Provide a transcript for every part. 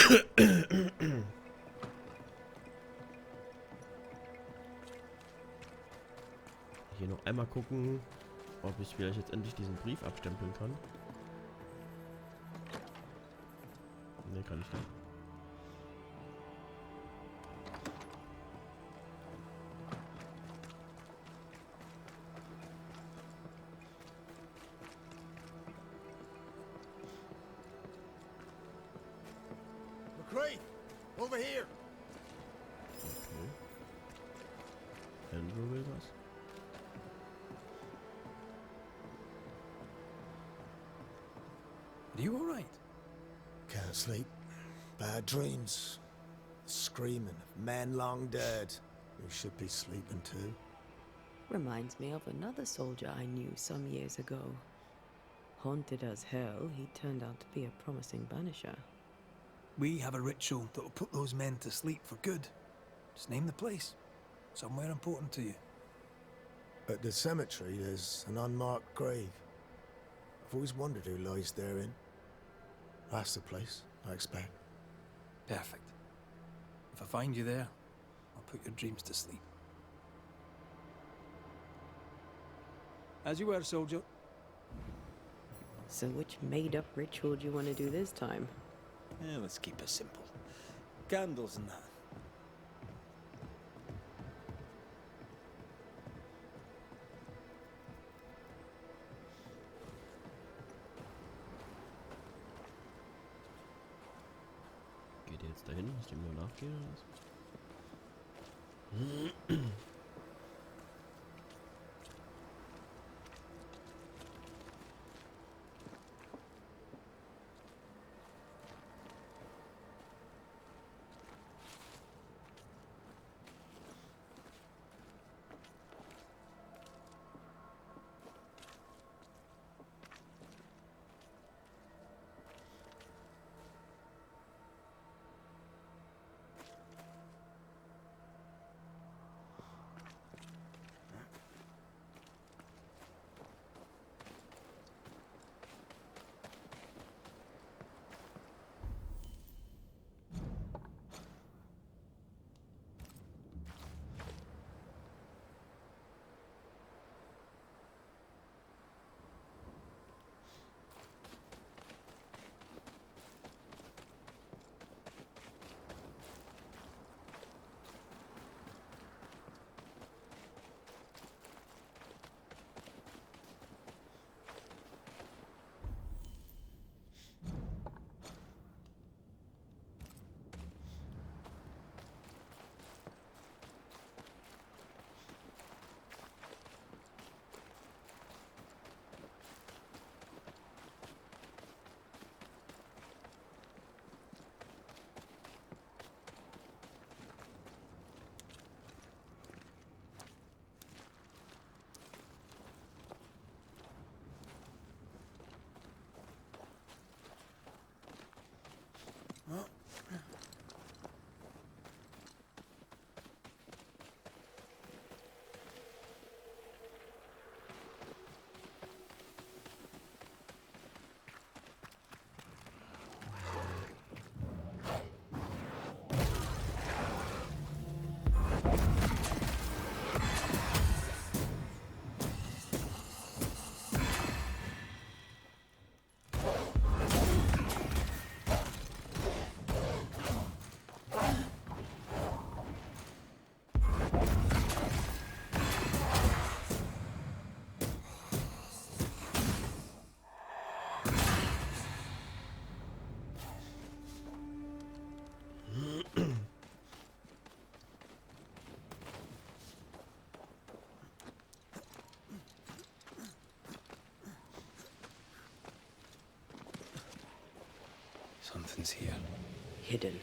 Hier noch einmal gucken, ob ich vielleicht jetzt endlich diesen Brief abstempeln kann. Ne, kann ich nicht. McCree, over here. Okay. Andrew will was. Are you alright? Can't sleep. Bad dreams. Screaming of men long dead who should be sleeping too. Reminds me of another soldier I knew some years ago. Haunted as hell, he turned out to be a promising banisher. We have a ritual that will put those men to sleep for good. Just name the place. Somewhere important to you. At the cemetery, there's an unmarked grave. I've always wondered who lies therein. That's the place, I expect. Perfect. If I find you there, I'll put your dreams to sleep. As you were, soldier. So which made-up ritual do you want to do this time? Yeah, let's keep it simple. Candles and that. Geht ihr jetzt dahin? Muss ich ihm nur nachgehen oder was? Something's here. Hidden.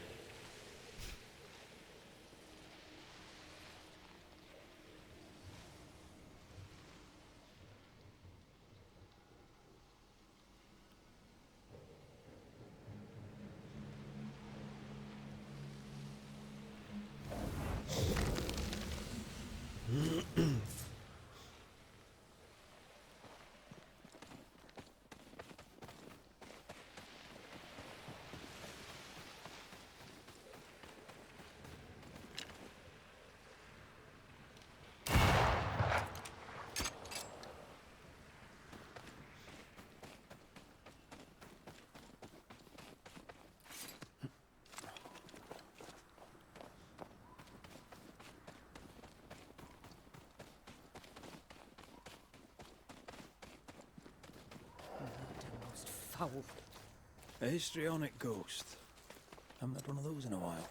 foul. A histrionic ghost. Haven't had one of those in a while.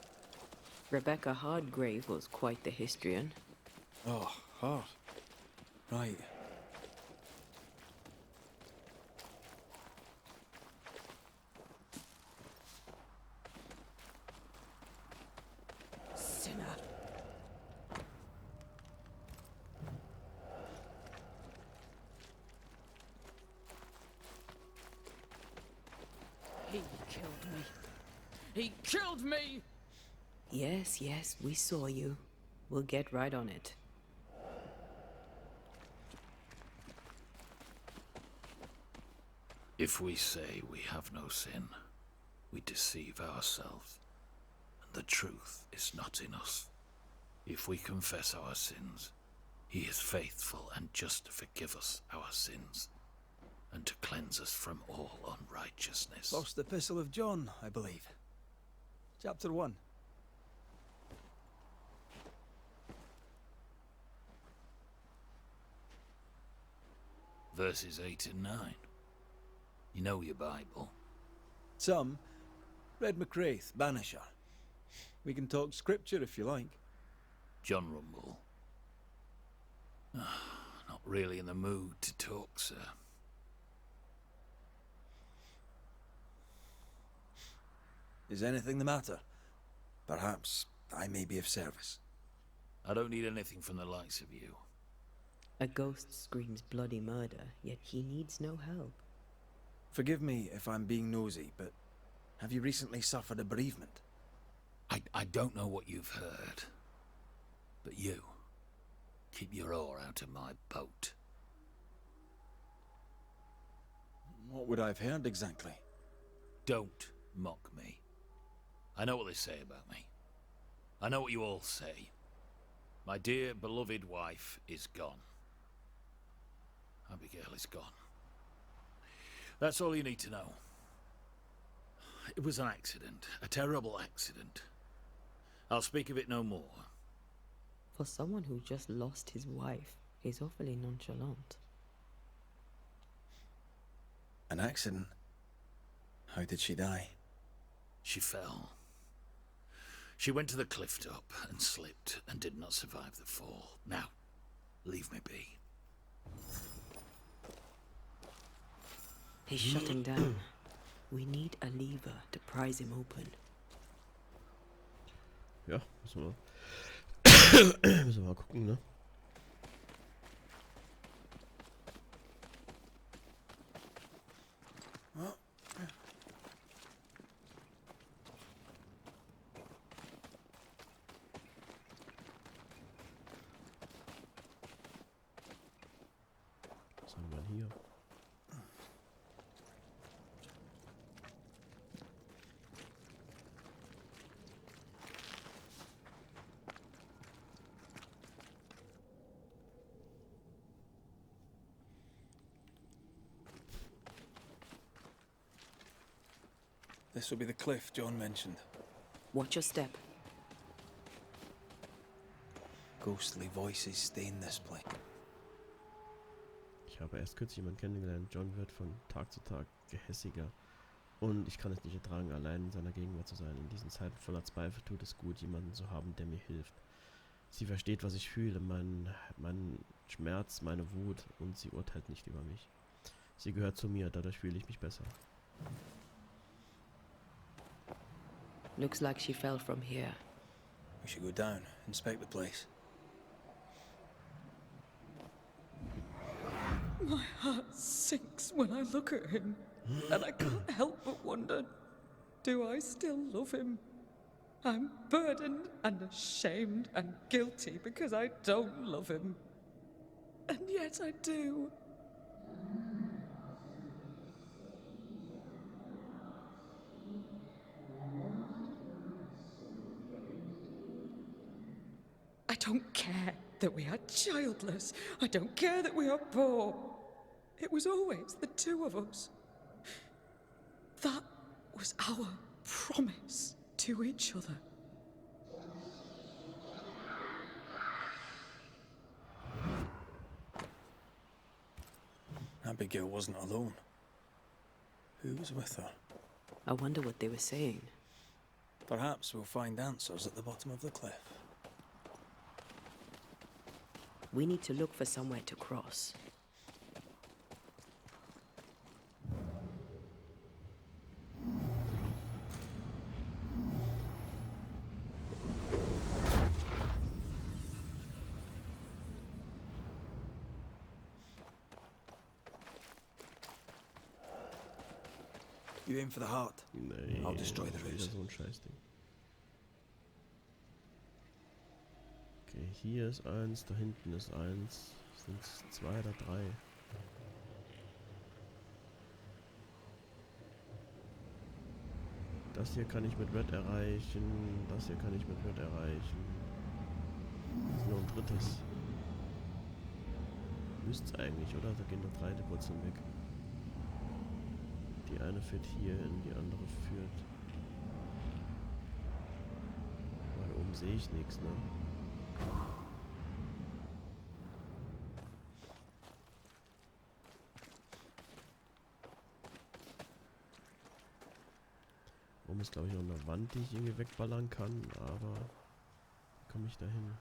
Rebecca Hardgrave was quite the histrion. Oh, hard. Right. Sinner. He killed me. He killed me! Yes, yes, we saw you. We'll get right on it. If we say we have no sin, we deceive ourselves, and the truth is not in us. If we confess our sins, he is faithful and just to forgive us our sins, and to cleanse us from all unrighteousness. First Epistle of John, I believe. Chapter 1. Verses 8 and 9. You know your Bible. Some. Red McCraith, Banisher. We can talk scripture if you like. John Rumble. Not really in the mood to talk, sir. Is anything the matter? Perhaps I may be of service. I don't need anything from the likes of you. A ghost screams bloody murder, yet he needs no help. Forgive me if I'm being nosy, but have you recently suffered a bereavement? I don't know what you've heard, but you, keep your oar out of my boat. What would I have heard exactly? Don't mock me. I know what they say about me. I know what you all say. My dear beloved wife is gone. Abigail is gone. That's all you need to know. It was an accident, a terrible accident. I'll speak of it no more. For someone who just lost his wife, he's awfully nonchalant. An accident? How did she die? She fell. She went to the cliff top and slipped and did not survive the fall. Now, leave me be. He's shutting down. We need a lever to prise him open. Ja, müssen wir mal gucken, ne? Was haben wir denn hier? This will be the cliff John mentioned. Watch your step. Ghostly voices stain this place. Ich habe erst kürzlich jemanden kennengelernt. John wird von Tag zu Tag gehässiger. Und ich kann es nicht ertragen, allein in seiner Gegenwart zu sein. In diesen Zeiten voller Zweifel tut es gut, jemanden zu haben, der mir hilft. Sie versteht, was ich fühle, meinen Schmerz, meine Wut, und sie urteilt nicht über mich. Sie gehört zu mir, dadurch fühle ich mich besser. Looks like she fell from here. We should go down, inspect the place. My heart sinks when I look at him, and I can't help but wonder, do I still love him? I'm burdened and ashamed and guilty because I don't love him. And yet I do. I don't care that we are childless. I don't care that we are poor. It was always the two of us. That was our promise to each other. Abigail wasn't alone. Who was with her? I wonder what they were saying. Perhaps we'll find answers at the bottom of the cliff. We need to look for somewhere to cross. You aim for the heart. Nee, I'll destroy the wieder ruse. so ein Scheißding. Okay, hier ist eins, da hinten ist eins. Sind es 2 oder 3? Das hier kann ich mit Red erreichen. Das hier kann ich mit Red erreichen. Das ist nur ein drittes. Müsste es eigentlich, oder? Da gehen doch 3 Wurzeln weg. Die eine führt hier hin, die andere führt. Weil oben sehe ich nichts, ne? Oben ist, glaube ich, noch eine Wand, die ich irgendwie wegballern kann, aber wie komme ich da hin?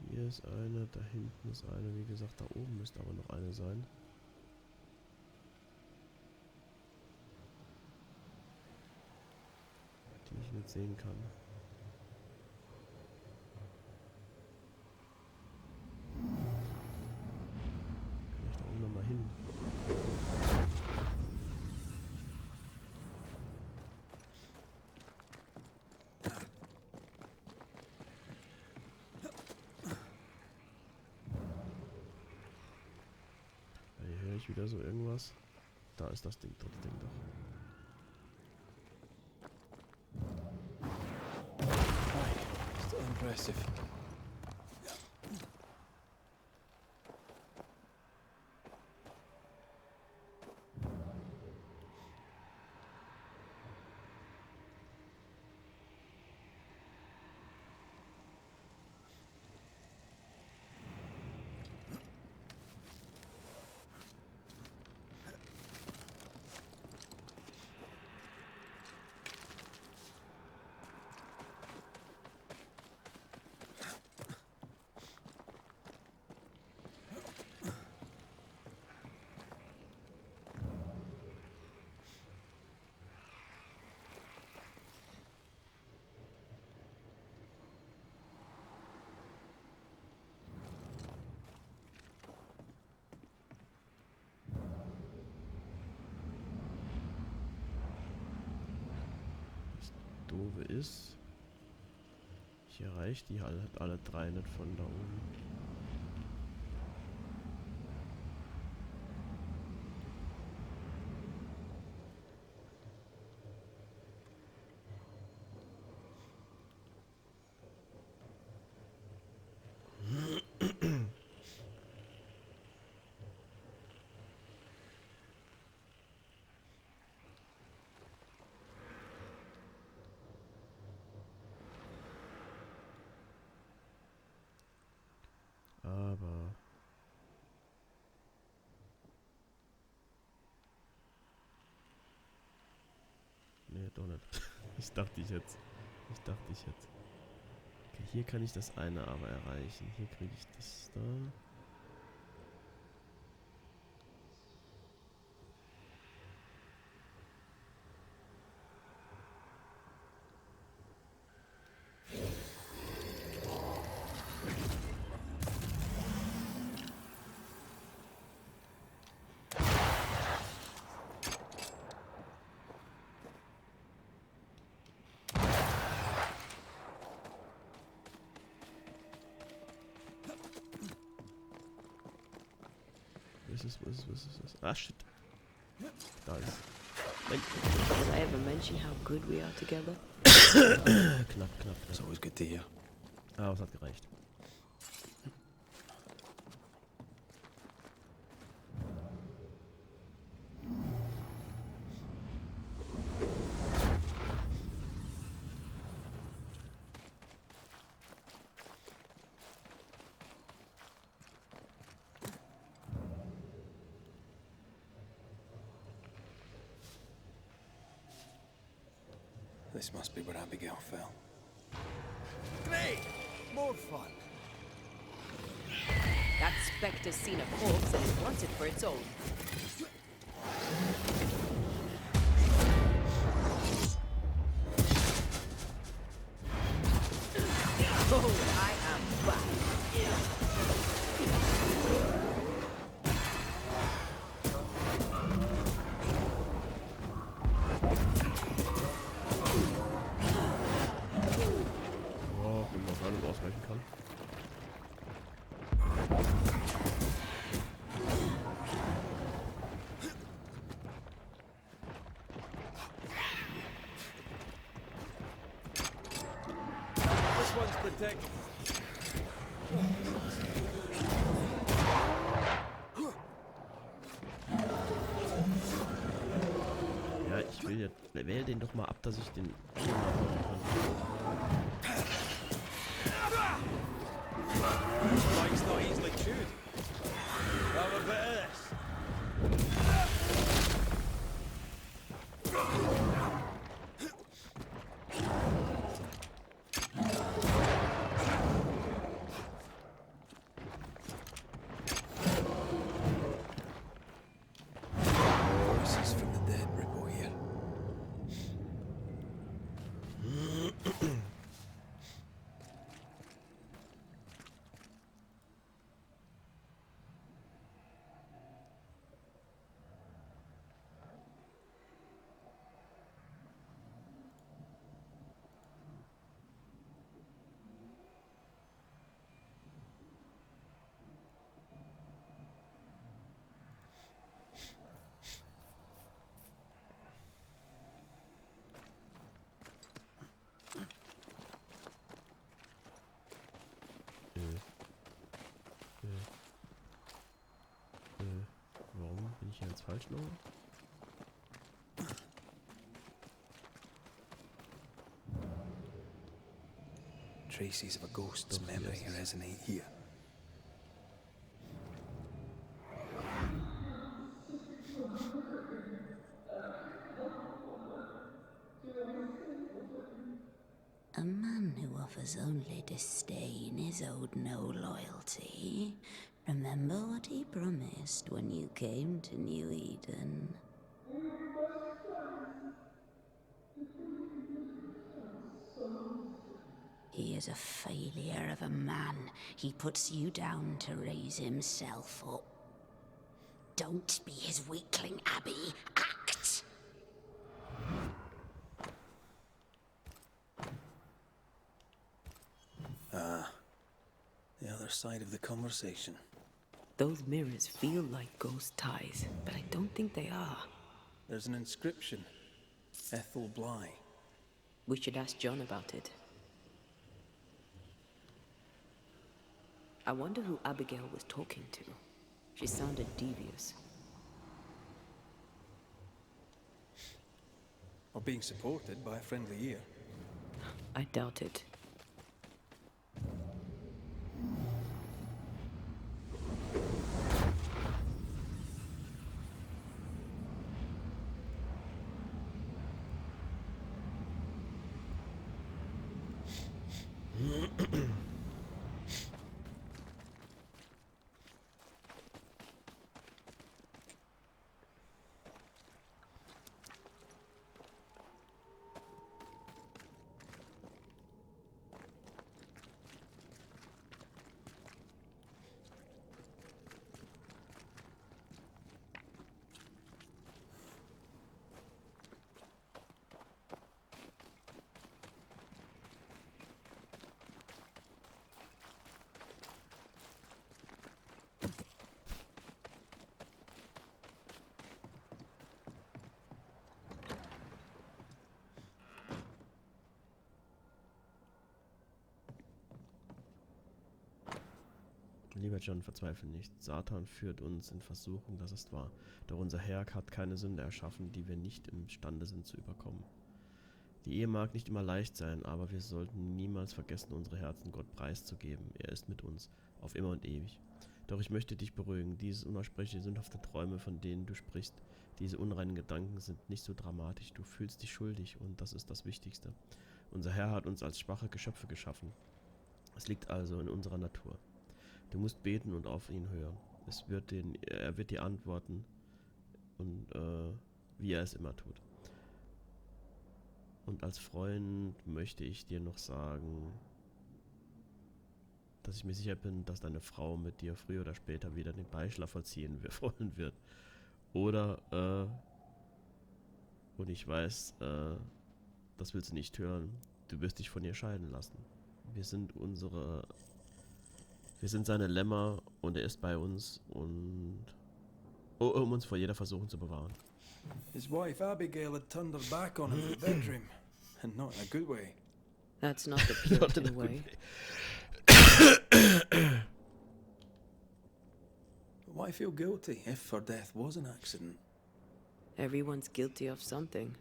Hier ist eine, da hinten ist eine. Wie gesagt, da oben müsste aber noch eine sein. Die ich nicht sehen kann. Kann ich da oben nochmal hin? Hier höre ich wieder so irgendwas. Da ist das Ding, das Ding doch. Still impressive. Doofe ist, ich erreiche die halt alle 3 nicht von da oben. Aber nee, doch nicht. Ich dachte ich jetzt. Okay, hier kann ich das eine aber erreichen. Hier kriege ich das da. Was ist das? Ah, shit. Da ist. Nein. Did I ever mention how good we are together? Knapp. It's always good to hear. Ah, es hat gereicht. This must be where Abigail fell. Great! More fun. That spectre's seen a corpse and it wants it for its own. Oh, I am back. Oh, wenn man auf alles ausweichen kann. This one's protected. Ja, ich will jetzt. Wähl den doch mal ab, dass ich den nachmachen kann. Mike's not easily chewed. Have a bit of this. Voices from the dead, Ripple here. Warum bin ich hier jetzt falsch noch? Traces of a ghost's memory resonate here. A man who offers only disdain is owed no loyalty. Remember what he promised when you came to New Eden. He is a failure of a man. He puts you down to raise himself up. Don't be his weakling, Abby. Act! The other side of the conversation. Those mirrors feel like ghost ties, but I don't think they are. There's an inscription. Ethel Bly. We should ask John about it. I wonder who Abigail was talking to. She sounded devious. Or being supported by a friendly ear. I doubt it. Lieber John, verzweifle nicht. Satan führt uns in Versuchung, das ist wahr. Doch unser Herr hat keine Sünde erschaffen, die wir nicht imstande sind zu überkommen. Die Ehe mag nicht immer leicht sein, aber wir sollten niemals vergessen, unsere Herzen Gott preiszugeben. Er ist mit uns, auf immer und ewig. Doch ich möchte dich beruhigen, diese unaussprechliche sündhafte Träume, von denen du sprichst, Diese unreinen Gedanken sind nicht so dramatisch. Du fühlst dich schuldig und das ist das Wichtigste. Unser Herr hat uns als schwache Geschöpfe geschaffen. Es liegt also in unserer Natur. Du musst beten und auf ihn hören. Er wird dir antworten und wie er es immer tut. Und als Freund möchte ich dir noch sagen, dass ich mir sicher bin, dass deine Frau mit dir früher oder später wieder den Beischlaf vollziehen wollen wird. Oder, und ich weiß, das willst du nicht hören, du wirst dich von ihr scheiden lassen. Wir sind seine Lämmer und er ist bei uns und um uns vor jeder Versuchung zu bewahren. His wife Abigail had turned her back on him in the bedroom, and not in a good way. That's not the Puritan way. But why feel guilty if her death was an accident? Everyone's guilty of something.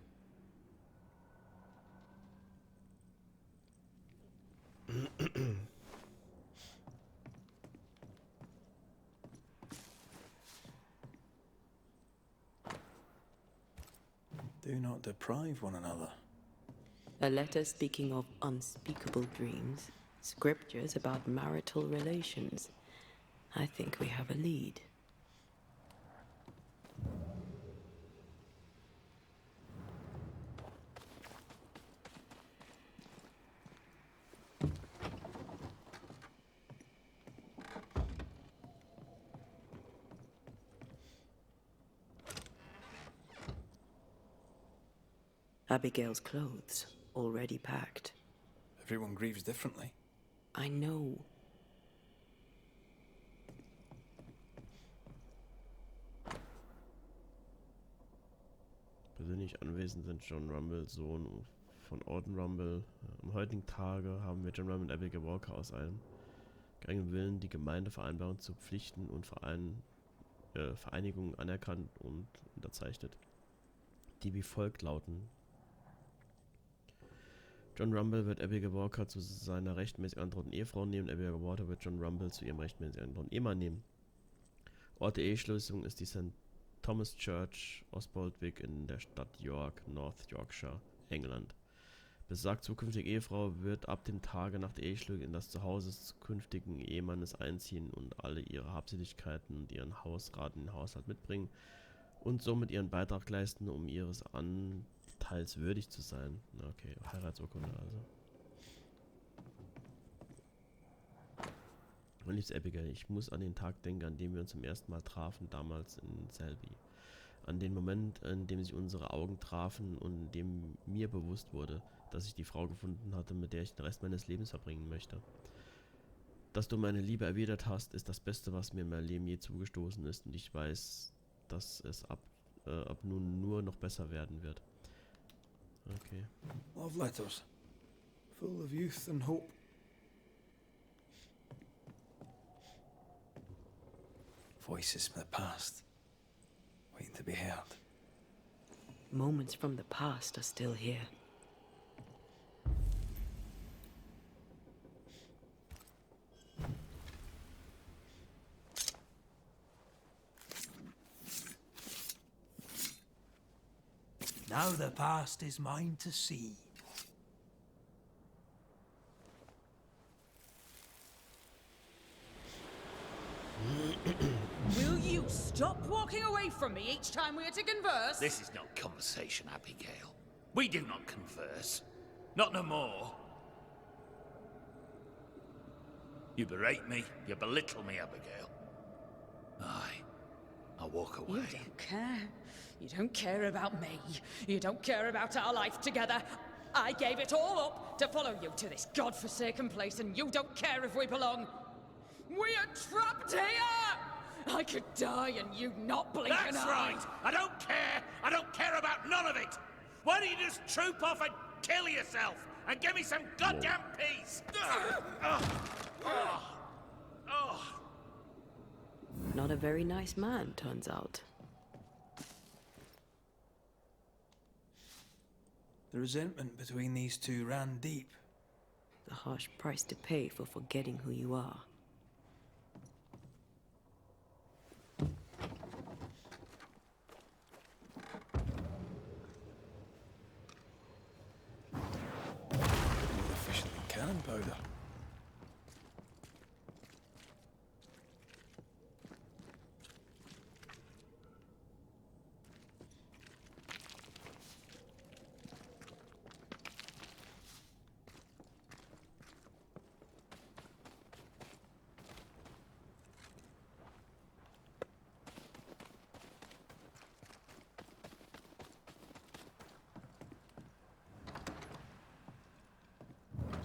Do not deprive one another. A letter speaking of unspeakable dreams. Scriptures about marital relations. I think we have a lead. Abigail's clothes, already packed. Everyone grieves differently. I know. Persönlich anwesend sind John Rumble, Sohn von Orton Rumble. Am heutigen Tage haben wir John Rumble und Abigail Walker aus einem geringen Willen die Gemeindevereinbarung zu Pflichten und Vereinigungen anerkannt und unterzeichnet, die wie folgt lauten: John Rumble wird Abigail Walker zu seiner rechtmäßig androhenden Ehefrau nehmen. Abigail Walker wird John Rumble zu ihrem rechtmäßig androhenden Ehemann nehmen. Ort der Eheschließung ist die St. Thomas Church, Osbaldwick in der Stadt York, North Yorkshire, England. Besagt zukünftige Ehefrau wird ab dem Tage nach der Eheschließung in das Zuhause des künftigen Ehemannes einziehen und alle ihre Habseligkeiten und ihren Hausrat in den Haushalt mitbringen und somit ihren Beitrag leisten, um ihres Anteils würdig zu sein. Okay, Heiratsurkunde also. Mein liebes Abigail, ich muss an den Tag denken, an dem wir uns zum ersten Mal trafen, damals in Selby. An den Moment, in dem sich unsere Augen trafen und in dem mir bewusst wurde, dass ich die Frau gefunden hatte, mit der ich den Rest meines Lebens verbringen möchte. Dass du meine Liebe erwidert hast, ist das Beste, was mir in meinem Leben je zugestoßen ist, und ich weiß, dass es ab nun nur noch besser werden wird. Okay. Love letters, full of youth and hope. Voices from the past, waiting to be heard. Moments from the past are still here. Now the past is mine to see. Will you stop walking away from me each time we are to converse? This is no conversation, Abigail. We do not converse. Not no more. You berate me, you belittle me, Abigail. I'll walk away. You don't care. You don't care about me. You don't care about our life together. I gave it all up to follow you to this godforsaken place, and you don't care if we belong. We are trapped here! I could die and you not blink an eye. That's right! I don't care! I don't care about none of it! Why don't you just troop off and kill yourself and give me some goddamn peace? Not a very nice man, turns out. The resentment between these two ran deep. The harsh price to pay for forgetting who you are. gunpowder.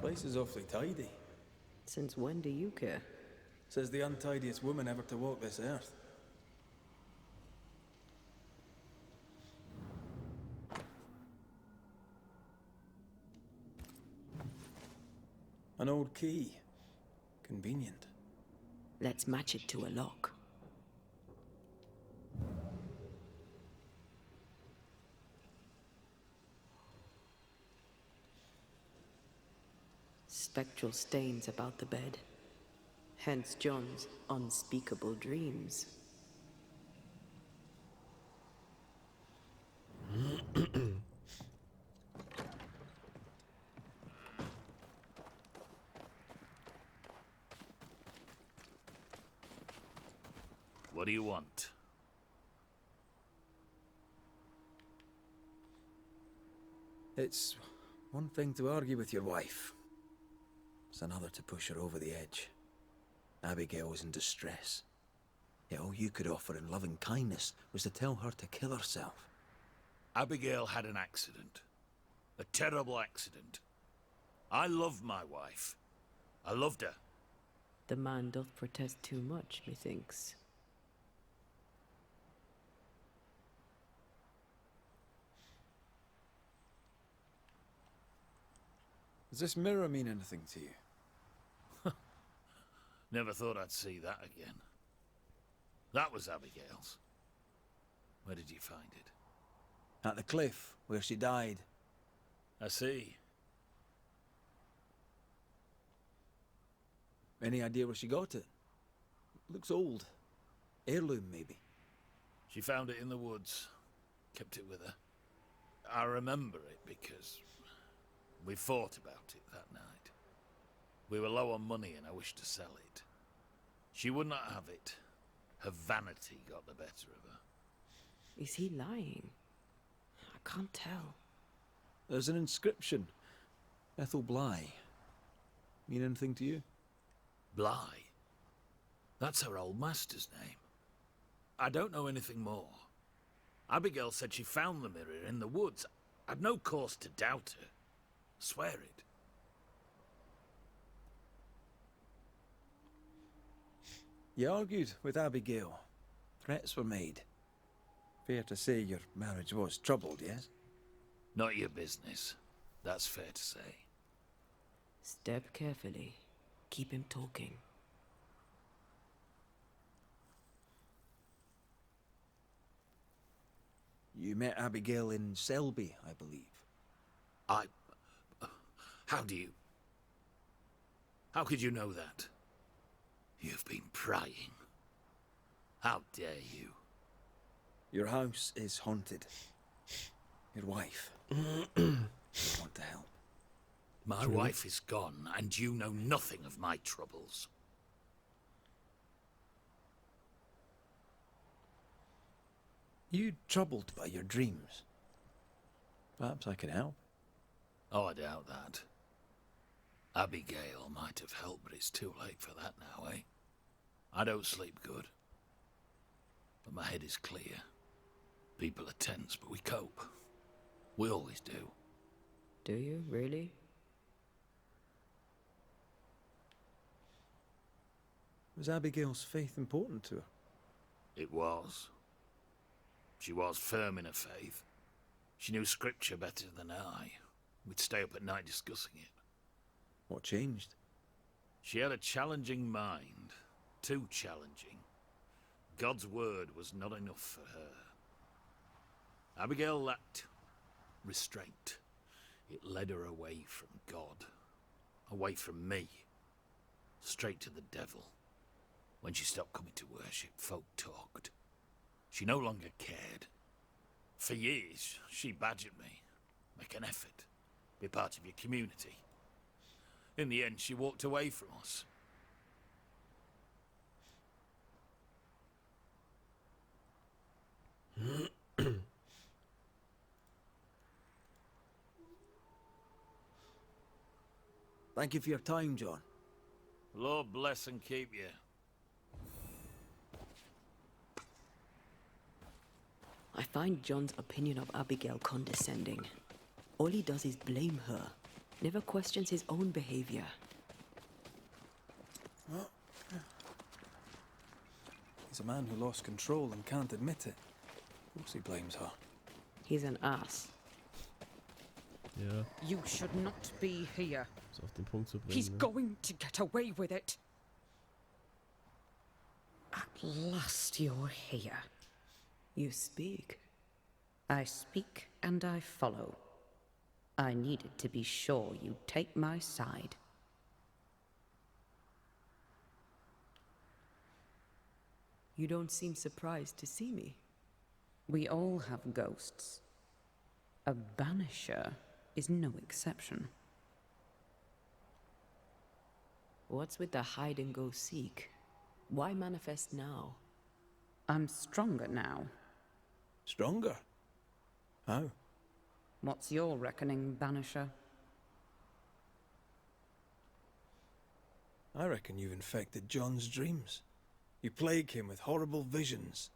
Place is awfully tidy. Since when do you care? Says the untidiest woman ever to walk this earth. An old key. Convenient. Let's match it to a lock. Spectral stains about the bed. Hence John's unspeakable dreams. What do you want? It's one thing to argue with your wife. It's another to push her over the edge. Abigail was in distress. Yet all you could offer in loving kindness was to tell her to kill herself. Abigail had an accident. A terrible accident. I loved my wife. I loved her. The man doth protest too much, methinks. Does this mirror mean anything to you? Never thought I'd see that again. That was Abigail's. Where did you find it? At the cliff, where she died. I see. Any idea where she got it? Looks old. Heirloom, maybe. She found it in the woods. Kept it with her. I remember it because we fought about it that night. We were low on money and I wished to sell it. She would not have it. Her vanity got the better of her. Is he lying? I can't tell. There's an inscription. Ethel Bly. Mean anything to you? Bly? That's her old master's name. I don't know anything more. Abigail said she found the mirror in the woods. I'd no cause to doubt her. Swear it. You argued with Abigail. Threats were made. Fair to say your marriage was troubled, yes? Not your business. That's fair to say. Step carefully. Keep him talking. You met Abigail in Selby, I believe. How do you... How could you know that? You've been prying. How dare you? Your house is haunted. Your wife. I want to help. My wife is gone, and you know nothing of my troubles. You troubled by your dreams? Perhaps I can help. Oh, I doubt that. Abigail might have helped, but it's too late for that now, eh? I don't sleep good. But my head is clear. People are tense, but we cope. We always do. Do you, really? Was Abigail's faith important to her? It was. She was firm in her faith. She knew scripture better than I. We'd stay up at night discussing it. What changed? She had a challenging mind. Too challenging. God's word was not enough for her. Abigail lacked restraint. It led her away from God. Away from me. Straight to the devil. When she stopped coming to worship, folk talked. She no longer cared. For years, she badgered me. Make an effort. Be part of your community. In the end, she walked away from us. Thank you for your time, John. Lord bless and keep you. I find John's opinion of Abigail condescending. All he does is blame her, never questions his own behavior. He's a man who lost control and can't admit it. Of course he blames her. He's an ass. Ja, You should not be here. ist auf den Punkt zu bringen. He's Ne? going to get away with it. At last you're here. You speak. I speak and I follow. I needed to be sure you'd take my side. You don't seem surprised to see me. We all have ghosts. A banisher is no exception. What's with the hide and go seek? Why manifest now? I'm stronger now. Stronger? How? What's your reckoning, banisher? I reckon you've infected John's dreams. You plague him with horrible visions.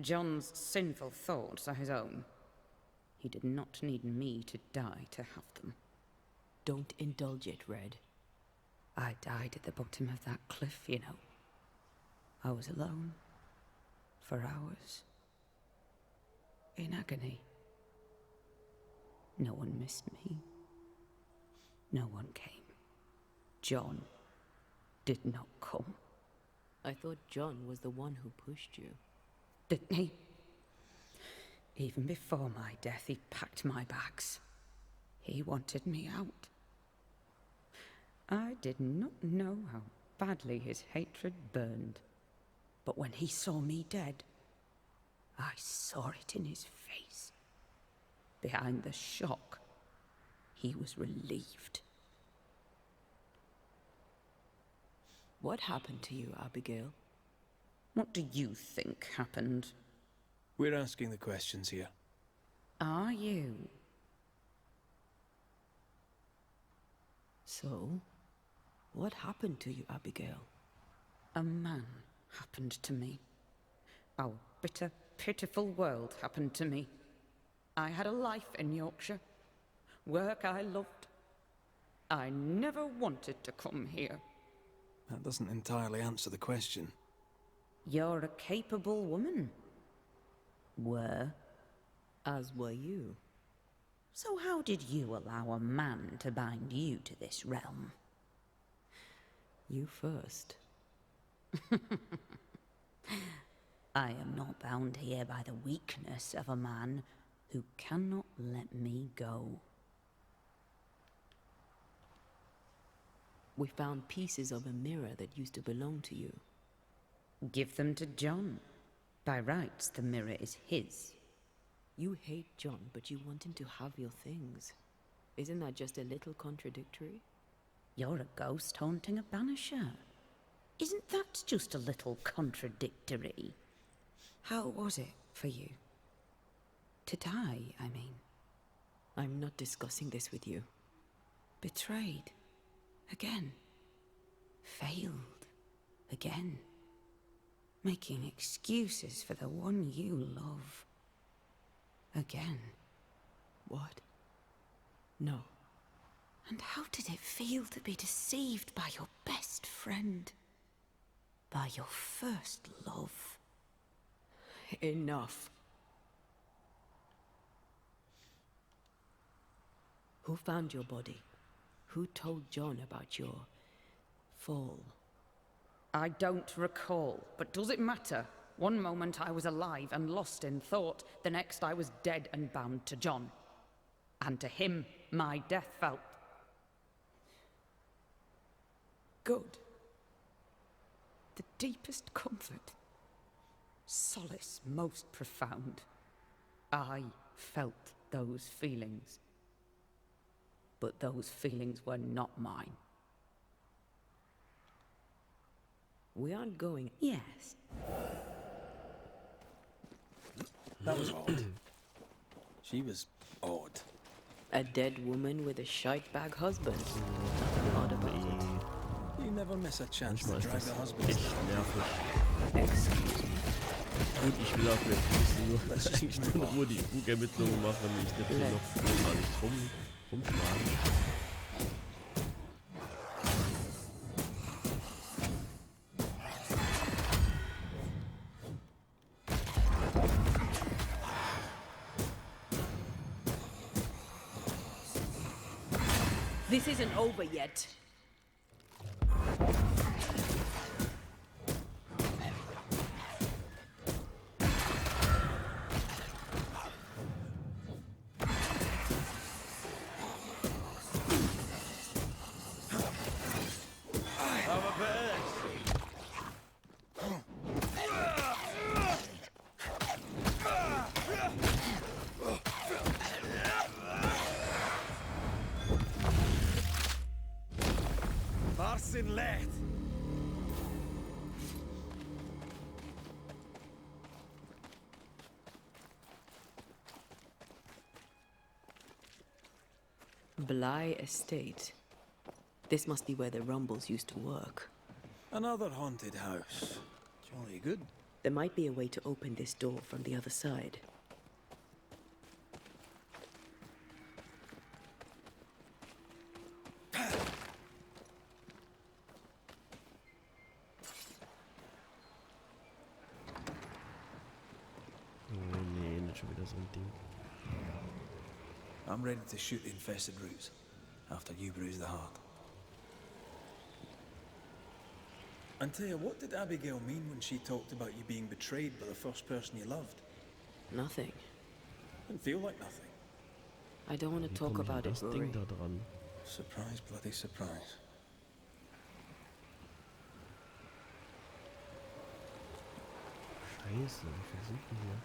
John's sinful thoughts are his own. He did not need me to die to have them. Don't indulge it, Red. I died at the bottom of that cliff, you know. I was alone. For hours. In agony. No one missed me. No one came. John did not come. I thought John was the one who pushed you. Didn't he? Even before my death, he packed my bags. He wanted me out. I did not know how badly his hatred burned. But when he saw me dead, I saw it in his face. Behind the shock, he was relieved. What happened to you, Abigail? What do you think happened? We're asking the questions here. Are you? So, what happened to you, Abigail? A man happened to me. Our bitter, pitiful world happened to me. I had a life in Yorkshire. Work I loved. I never wanted to come here. That doesn't entirely answer the question. You're a capable woman. Were. As were you. So how did you allow a man to bind you to this realm? You first. I am not bound here by the weakness of a man who cannot let me go. We found pieces of a mirror that used to belong to you. Give them to John. By rights, the mirror is his. You hate John, but you want him to have your things. Isn't that just a little contradictory? You're a ghost haunting a banisher. Isn't that just a little contradictory? How was it for you? To die, I mean. I'm not discussing this with you. Betrayed. Again. Failed. Again. Making excuses for the one you love. Again. What? No. And how did it feel to be deceived by your best friend? By your first love? Enough. Who found your body? Who told John about your fall? I don't recall, but does it matter? One moment I was alive and lost in thought, the next I was dead and bound to John. And to him, my death felt. Good. The deepest comfort. Solace most profound. I felt those feelings. but those feelings were not mine. We aren't going. Yes. That was odd. She was odd. A dead woman with a shite-bag husband. Nothing odd about it. You never miss a chance to Manchmal ist drag das the husband. echt nervig. Excuse me. Gut, ich will auch jetzt eigentlich nur in Ruhe die Bugermittlungen machen, damit ich nicht hier noch großartig rumschlagen. This isn't over yet. Have a bit of this. Varsin let. Bly Estate. This must be where the Rumbles used to work. Another haunted house. Jolly good. There might be a way to open this door from the other side. Oh nee, nicht schon wieder so ein Ding. I'm ready to shoot the infested roots after you bruise the heart. Antea, what did Abigail mean when she talked about you being betrayed by the first person you loved? Nothing. Didn't feel like nothing. I don't want to Wie talk komme ich an about it, das Rory. Ding da dran? Surprise, bloody surprise. Scheiße, wie viel sind denn hier?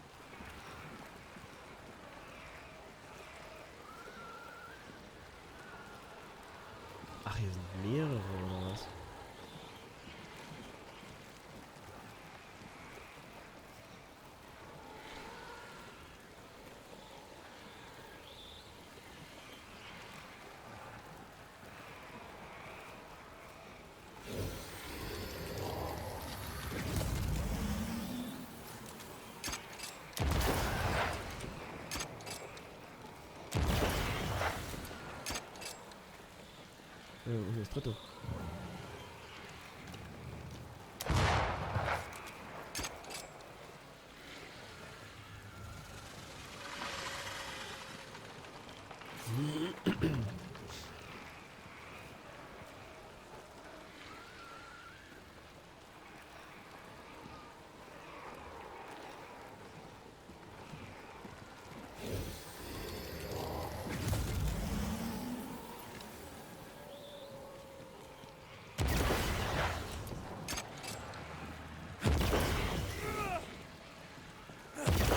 Ach, hier sind mehrere oder was? Ja, und hier ist das dritte.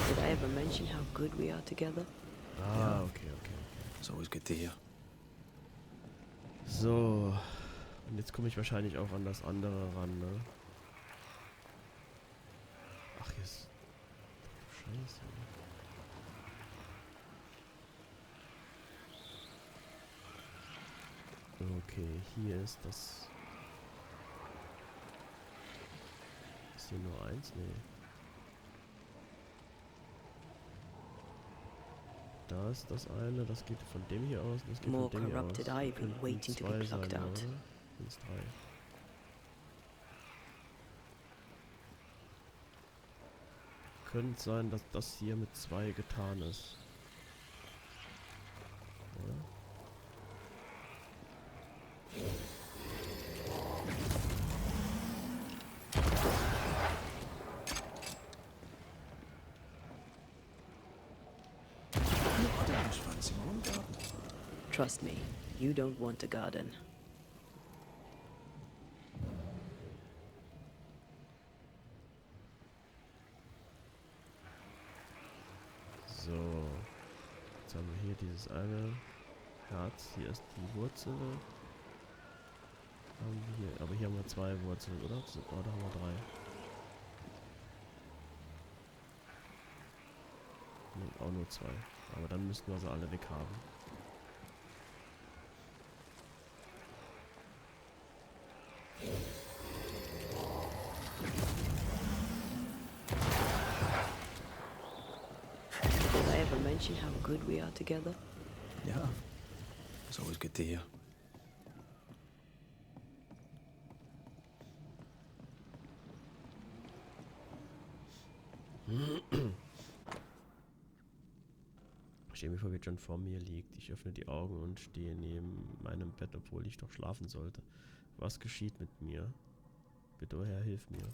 Did I ever mention how good we are together? Ah, okay. It's always good to hear. So. Und jetzt komme ich wahrscheinlich auch an das andere ran, ne? Ach, hier ist... Scheiße. Okay, hier ist das... Ist hier nur eins? Nee. Da ist das eine, das geht von dem hier aus, das geht More von dem hier aus. corrupted ivy Könnten waiting to be zwei plucked sein, out. oder? Sind's drei. Könnte sein, dass das hier mit zwei getan ist. Oder? Trust me, you don't want a garden. So. Jetzt haben wir hier dieses eine. Herz. Hier ist die Wurzel. Haben wir hier, aber hier haben wir 2 Wurzeln, oder? Oder haben wir 3? Nee, auch nur 2. Aber dann müssten wir sie alle weg haben. Did I ever mention how good we are together? Yeah. It's always good to hear. Ich stelle mir vor, wie John vor mir liegt. Ich öffne die Augen und stehe neben meinem Bett, obwohl ich doch schlafen sollte. Was geschieht mit mir? Bitte, oh Herr, hilf mir.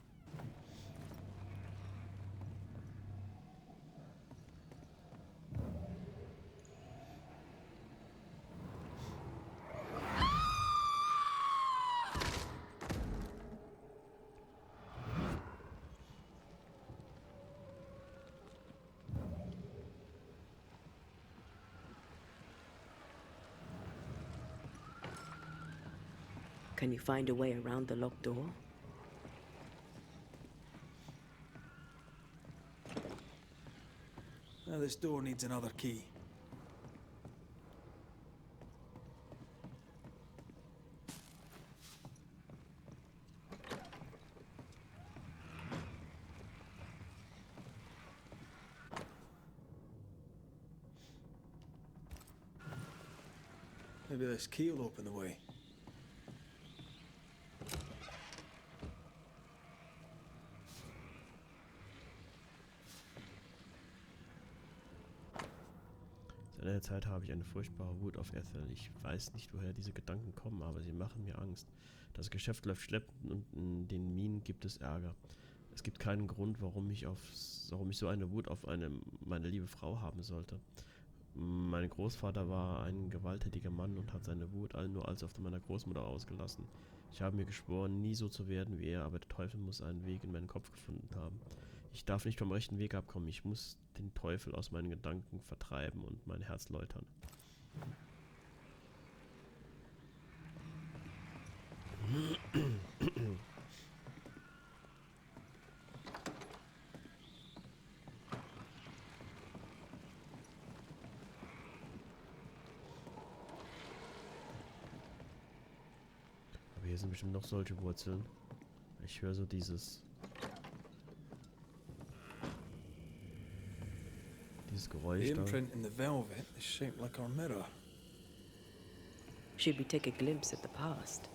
Can you find a way around the locked door? Now this door needs another key. Maybe this key will open the way. Seit einer Zeit habe ich eine furchtbare Wut auf Ethel. Ich weiß nicht, woher diese Gedanken kommen, aber sie machen mir Angst. Das Geschäft läuft schleppend und in den Minen gibt es Ärger. Es gibt keinen Grund, warum ich so eine Wut auf meine liebe Frau haben sollte. Mein Großvater war ein gewalttätiger Mann und hat seine Wut nur als auf meiner Großmutter ausgelassen. Ich habe mir geschworen, nie so zu werden wie er, aber der Teufel muss einen Weg in meinen Kopf gefunden haben. Ich darf nicht vom rechten Weg abkommen. Ich muss den Teufel aus meinen Gedanken vertreiben und mein Herz läutern. Aber hier sind bestimmt noch solche Wurzeln. Ich höre so dieses Geräusch The da. imprint in the velvet is shaped like our mirror. Should we take a glimpse at the past?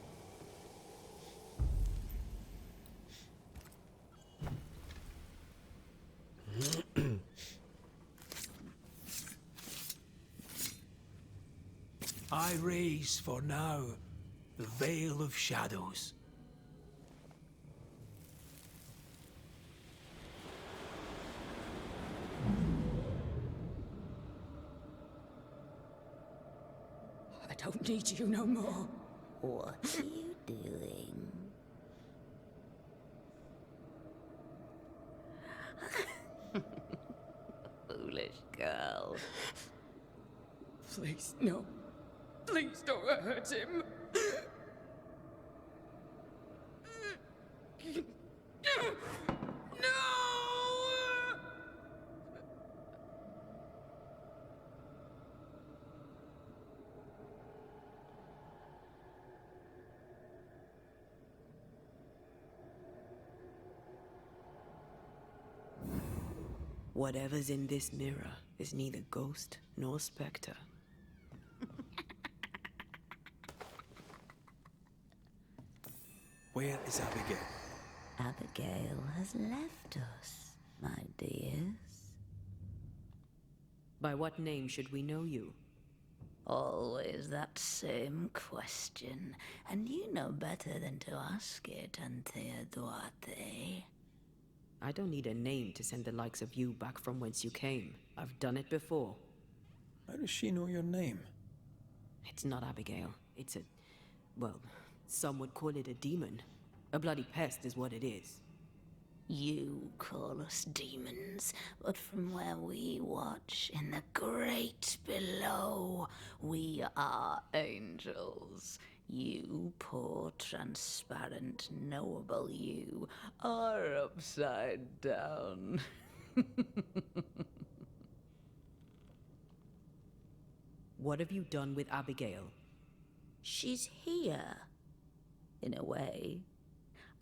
I raise for now the veil of shadows. I don't need you no more. What are you doing? Foolish girl. Please, no. Please don't hurt him. No! Whatever's in this mirror is neither ghost nor spectre. Where is Abigail? Abigail has left us, my dears. By what name should we know you? Always that same question, and you know better than to ask it, Antea Duarte. I don't need a name to send the likes of you back from whence you came. I've done it before. How does she know your name? It's not Abigail. It's well, some would call it a demon. A bloody pest is what it is. You call us demons, but from where we watch in the great below, we are angels. You poor, transparent, knowable you are upside down. What have you done with Abigail? She's here, in a way.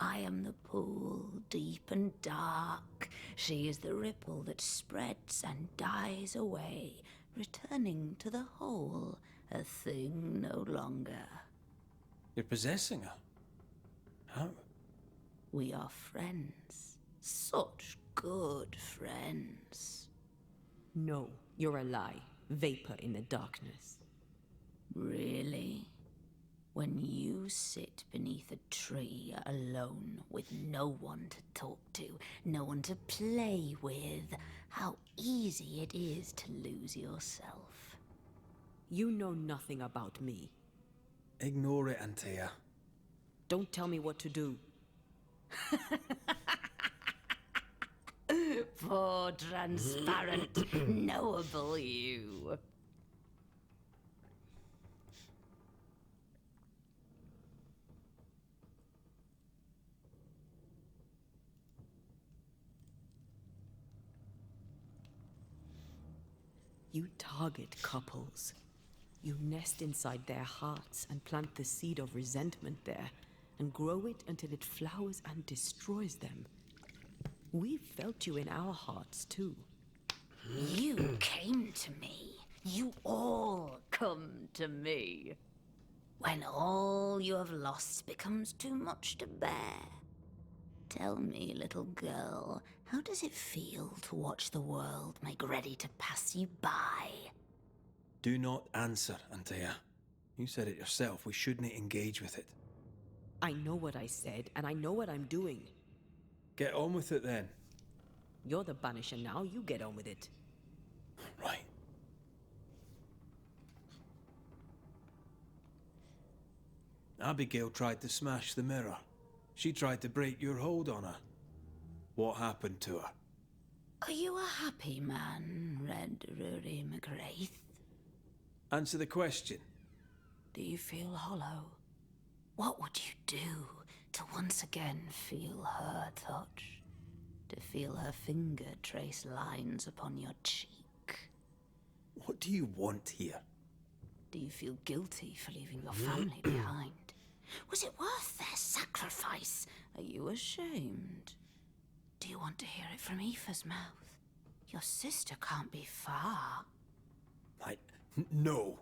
I am the pool, deep and dark. She is the ripple that spreads and dies away, returning to the whole, a thing no longer. You're possessing her? How? We are friends. Such good friends. No, you're a lie. Vapor in the darkness. Really? When you sit beneath a tree alone with no one to talk to, no one to play with, how easy it is to lose yourself. You know nothing about me. Ignore it, Antea. Don't tell me what to do. Poor, transparent, knowable you. You target couples. You nest inside their hearts and plant the seed of resentment there, and grow it until it flowers and destroys them. We felt you in our hearts, too. You came to me. You all come to me. When all you have lost becomes too much to bear. Tell me, little girl, how does it feel to watch the world make ready to pass you by? Do not answer, Antea. You said it yourself. We shouldn't engage with it. I know what I said, and I know what I'm doing. Get on with it, then. You're the Banisher now. You get on with it. Right. Abigail tried to smash the mirror. She tried to break your hold on her. What happened to her? Are you a happy man, Red Rory McGrath? Answer the question. Do you feel hollow? What would you do to once again feel her touch? To feel her finger trace lines upon your cheek? What do you want here? Do you feel guilty for leaving your family behind? Was it worth their sacrifice? Are you ashamed? Do you want to hear it from Aoife's mouth? Your sister can't be far. No.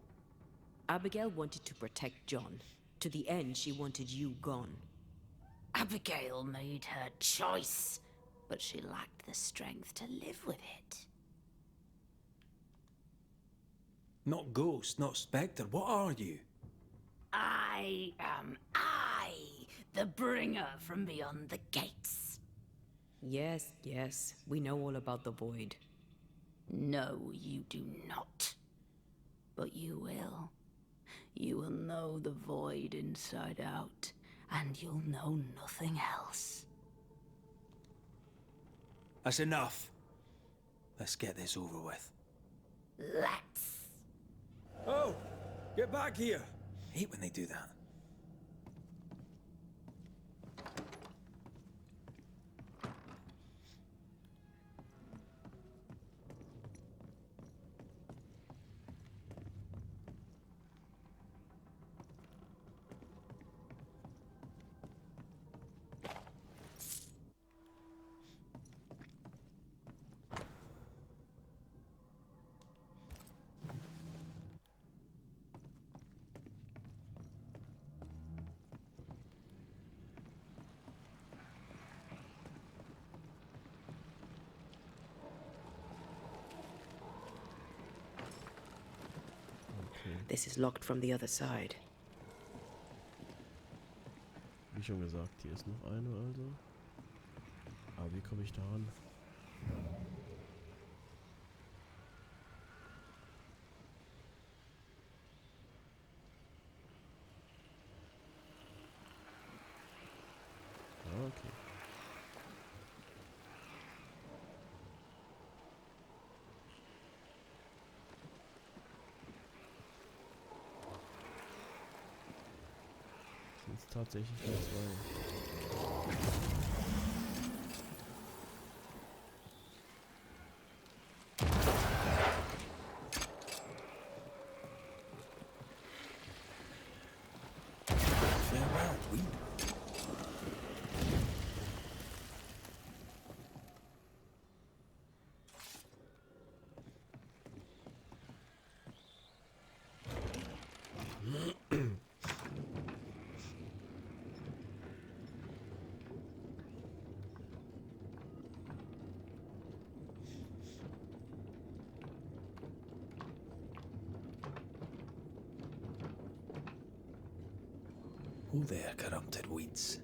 Abigail wanted to protect John. To the end, she wanted you gone. Abigail made her choice, but she lacked the strength to live with it. Not ghost, not spectre. What are you? I am I, the bringer from beyond the gates. Yes, yes, we know all about the void. No, you do not. But you will. You will know the void inside out, and you'll know nothing else. That's enough. Let's get this over with. Let's. Oh! Get back here! I hate when they do that. This is locked from the other side. Wie schon gesagt, hier ist noch eine also. Aber wie komme ich da ran? Ah, okay. Sind es tatsächlich nur 2. Farewell, Weed. Oh there, corrupted weeds.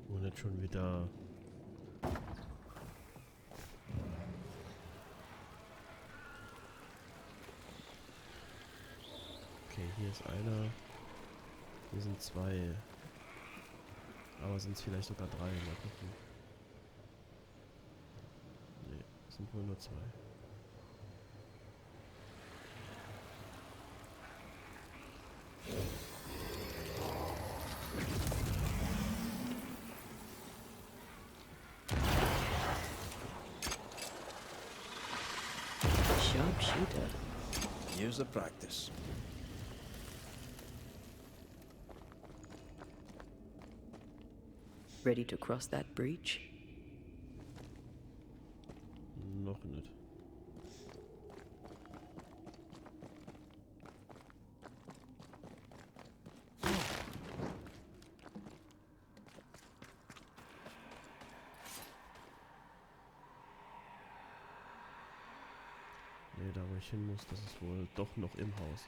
Und jetzt schon wieder. Okay, hier ist einer. Hier sind 2. Aber sind es vielleicht sogar 3. Mal gucken. Nee, es sind wohl nur 2. Sharpshooter. Years of practice. Ready to cross that breach? Noch nicht. Nee, da wo ich hin muss, das ist wohl doch noch im Haus.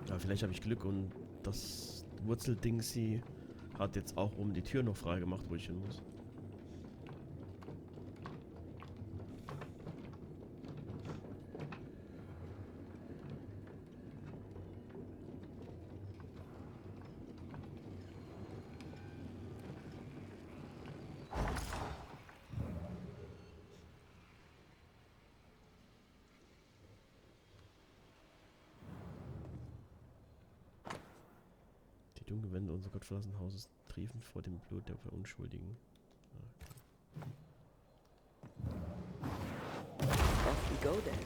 Ja, vielleicht habe ich Glück und das Wurzelding sie hat jetzt auch oben die Tür noch frei gemacht, wo ich hin muss. Die dunklen Wände unseres gottverlassenen Hauses triefen vor dem Blut der Verunschuldigen. Off we go then.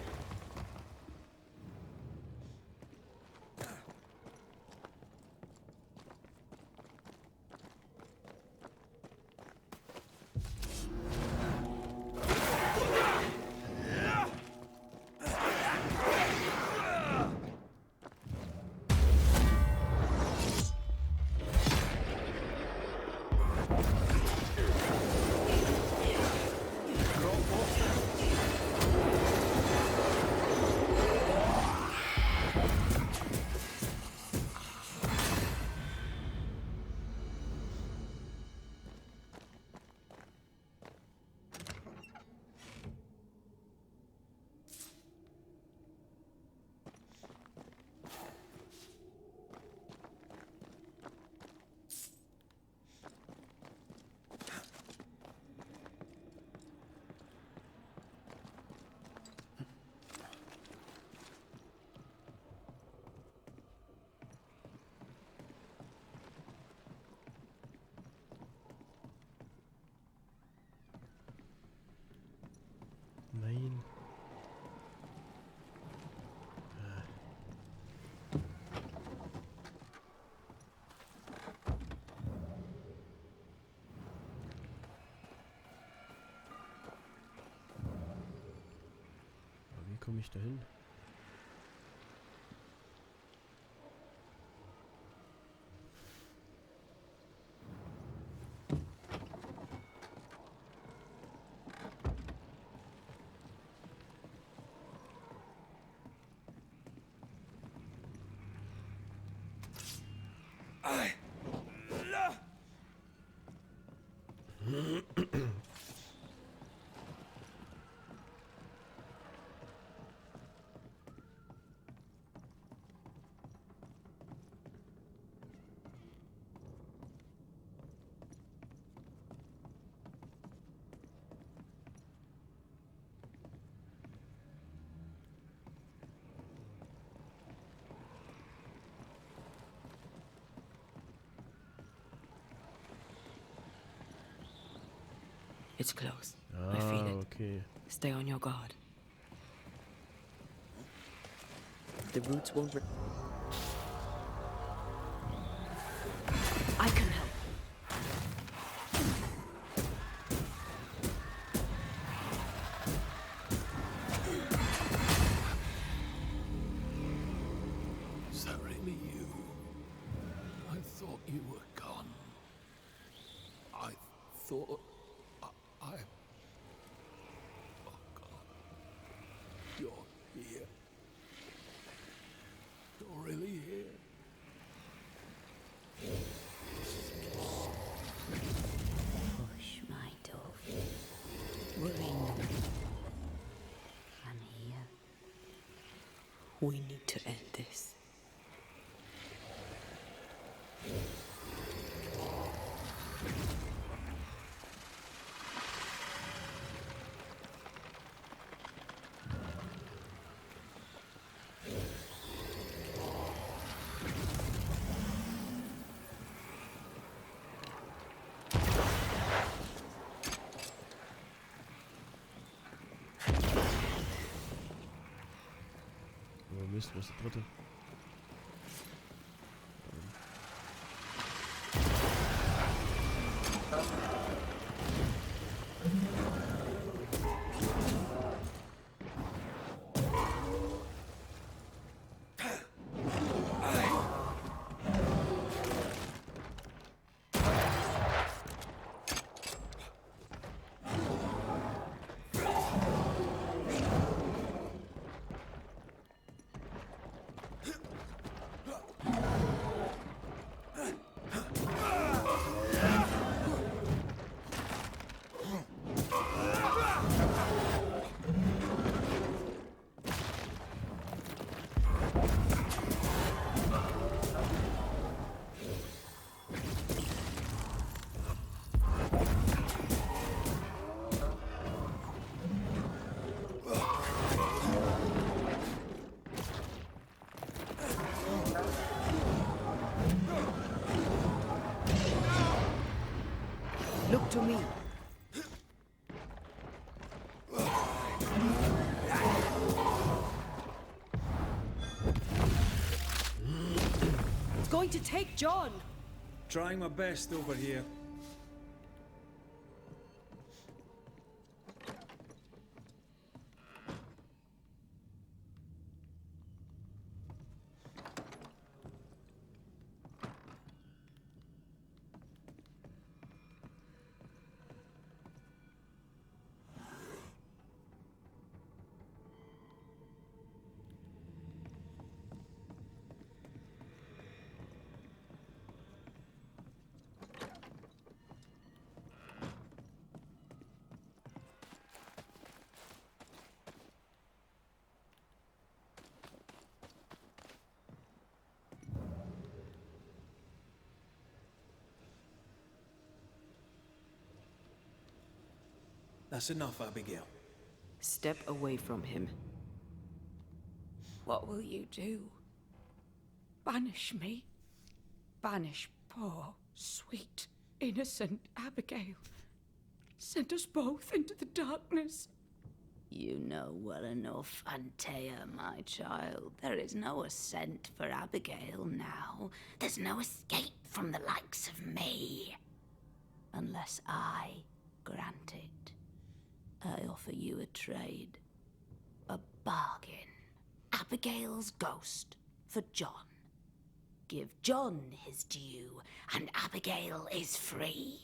Nein. Aber wie komme ich da hin? It's close. I feel it. Okay. Stay on your guard. The roots won't... I can help. Is that really you? I thought you were gone. I thought... I... Oh, God. You're here. You're really here. Hush, my dove. Worry not. I'm here. We need to end this. Oh Mist, wo ist der dritte? Look to me. It's going to take John. Trying my best over here. That's enough, Abigail. Step away from him. What will you do? Banish me? Banish poor, sweet, innocent Abigail? Send us both into the darkness? You know well enough, Antea, my child. There is no ascent for Abigail now. There's no escape from the likes of me. Unless I grant it. I offer you a trade. A bargain. Abigail's ghost for John. Give John his due, and Abigail is free.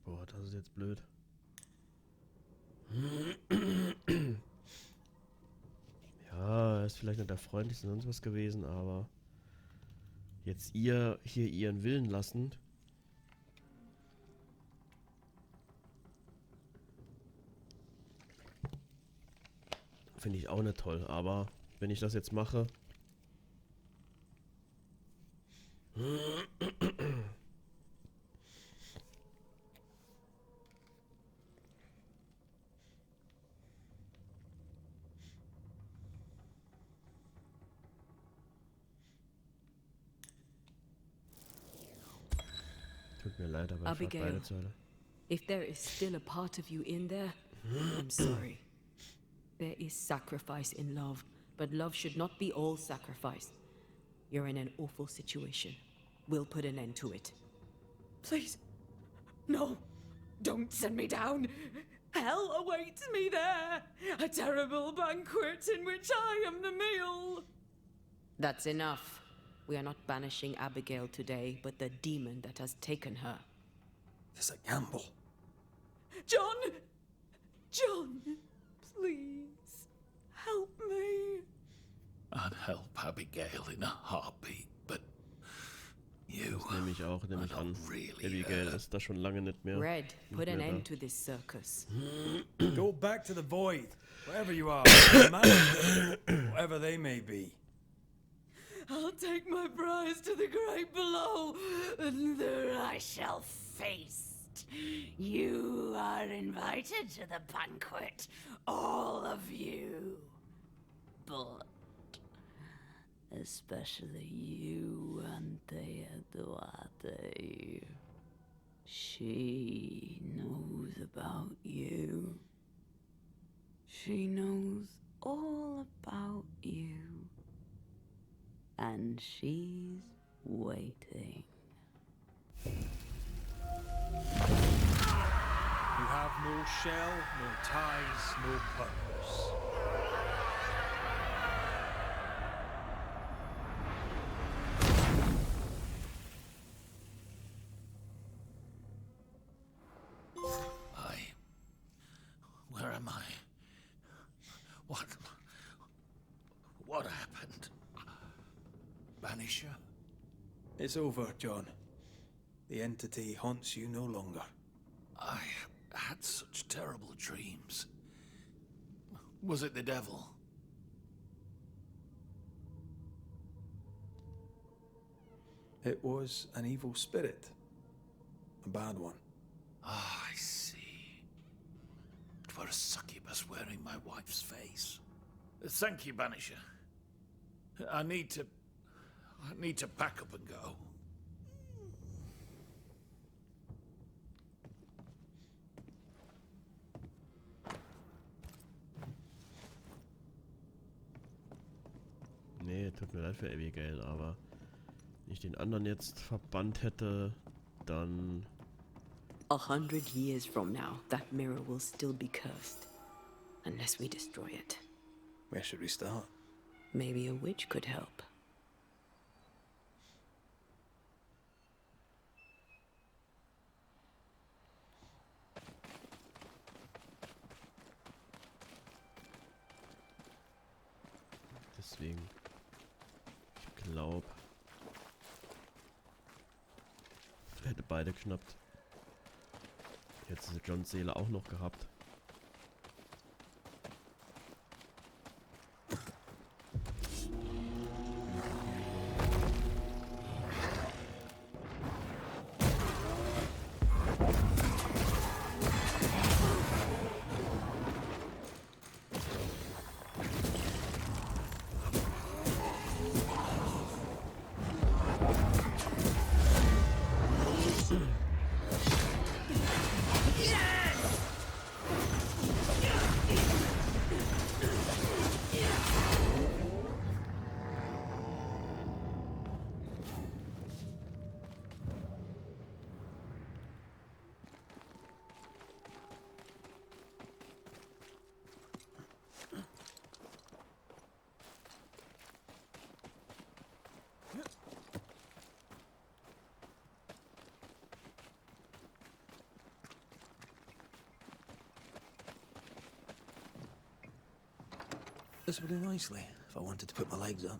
Boah, das ist jetzt blöd. Ja, er ist vielleicht nicht der freundlichste sonst was gewesen, aber jetzt ihr hier ihren Willen lassend. Finde ich auch nicht toll, aber wenn ich das jetzt mache. Tut mir leid, aber ich frag Abigail. beide Seite. If there is still a part of you in there, I'm sorry. There is sacrifice in love, but love should not be all sacrifice. You're in an awful situation. We'll put an end to it. Please, no, don't send me down. Hell awaits me there. A terrible banquet in which I am the meal. That's enough. We are not banishing Abigail today, but the demon that has taken her. It's a gamble. John! John, please, help me. I'd help Abigail in a heartbeat, but you Das nehme ich auch, nehme ich an. Abigail ist da schon lange nicht mehr. Red, put Nicht an mehr end da. to this circus. Go back to the void, wherever you are. Whatever they may be. I'll take my prize to the great below, and there I shall feast. You are invited to the banquet, all of you. But especially you, Antea Duarte. She knows about you. She knows all about you. And she's waiting. You have no shell, no ties, no purpose. Where am I? What happened? Banisher? It's over, John. The entity haunts you no longer. I had such terrible dreams. Was it the devil? It was an evil spirit. A bad one. Ah, I see. It were a succubus wearing my wife's face. Thank you, Banisher. I need to pack up and go. Nee, tut mir leid für Abigail, aber wenn ich den anderen jetzt verbannt hätte, dann 100 years from now, that mirror will still be cursed. Unless we destroy it. Where should we start? Maybe a witch could help. deswegen, ich glaube, hätte beide knappt. Jetzt ist Johns Seele auch noch gehabt. This would do nicely if I wanted to put my legs up.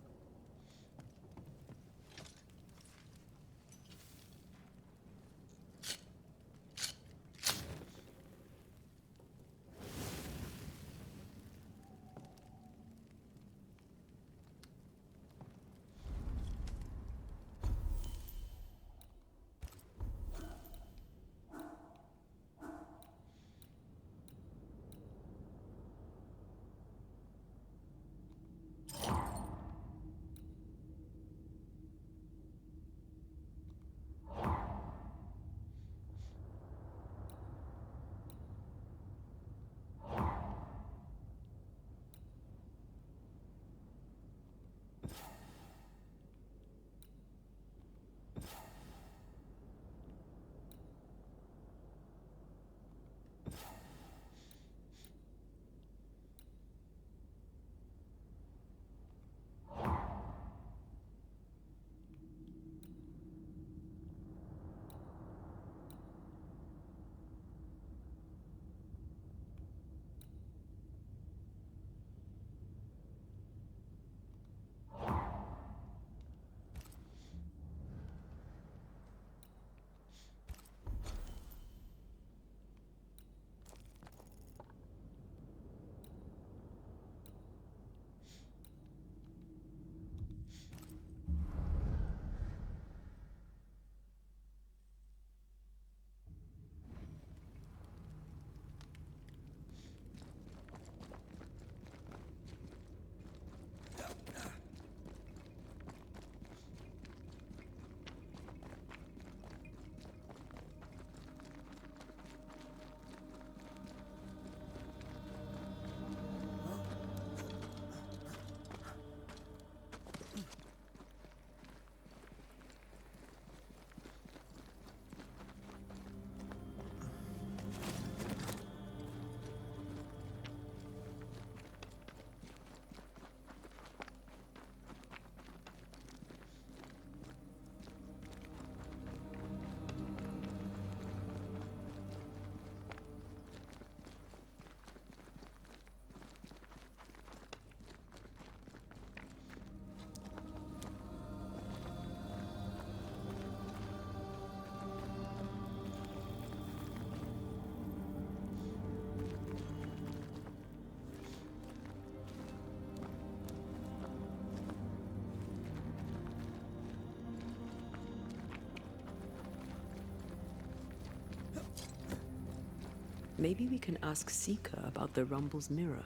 Maybe we can ask Seeker about the Rumble's mirror.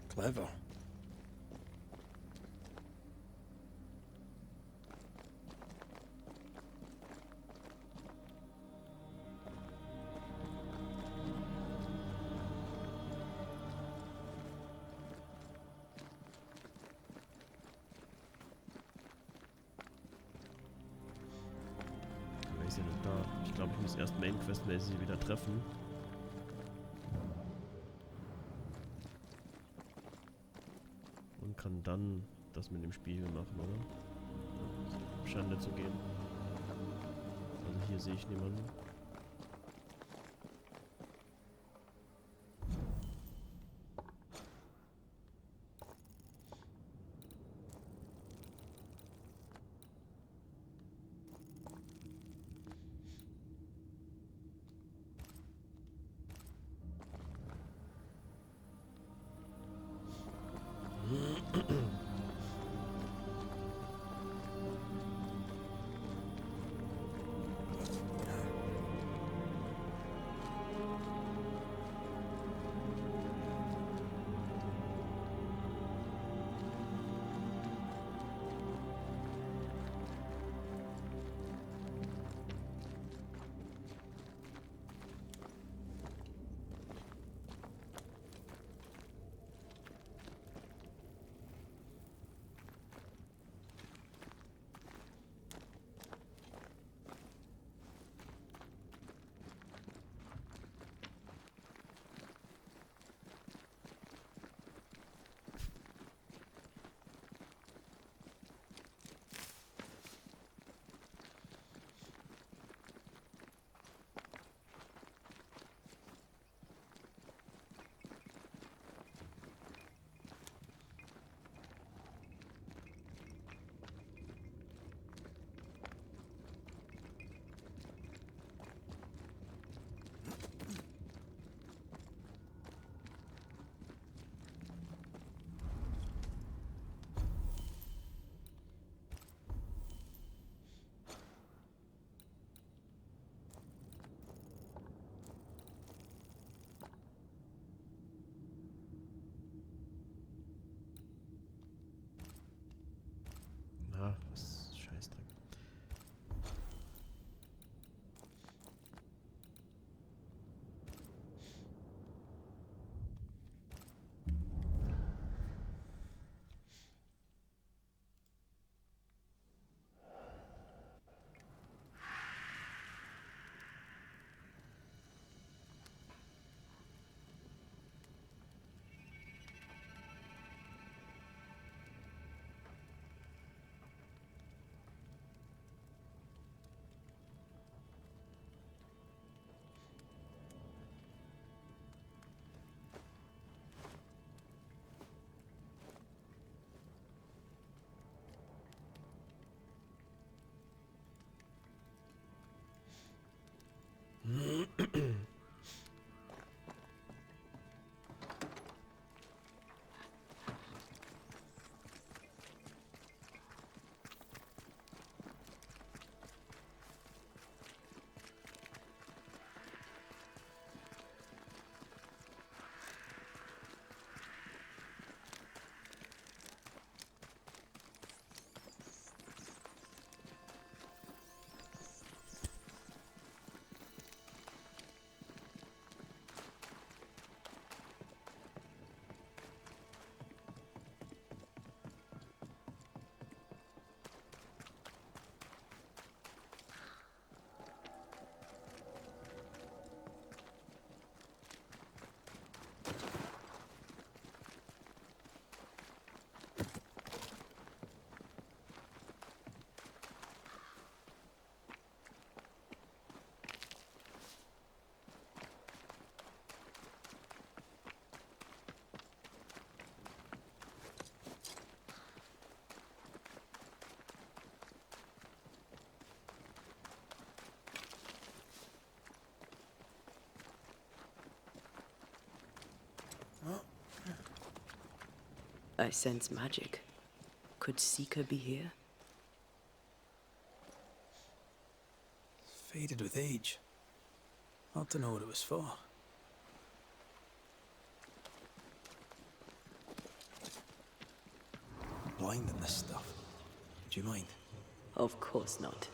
Clever. Wer ist denn da? Ich glaube, ich muss erst Main-Quest-mäßig wieder treffen. Und kann dann das mit dem Spiegel machen, oder? Ja, scheint nicht zu gehen. Also hier sehe ich niemanden. Ah, was Scheißdreck. I sense magic. Could Seeker be here? Faded with age. Ought to know what it was for. blind in this stuff. Do you mind? Of course not.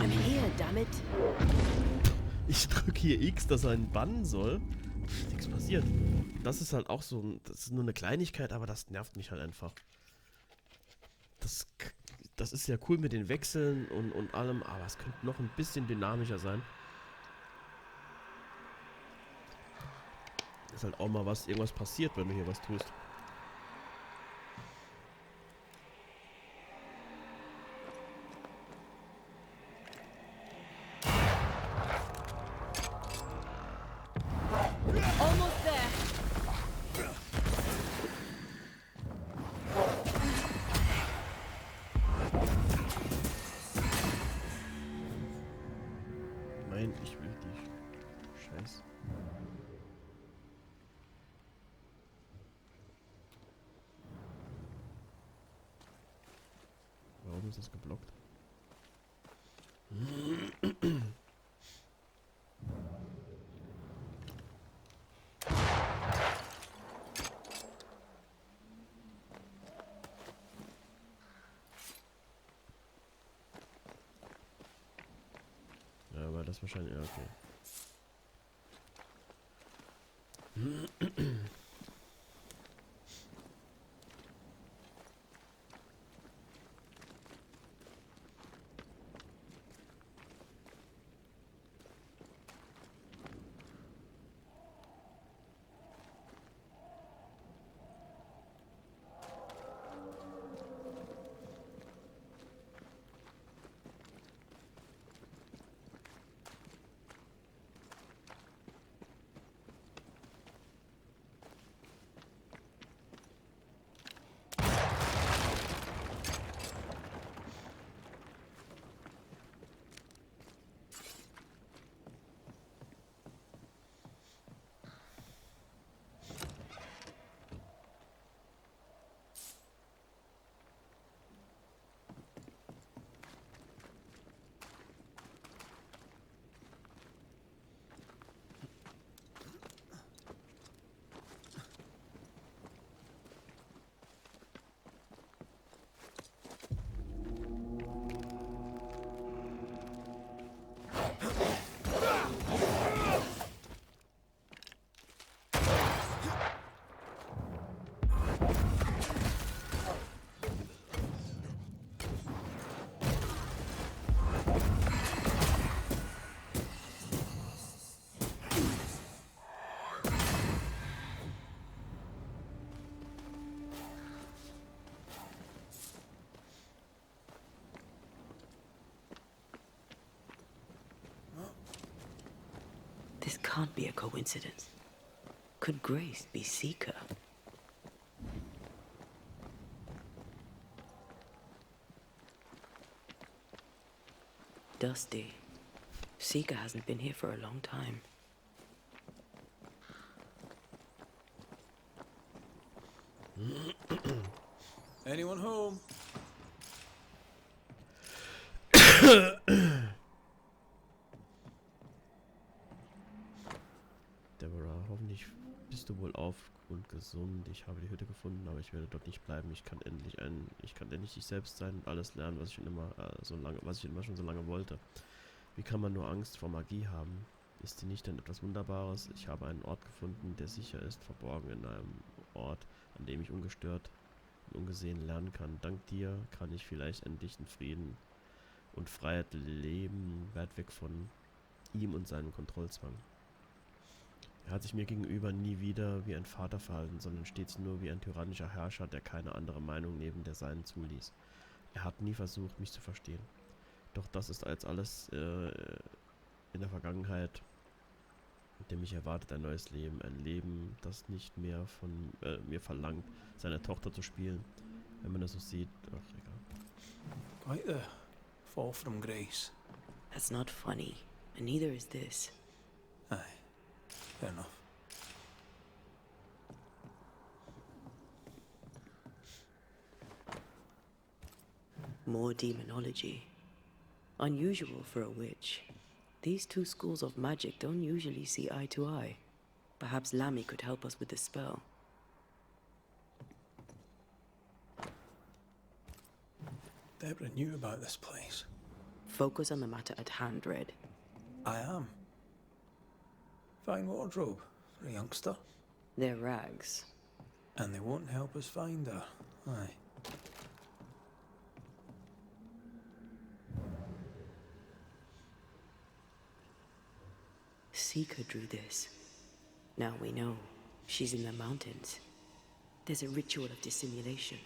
I'm here, damn it. Ich drücke hier X, dass er ihn bannen soll. Nichts passiert. Das ist halt auch so, das ist nur eine Kleinigkeit, aber das nervt mich halt einfach. Das ist ja cool mit den Wechseln und allem, aber es könnte noch ein bisschen dynamischer sein. Ist halt auch mal irgendwas passiert, wenn du hier was tust. Almost there. Nein, ich will die Scheiß. Warum ist das geblockt? Ja, aber das wahrscheinlich, ja, okay. This can't be a coincidence. Could Grace be Seeker? Dusty. Seeker hasn't been here for a long time. Anyone home? Deborah, hoffentlich bist du wohl auf und gesund. Ich habe die Hütte gefunden, aber ich werde dort nicht bleiben. Ich kann endlich ich selbst sein und alles lernen, was ich immer schon so lange wollte. Wie kann man nur Angst vor Magie haben? Ist sie nicht denn etwas Wunderbares? Ich habe einen Ort gefunden, der sicher ist, verborgen in einem Ort, an dem ich ungestört und ungesehen lernen kann. Dank dir kann ich vielleicht endlich in Frieden und Freiheit leben, weit weg von ihm und seinem Kontrollzwang. Er hat sich mir gegenüber nie wieder wie ein Vater verhalten, sondern stets nur wie ein tyrannischer Herrscher, der keine andere Meinung neben der seinen zuließ. Er hat nie versucht, mich zu verstehen. Doch das ist als alles in der Vergangenheit, dem mich erwartet ein neues Leben. Ein Leben, das nicht mehr von mir verlangt, seine Tochter zu spielen. Wenn man das so sieht, ach egal. Quite the fall from grace. That's not funny, and neither is this. Aye, fair enough. More demonology. Unusual for a witch. These two schools of magic don't usually see eye to eye. Perhaps Lammy could help us with the spell. Deborah knew about this place. Focus on the matter at hand, Red. I am. Fine wardrobe for a youngster. They're rags. And they won't help us find her. Aye. Seeker drew this. Now we know. She's in the mountains. There's a ritual of dissimulation,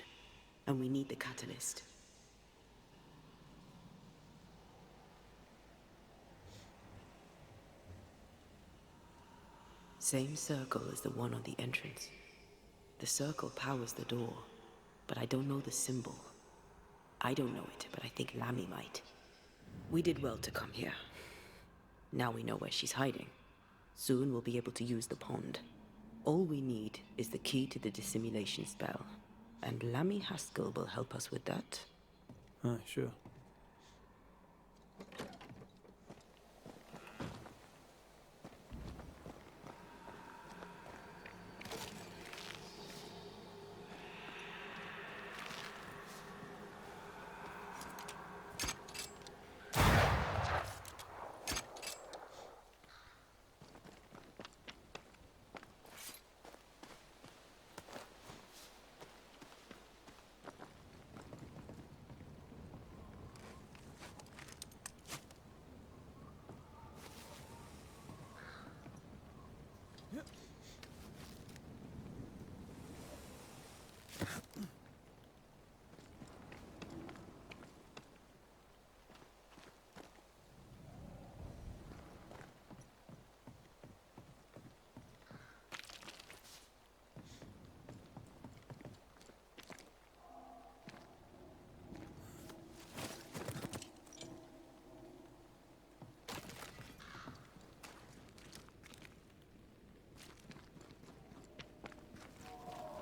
and we need the catalyst. Same circle as the one on the entrance. The circle powers the door, but I don't know the symbol. I don't know it, but I think Lammy might. We did well to come here. Now we know where she's hiding. Soon we'll be able to use the pond. All we need is the key to the dissimulation spell. And Lammy Haskell will help us with that. Aye, sure.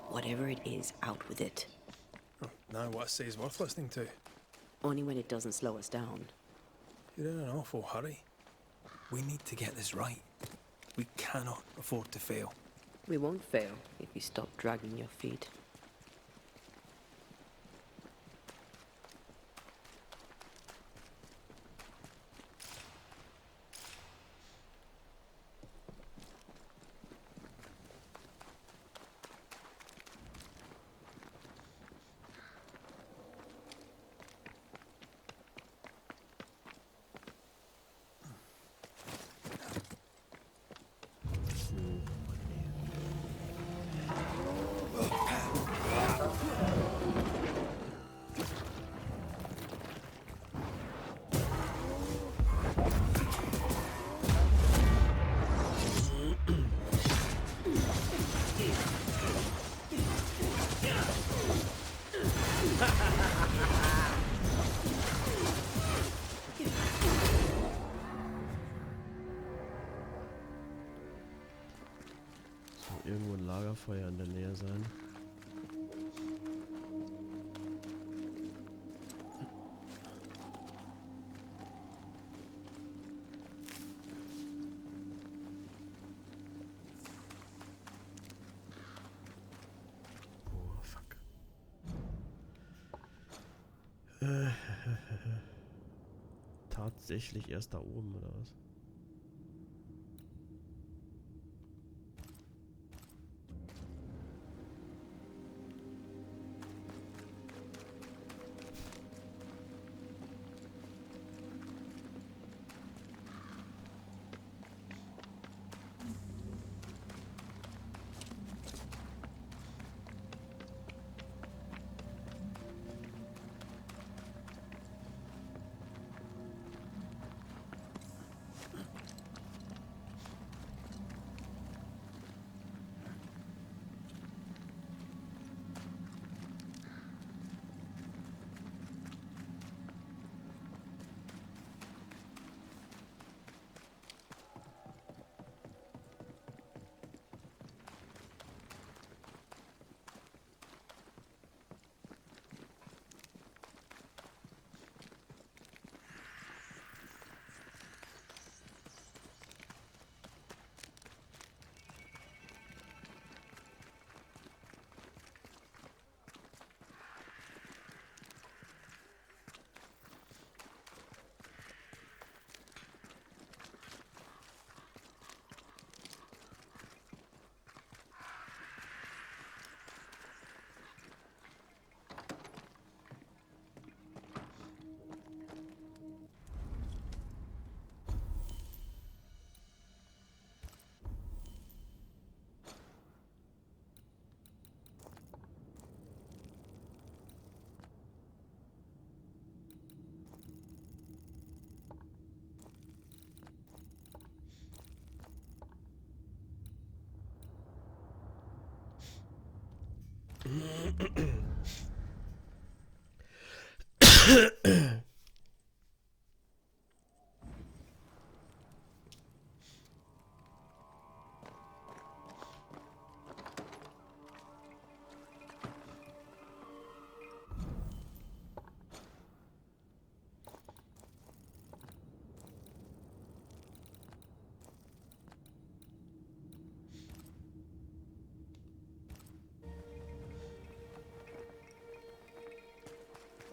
Whatever it is, out with it. Oh, now what I say is worth listening to. Only when it doesn't slow us down. You're in an awful hurry. We need to get this right. We cannot afford to fail. We won't fail if you stop dragging your feet. irgendwo ein Lagerfeuer in der Nähe sein. Oh, fuck. Tatsächlich erst da oben, oder was?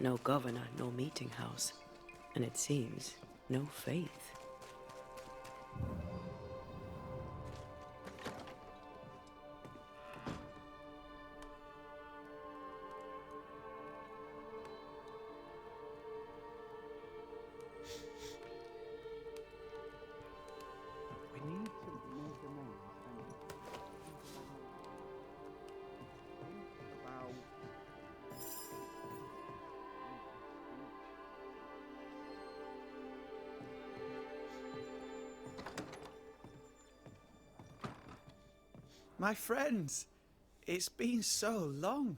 No governor, no meeting house. And it seems, no faith. My friends, it's been so long.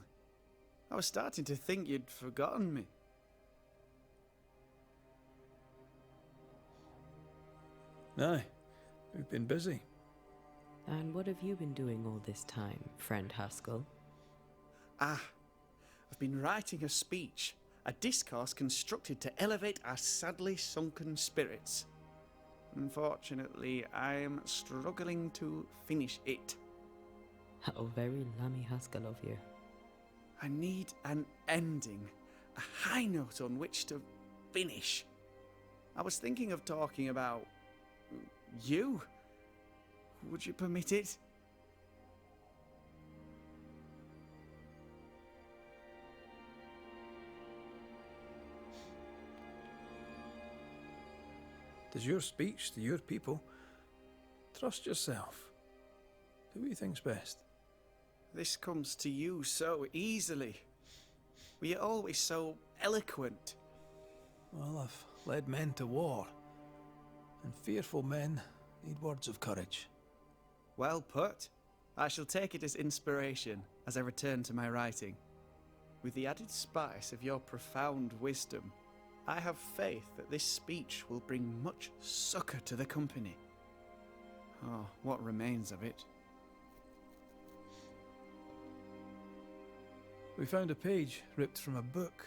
I was starting to think you'd forgotten me. Aye, we've been busy. And what have you been doing all this time, friend Haskell? I've been writing a speech, a discourse constructed to elevate our sadly sunken spirits. Unfortunately, I am struggling to finish it. How very Lammy Haskell of you. I need an ending, a high note on which to finish. I was thinking of talking about you. Would you permit it? Does your speech to your people. Trust yourself. Do what you think's best. This comes to you so easily. We are always so eloquent. Well, I've led men to war, and fearful men need words of courage. Well put. I shall take it as inspiration as I return to my writing. With the added spice of your profound wisdom, I have faith that this speech will bring much succor to the company. Oh, what remains of it? We found a page ripped from a book.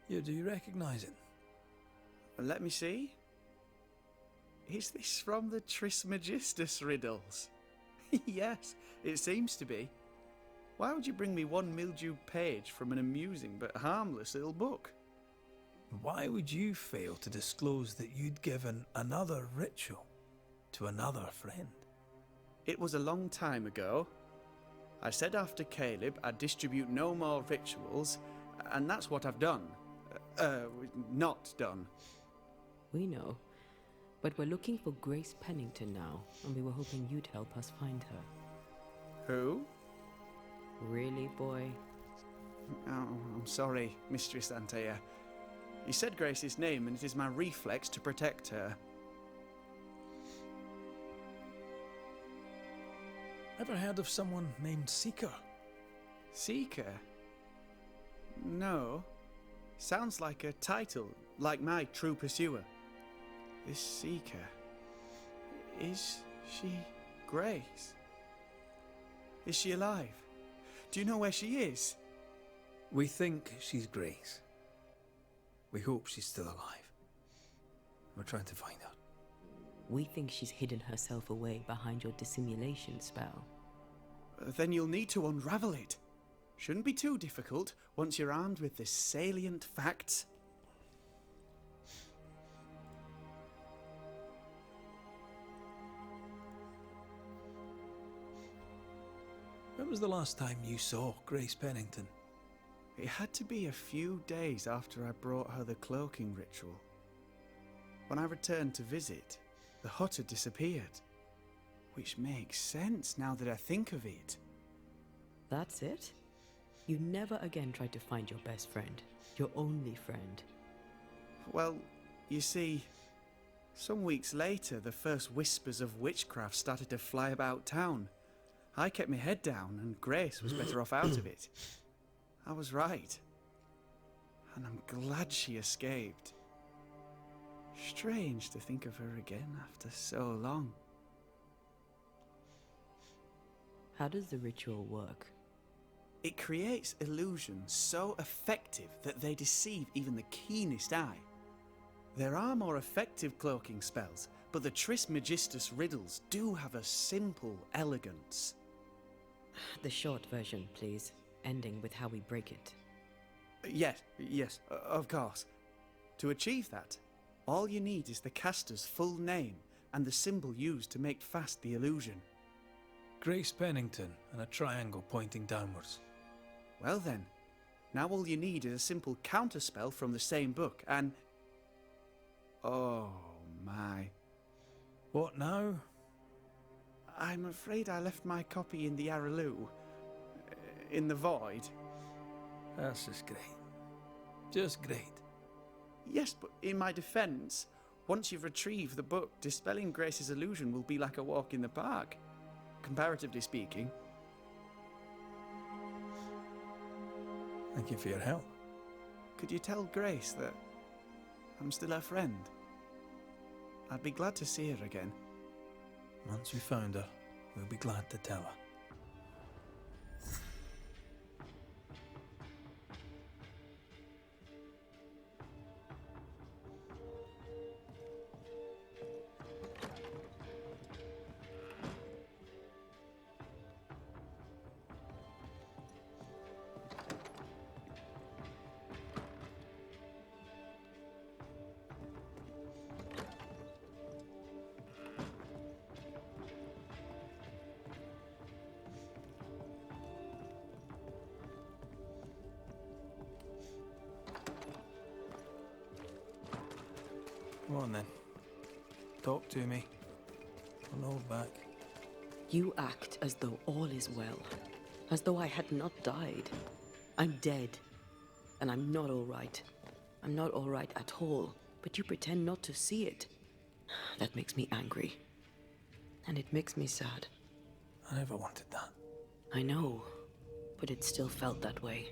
Yeah, do you recognise it? Let me see. Is this from the Trismegistus riddles? Yes, it seems to be. Why would you bring me one mildewed page from an amusing but harmless little book? Why would you fail to disclose that you'd given another ritual to another friend? It was a long time ago. I said after Caleb I'd distribute no more rituals, and that's what I've done. Not done. We know. But we're looking for Grace Pennington now, and we were hoping you'd help us find her. Who? Really, boy? Oh, I'm sorry, Mistress Antea. You said Grace's name, and it is my reflex to protect her. Ever heard of someone named Seeker? Seeker? No. Sounds like a title, like my true pursuer. This Seeker... Is she Grace? Is she alive? Do you know where she is? We think she's Grace. We hope she's still alive. We're trying to find out. We think she's hidden herself away behind your dissimulation spell. Then you'll need to unravel it. Shouldn't be too difficult once you're armed with the salient facts. When was the last time you saw Grace Pennington? It had to be a few days after I brought her the cloaking ritual. When I returned to visit, the hut had disappeared. Which makes sense now that I think of it. That's it? You never again tried to find your best friend, your only friend. Well, you see, some weeks later the first whispers of witchcraft started to fly about town. I kept my head down and Grace was better off out of it. I was right. And I'm glad she escaped. Strange to think of her again after so long. How does the ritual work? It creates illusions so effective that they deceive even the keenest eye. There are more effective cloaking spells, but the Trismegistus riddles do have a simple elegance. The short version, please, ending with how we break it. Yes, of course. To achieve that, all you need is the caster's full name and the symbol used to make fast the illusion. Grace Pennington and a triangle pointing downwards. Well then, now all you need is a simple counterspell from the same book and... Oh my. What now? I'm afraid I left my copy in the Araloo. In the void. That's just great. Just great. Yes, but in my defense, once you've retrieved the book, dispelling Grace's illusion will be like a walk in the park. Comparatively speaking. Thank you for your help. Could you tell Grace that I'm still her friend? I'd be glad to see her again. Once we found her, we'll be glad to tell her. Come on then. Talk to me. Don't hold back. You act as though all is well, as though I had not died. I'm dead, and I'm not all right. I'm not all right at all, but you pretend not to see it. That makes me angry. And it makes me sad. I never wanted that. I know, but it still felt that way.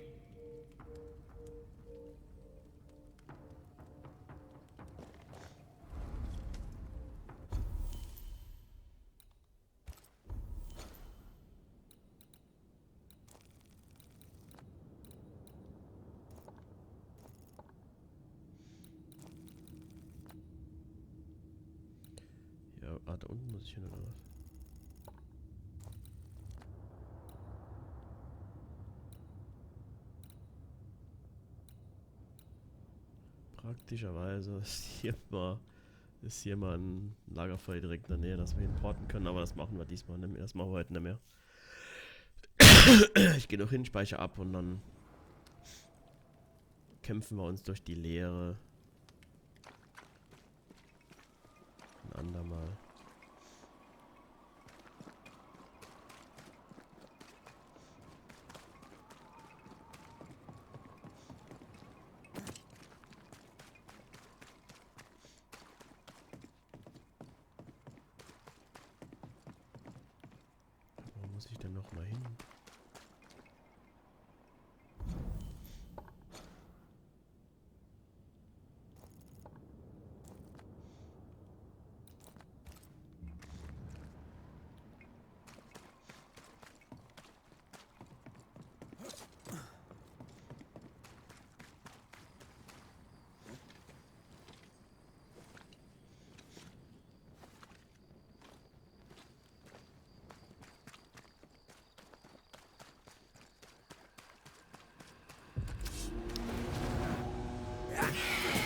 Da unten muss ich hin, oder was? Praktischerweise ist hier mal ein Lagerfeuer direkt in der Nähe, dass wir importen können, aber das machen wir diesmal nicht mehr. Das machen wir heute nicht mehr. Ich gehe noch hin, speichere ab und dann kämpfen wir uns durch die Leere. Ein andermal. Wo muss ich denn noch mal hin?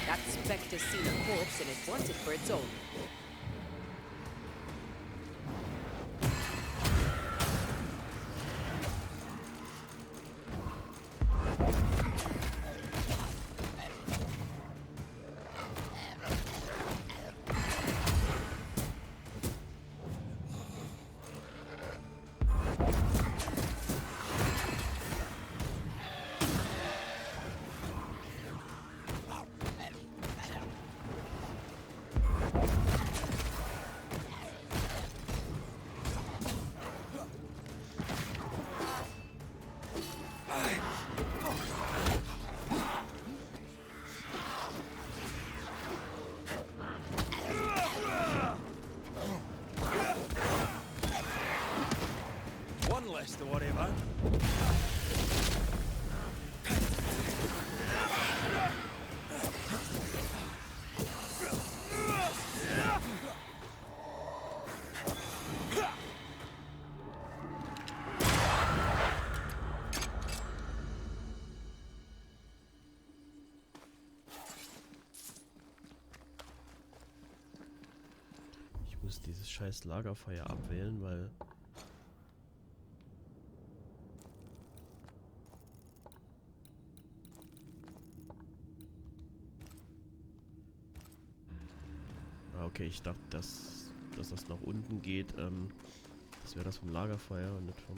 That specter's seen a corpse and it wants it for its own. One less to worry about. Ich muss dieses scheiß Lagerfeuer abwählen, weil... Ah, okay, ich dachte, dass das nach unten geht. Das wäre das vom Lagerfeuer und nicht vom...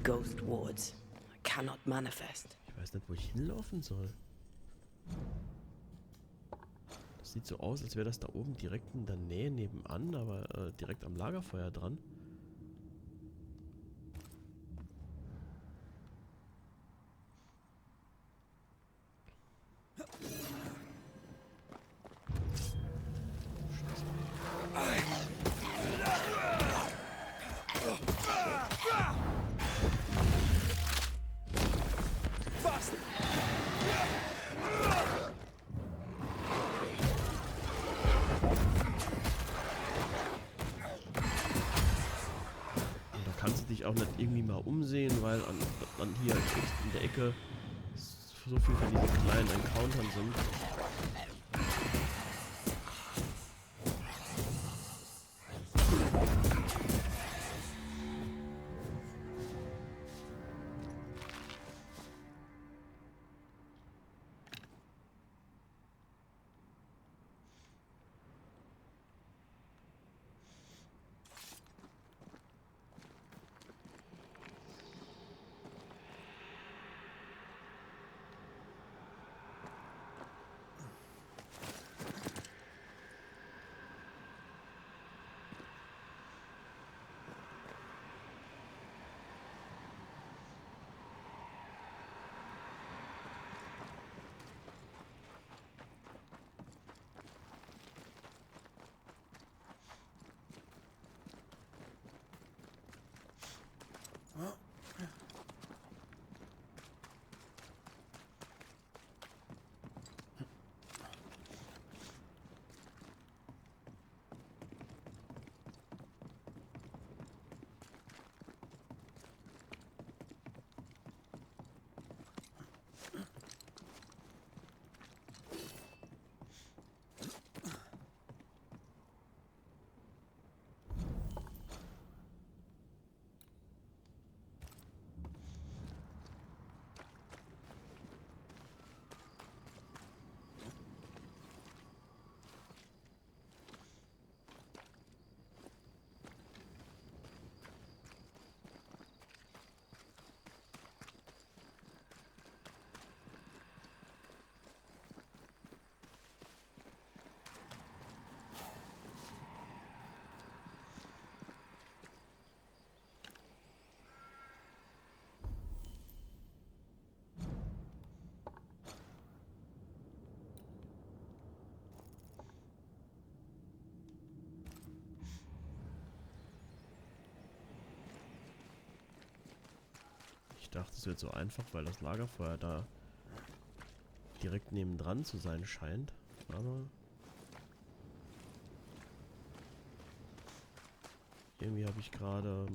Ghost wards. I cannot manifest. Ich weiß nicht, wo ich hinlaufen soll. Das sieht so aus, als wäre das da oben direkt in der Nähe nebenan, aber direkt am Lagerfeuer dran. Dich auch nicht irgendwie mal umsehen, weil an hier in der Ecke so viel von diesen kleinen Encountern sind. Ich dachte, es wird so einfach, weil das Lagerfeuer da direkt nebendran zu sein scheint. Aber irgendwie mache ich gerade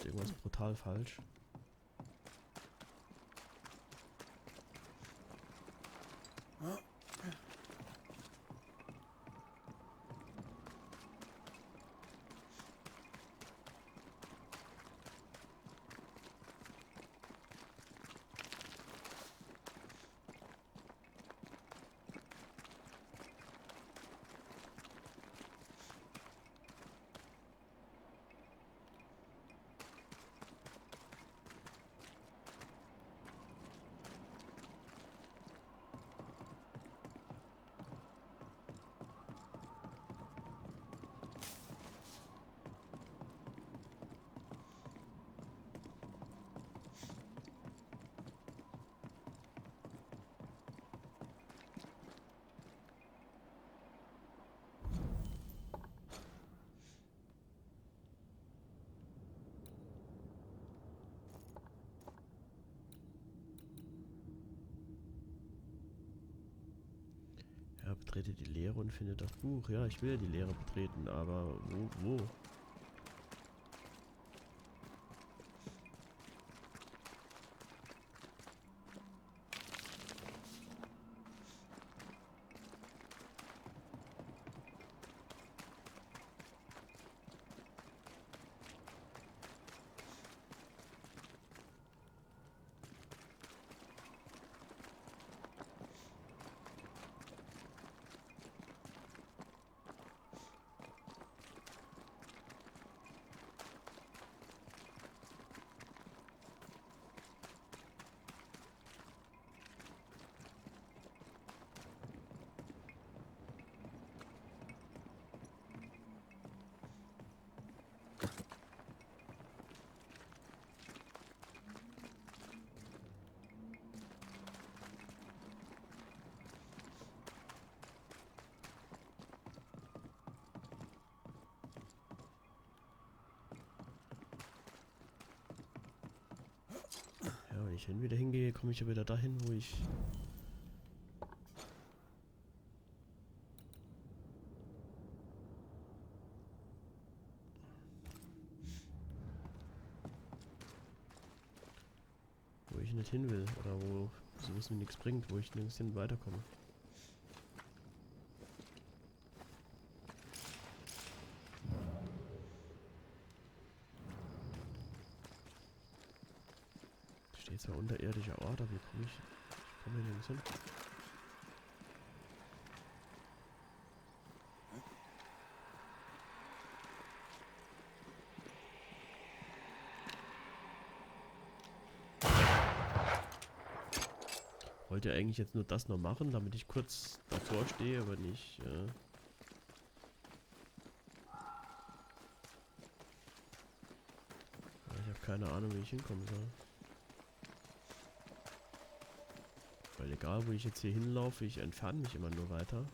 irgendwas brutal falsch. Ja, betrete die Leere und finde das Buch. Ja, ich will ja die Leere betreten, aber wo? Ja, wenn ich wieder hingehe, komme ich ja wieder dahin, wo ich... wo ich nicht hin will. Oder wo sowas mir nichts bringt, wo ich nirgends hin weiterkomme. Steht zwar unterirdischer Ort, aber wie komme ich komme hier nirgends hin. Wollte ja eigentlich jetzt nur das noch machen, damit ich kurz davor stehe, aber nicht... ich habe keine Ahnung, wie ich hinkommen soll. Weil egal, wo ich jetzt hier hinlaufe, ich entferne mich immer nur weiter. Und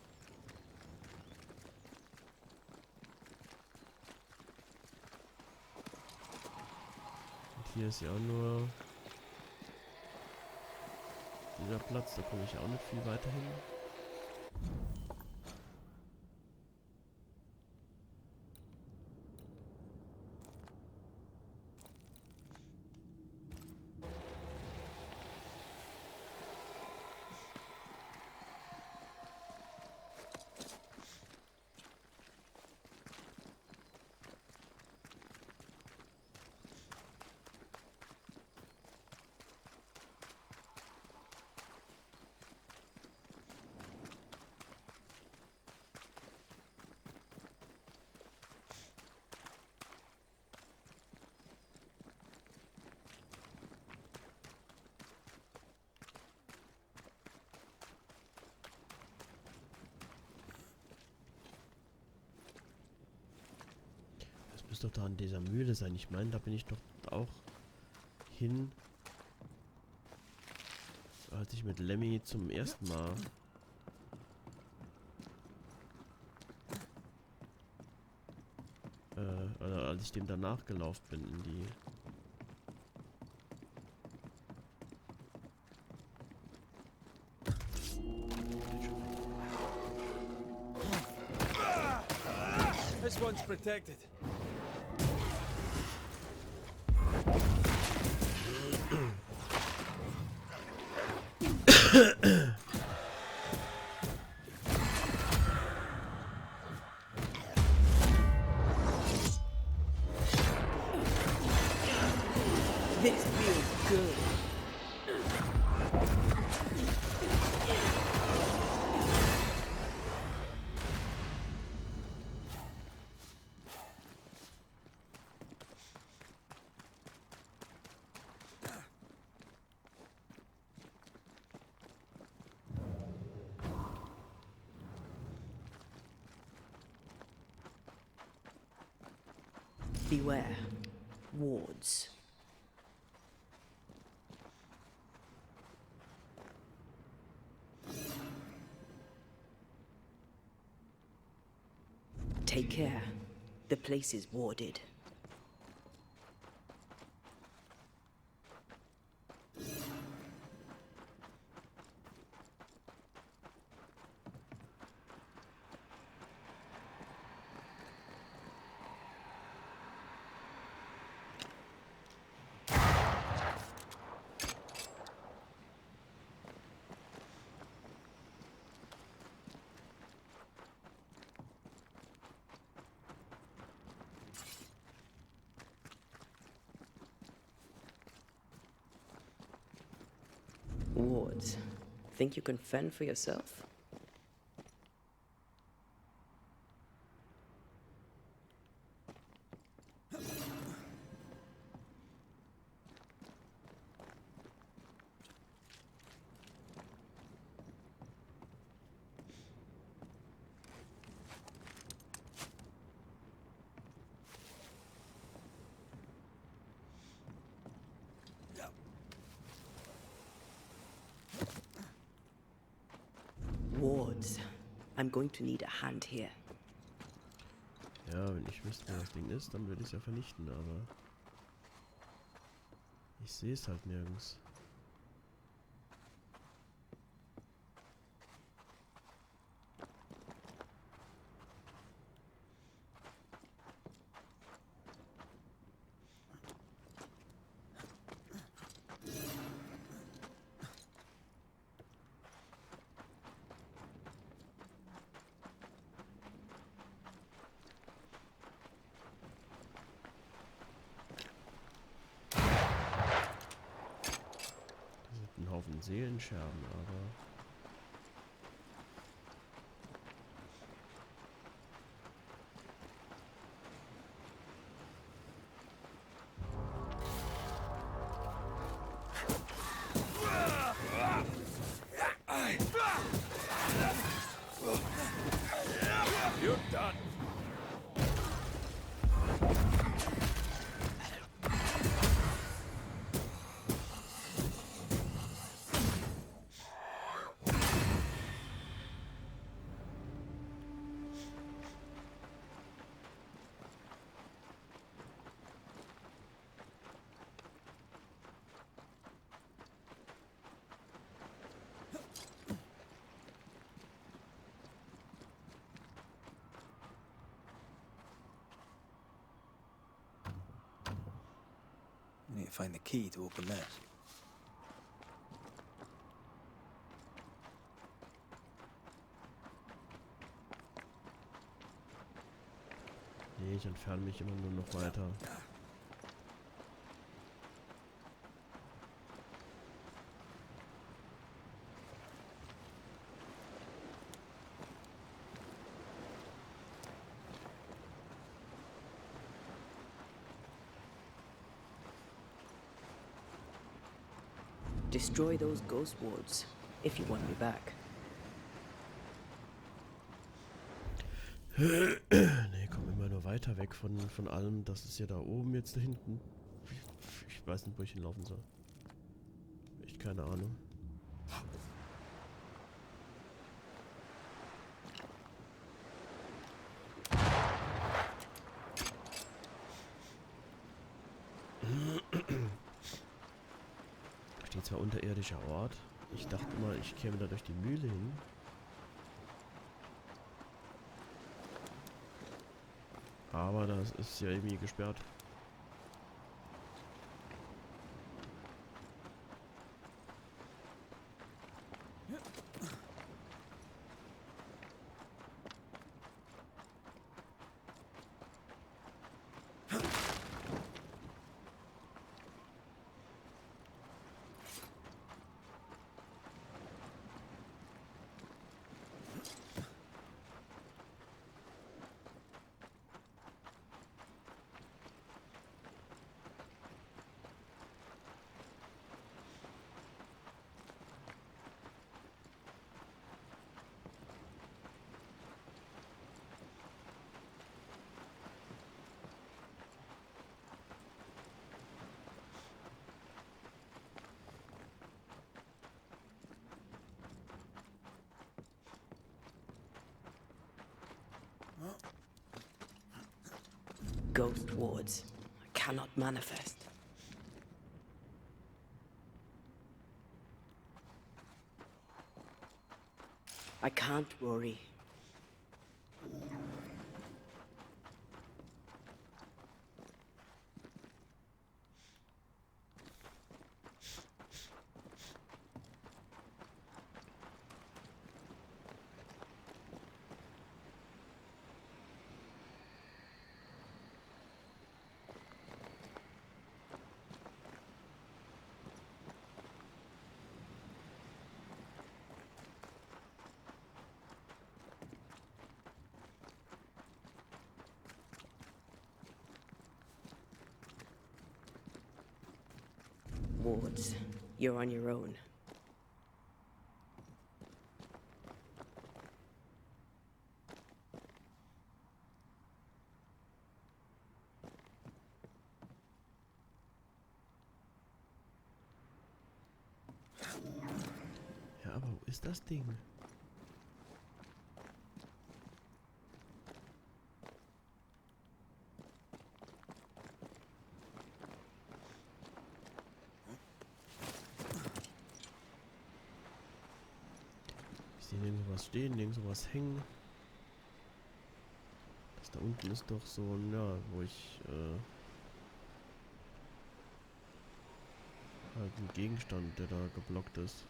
hier ist ja auch nur... dieser Platz, da komme ich auch nicht viel weiter hin. Müsste doch da an dieser Mühle sein. Ich meine, da bin ich doch auch hin, als ich mit Lemmy zum ersten Mal oder als ich dem danach gelaufen bin in die This one's protected. This feels good. Beware. Wards. Take care. The place is warded. Wards, think you can fend for yourself? Wards, I'm going to need a hand here. Ja, wenn ich wüsste, wo das Ding ist, dann würde ich es ja vernichten, aber ich sehe es halt nirgends. Haufen Seelenscherben, aber You're done. We need to find the key to open this. nee, ich entferne mich immer nur noch weiter. Destroy those ghost wards, if you want me back. Nee, komm immer nur weiter weg von allem. Das ist ja da oben jetzt da hinten. Ich weiß nicht, wo ich hinlaufen soll. Echt keine Ahnung. Steht zwar unterirdischer Ort. Ich dachte mal, ich käme da durch die Mühle hin. Aber das ist ja irgendwie gesperrt. Ghost wards. I cannot manifest. I can't worry. Wards, you're on your own. Ja, aber wo ist das Ding? Ich sehe nirgendwo was stehen, nirgendwo was hängen. Das da unten ist doch so ein, ja, wo ich halt ein Gegenstand, der da geblockt ist.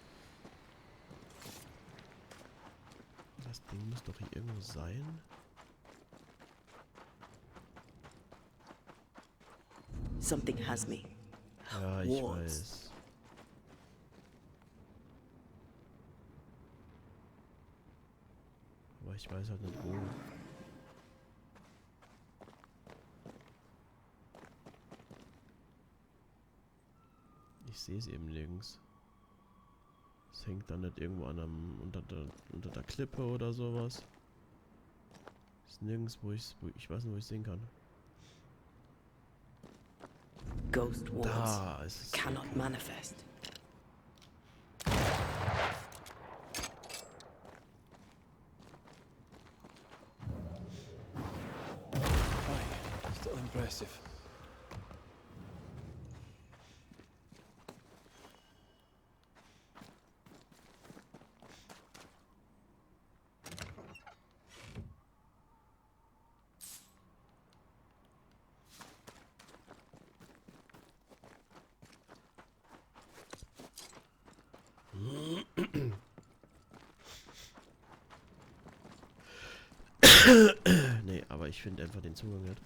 Das Ding muss doch hier irgendwo sein. Something has me. Ja, ich Wards. weiß. Aber ich weiß halt nicht wo. Ich sehe es eben nirgends. Es hängt dann nicht irgendwo an einem, unter der Klippe oder sowas. Ist nirgends, ich weiß nicht, wo ich sehen kann. Ghost wards. Da ist es. Cannot manifest. Still impressive. Nee, aber ich finde einfach den Zugang nicht.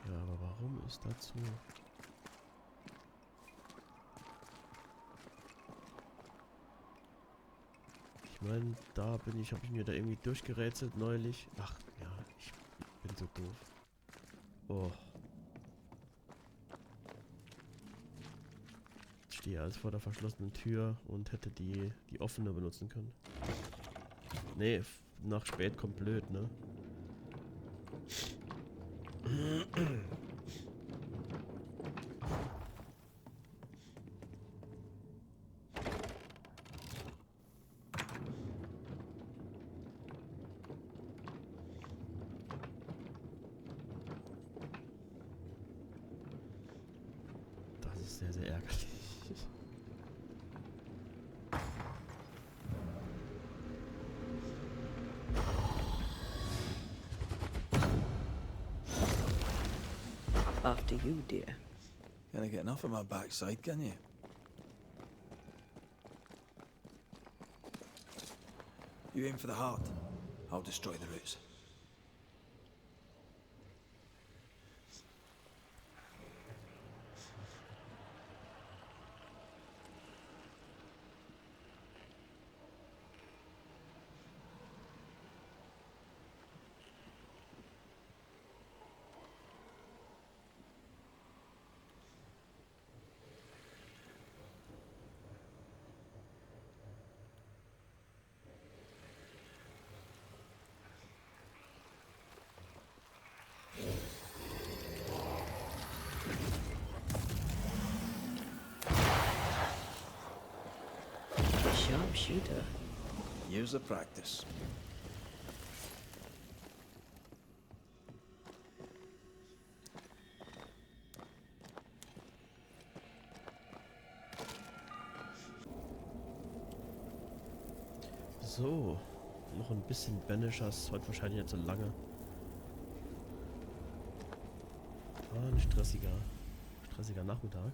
Ja, aber warum ist dazu? Ich meine, habe ich mir da irgendwie durchgerätselt neulich. Ach, ja, ich bin so doof. Oh. Ich stehe stressiger als vor der verschlossenen Tür und hätte die offene benutzen können. Nee, nach spät kommt blöd, ne? Das ist sehr, sehr ärgerlich. After you, dear. Can't get enough of my backside, can you? You aim for the heart, I'll destroy the roots. Sharpshooter. Years of practice. So, noch ein bisschen Banishers, heute wahrscheinlich nicht so lange. War ein stressiger Nachmittag.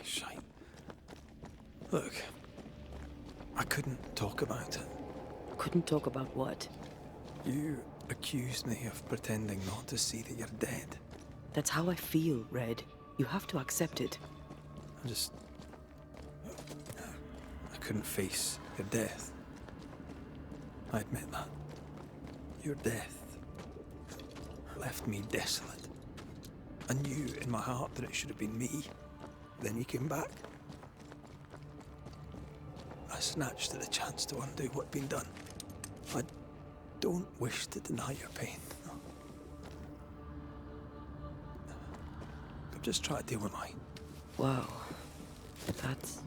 Shite. Look, I couldn't talk about it. Couldn't talk about what? You accused me of pretending not to see that you're dead. That's how I feel, Red. You have to accept it. I couldn't face your death. I admit that. Your death left me desolate. I knew in my heart that it should have been me. Then you came back. I snatched at the chance to undo what'd been done. I don't wish to deny your pain. No. I'm just trying to deal with mine. Wow. That's...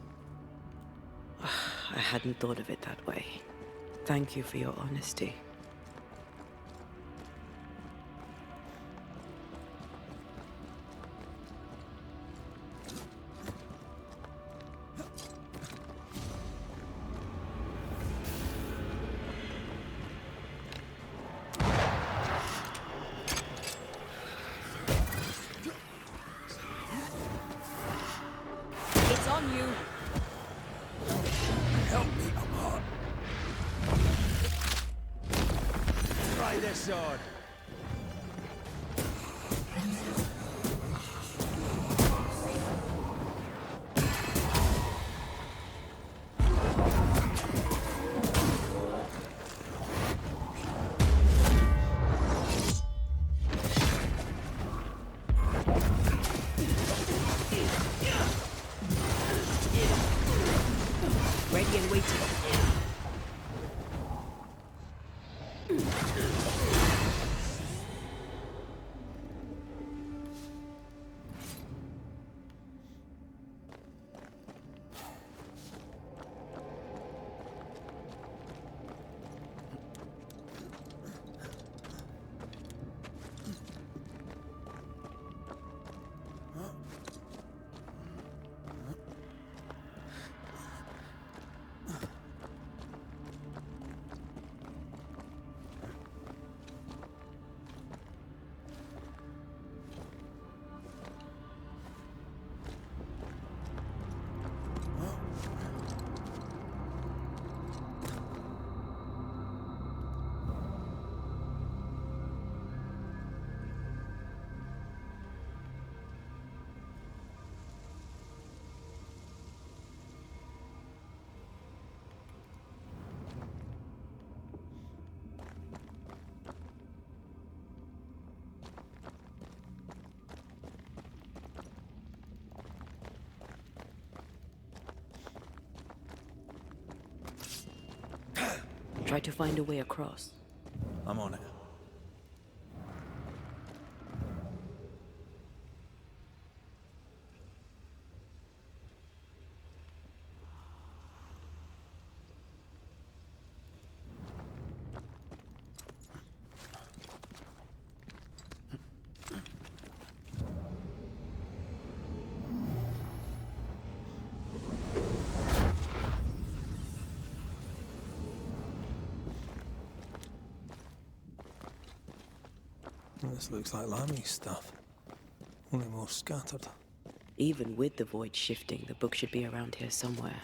I hadn't thought of it that way. Thank you for your honesty. It's on you. Help me, Amar. Try this sword. Ready and waiting. Try to find a way across. I'm on it. This looks like Lami's stuff, only more scattered. Even with the void shifting, the book should be around here somewhere.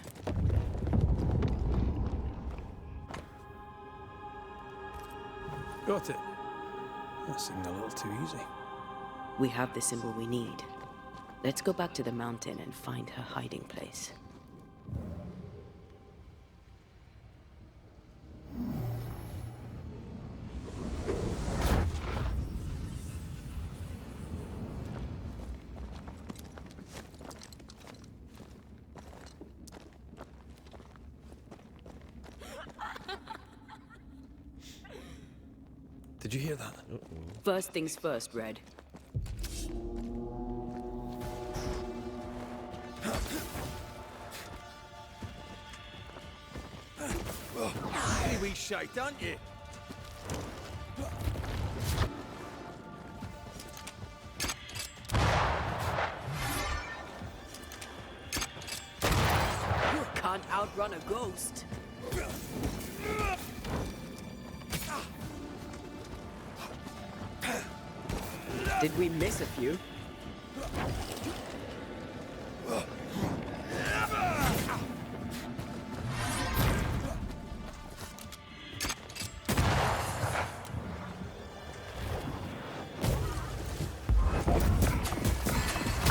Got it. That seemed a little too easy. We have the symbol we need. Let's go back to the mountain and find her hiding place. Did you hear that? First things first, Red. Hey, wee shite, aren't you? Can't outrun a ghost. Did we miss a few?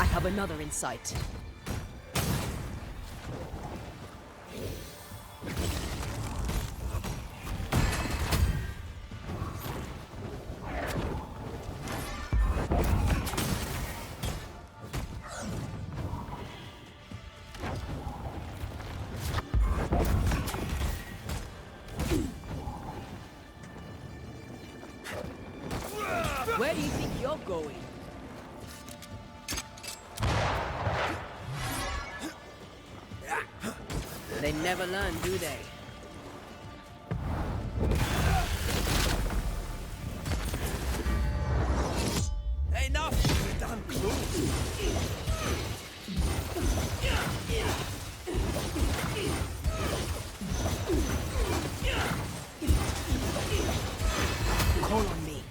I have another in sight. Where do you think you're going? They never learn, do they? Enough! You're damn close! Call on me.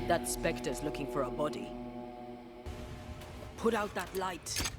That specter's looking for a body. Put out that light.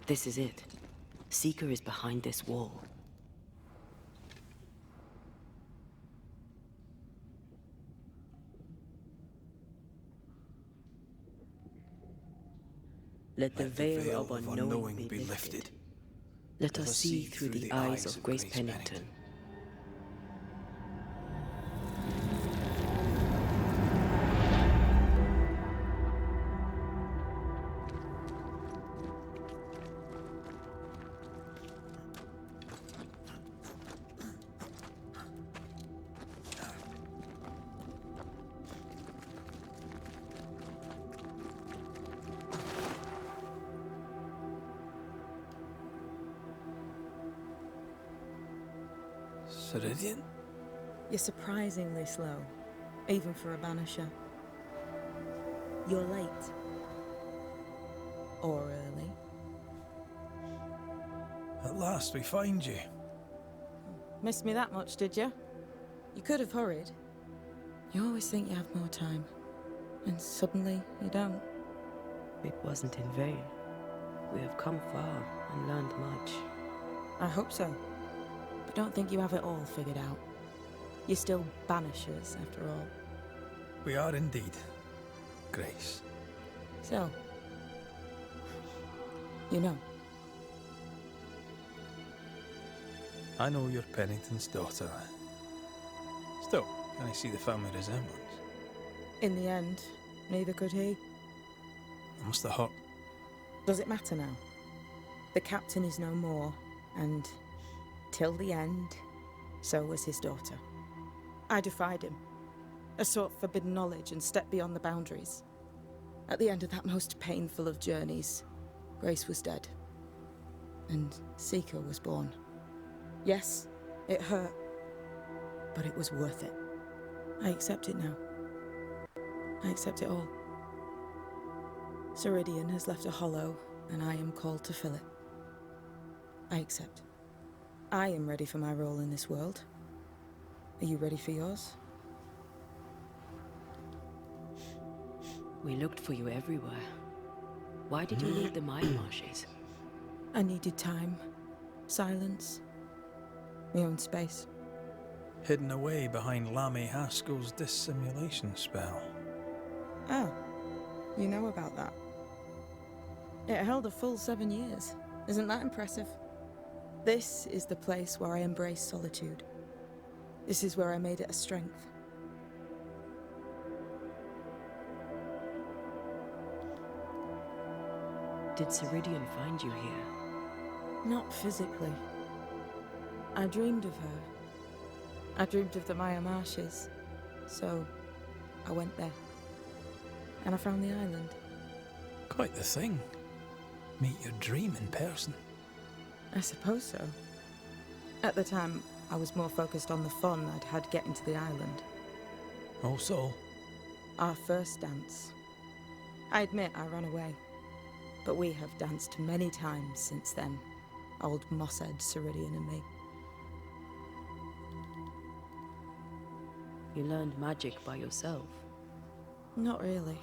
This is it. Seeker is behind this wall. Let the veil of unknowing be lifted. Let us see through the eyes of Grace Pennington. Ceridian? You're surprisingly slow, even for a Banisher. You're late. Or early. At last we find you. Missed me that much, did you? You could have hurried. You always think you have more time, and suddenly you don't. It wasn't in vain. We have come far and learned much. I hope so. But don't think you have it all figured out. You're still Banishers, after all. We are indeed, Grace. So, you know. I know you're Pennington's daughter. Still, can I see the family resemblance? In the end, neither could he. It must have hurt. Does it matter now? The captain is no more, and till the end, so was his daughter. I defied him. I sought forbidden knowledge and stepped beyond the boundaries. At the end of that most painful of journeys, Grace was dead. And Seeker was born. Yes, it hurt, but it was worth it. I accept it now. I accept it all. Ceridian has left a hollow, and I am called to fill it. I accept. I am ready for my role in this world. Are you ready for yours? We looked for you everywhere. Why did you leave the Mine Marshes? I needed time, silence, my own space. Hidden away behind Lammy Haskell's dissimulation spell. Oh, you know about that. It held a full 7 years. Isn't that impressive? This is the place where I embrace solitude. This is where I made it a strength. Did Ceridian find you here? Not physically. I dreamed of her. I dreamed of the Maya marshes. So, I went there. And I found the island. Quite the thing. Meet your dream in person. I suppose so. At the time, I was more focused on the fun I'd had getting to the island. Also, Our first dance. I admit I ran away. But we have danced many times since then. Old Mossad, Ceridian and me. You learned magic by yourself. Not really.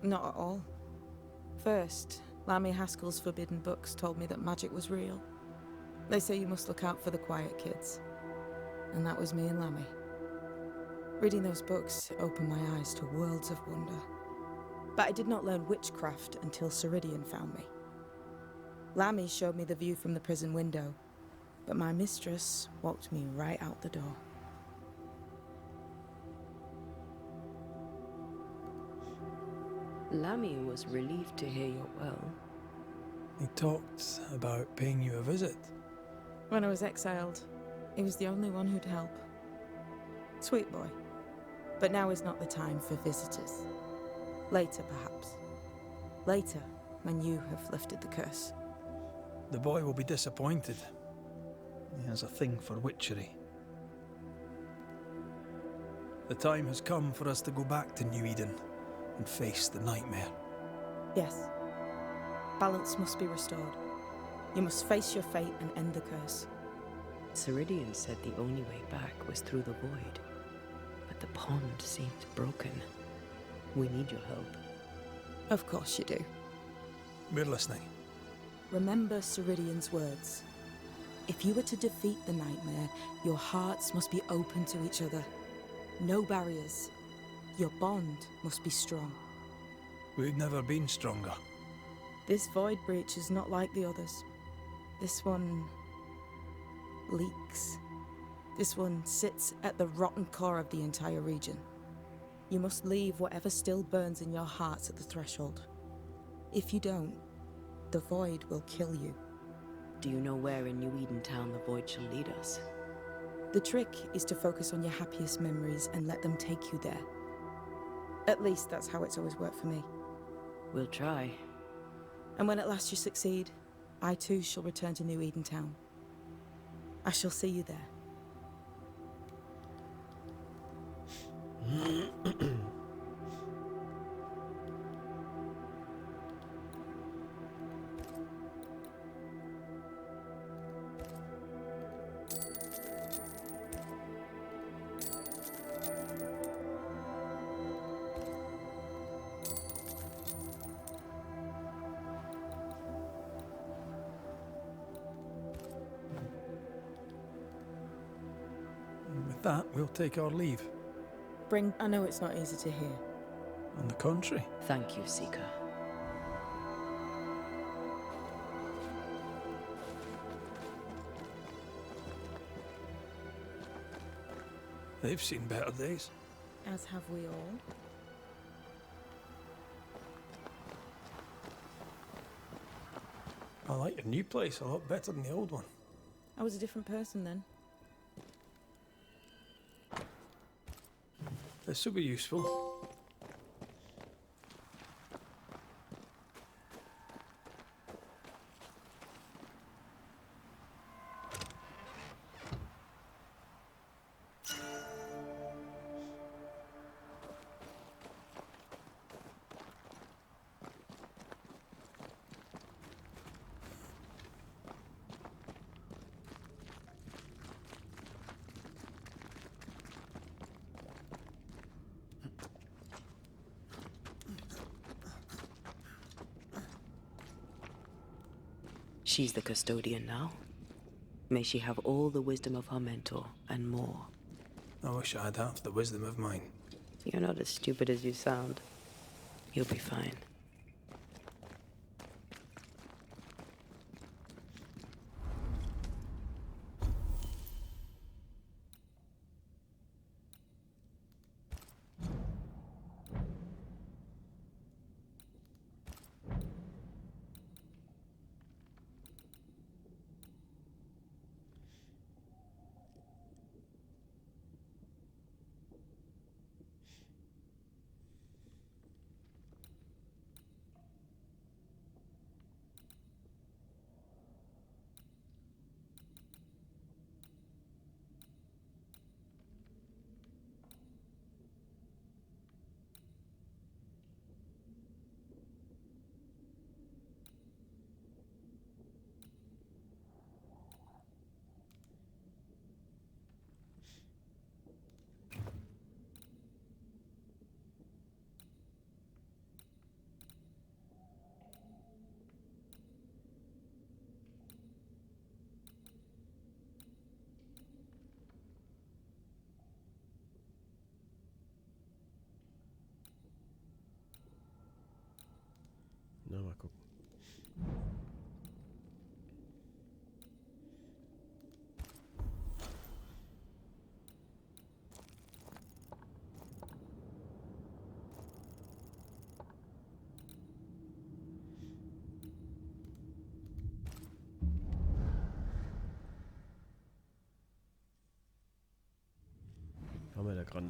Not at all. First, Lammy Haskell's forbidden books told me that magic was real. They say you must look out for the quiet kids. And that was me and Lammy. Reading those books opened my eyes to worlds of wonder. But I did not learn witchcraft until Ceridian found me. Lammy showed me the view from the prison window, but my mistress walked me right out the door. Lammy was relieved to hear you're well. he talked about paying you a visit. When I was exiled, he was the only one who'd help. Sweet boy. But now is not the time for visitors. Later, perhaps. Later, when you have lifted the curse. The boy will be disappointed. He has a thing for witchery. The time has come for us to go back to New Eden and face the nightmare. Yes. Balance must be restored. You must face your fate and end the curse. Ceridian said the only way back was through the void. But the pond seemed broken. We need your help. Of course you do. We're listening. Remember Ceridian's words. If you were to defeat the nightmare, your hearts must be open to each other. No barriers. Your bond must be strong. We've never been stronger. This void breach is not like the others. This one leaks. This one sits at the rotten core of the entire region. You must leave whatever still burns in your hearts at the threshold. If you don't, the void will kill you. Do you know where in New Eden Town the void shall lead us? The trick is to focus on your happiest memories and let them take you there. At least that's how it's always worked for me. We'll try. And when at last you succeed, I too shall return to New Eden Town. I shall see you there. And with that, we'll take our leave. I know it's not easy to hear. On the contrary. Thank you, Seeker. They've seen better days. As have we all. I like your new place a lot better than the old one. I was a different person then. This will be useful. She's the custodian now. May she have all the wisdom of her mentor, and more. I wish I had half the wisdom of mine. You're not as stupid as you sound. You'll be fine.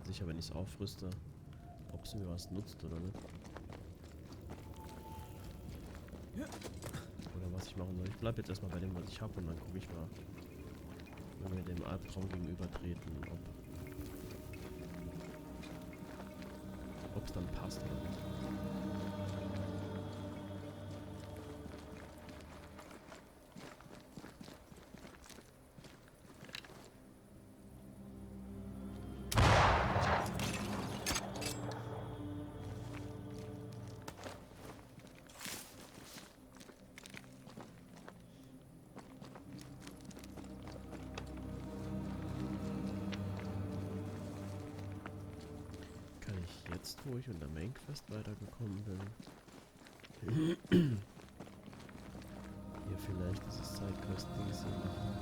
nicht sicher, wenn ich es aufrüste, ob es mir was nutzt oder nicht. Oder was ich machen soll. Ich bleibe jetzt erstmal bei dem, was ich habe und dann gucke ich mal, wenn wir dem Albtraum gegenübertreten, ob es dann passt oder nicht. Jetzt, wo ich unter Main Quest weitergekommen bin. Hier vielleicht dieses Zeitquest-Dings hier machen.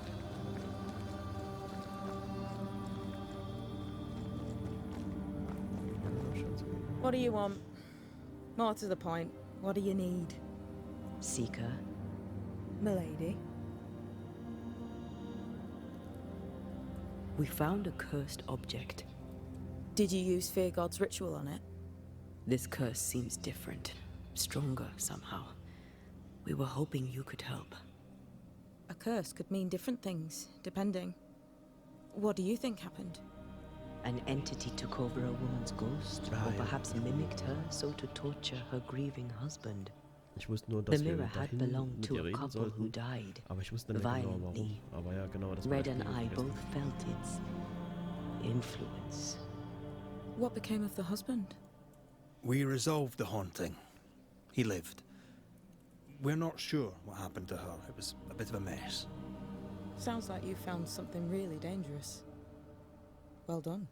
What do you want? More to the point, what do you need? Seeker, Milady? we found a cursed object. Did you use Fear God's ritual on it? This curse seems different, stronger somehow. We were hoping you could help. A curse could mean different things, depending. What do you think happened? An entity took over a woman's ghost, or perhaps mimicked her so to torture her grieving husband. Ich wusste nur, The dass wir mirror had dahin belonged mit to ihr a reden couple who sollten, died aber ich wusste nicht genau warum. violently. Aber ja, genau, das Red war and I both felt its influence. What became of the husband? We resolved the haunting. He lived. We're not sure what happened to her. It was a bit of a mess. Sounds like you found something really dangerous. Well done.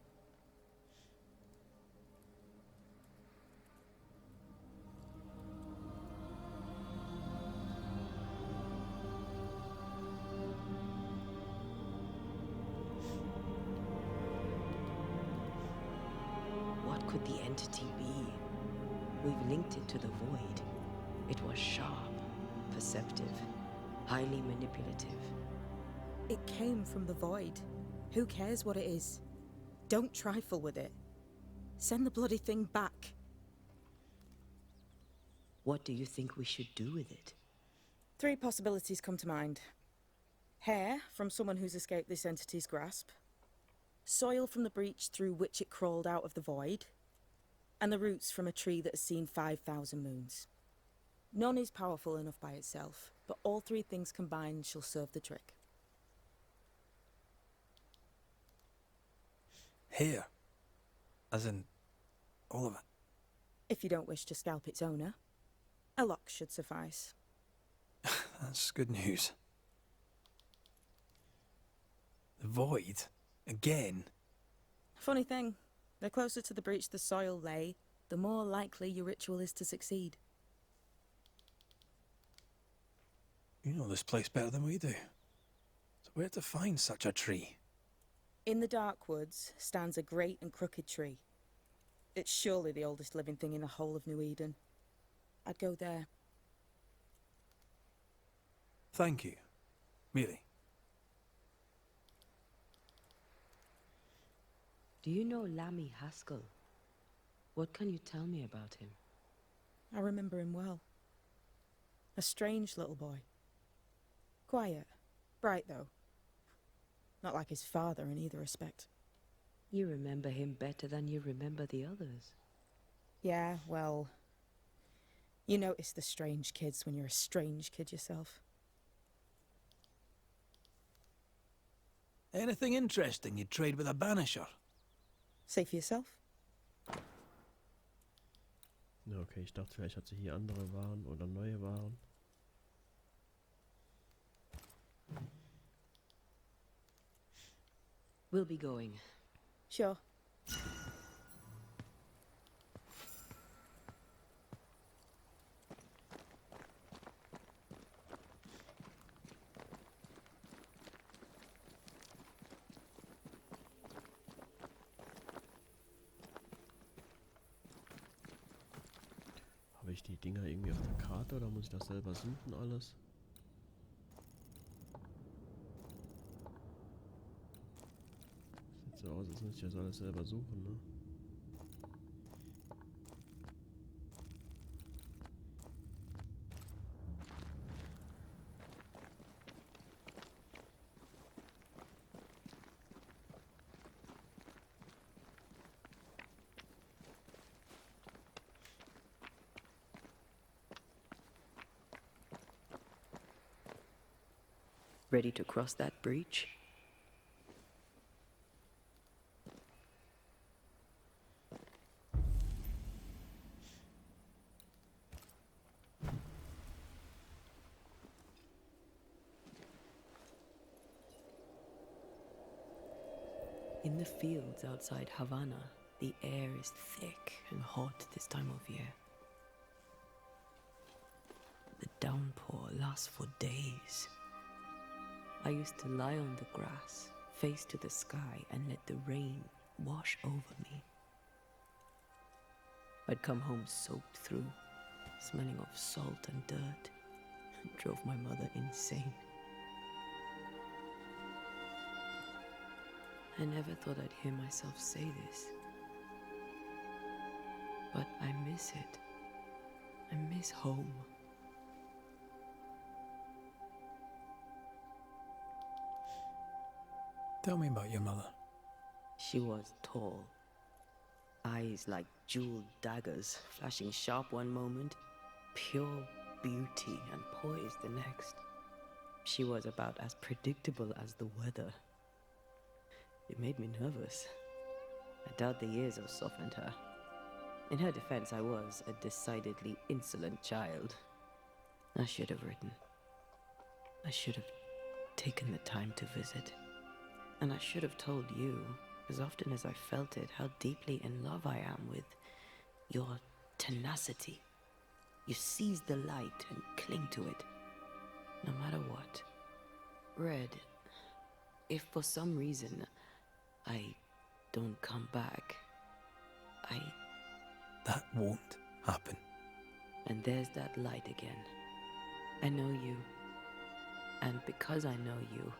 What could the entity be? We've linked it to the void. It was sharp, perceptive, highly manipulative. It came from the void. Who cares what it is? Don't trifle with it. Send the bloody thing back. What do you think we should do with it? 3 possibilities come to mind. Hair from someone who's escaped this entity's grasp. Soil from the breach through which it crawled out of the void. And the roots from a tree that has seen 5,000 moons. None is powerful enough by itself, but all 3 things combined shall serve the trick. Hair. As in, all of it. If you don't wish to scalp its owner, a lock should suffice. That's good news. The void? Again? Funny thing, the closer to the breach the soil lay, the more likely your ritual is to succeed. You know this place better than we do. So where to find such a tree? In the dark woods stands a great and crooked tree. It's surely the oldest living thing in the whole of New Eden. I'd go there. Thank you. Really. Do you know Lammy Haskell? What can you tell me about him? I remember him well. A strange little boy. Quiet. Bright, though. Not like his father in either respect. You remember him better than you remember the others. Yeah, well... You notice the strange kids when you're a strange kid yourself. Anything interesting you'd trade with a Banisher? Say for yourself. Ja, okay, ich dachte, vielleicht hat sie hier andere Waren oder neue Waren. We'll be going. Sure. Habe ich die Dinger irgendwie auf der Karte oder muss ich das selber suchen alles? so aus, als müsste ich das alles selber suchen, ne? Ready to cross that breach? In the fields outside Havana, the air is thick and hot this time of year. The downpour lasts for days. I used to lie on the grass, face to the sky, and let the rain wash over me. I'd come home soaked through, smelling of salt and dirt. It drove my mother insane. I never thought I'd hear myself say this. But I miss it. I miss home. Tell me about your mother. She was tall. Eyes like jeweled daggers, flashing sharp one moment, pure beauty and poise the next. She was about as predictable as the weather. It made me nervous. I doubt the years have softened her. In her defense, I was a decidedly insolent child. I should have written. I should have taken the time to visit. And I should have told you, as often as I felt it, how deeply in love I am with your tenacity. You seize the light and cling to it, no matter what. Red, if for some reason I don't come back, That won't happen. And there's that light again. I know you. And because I know you,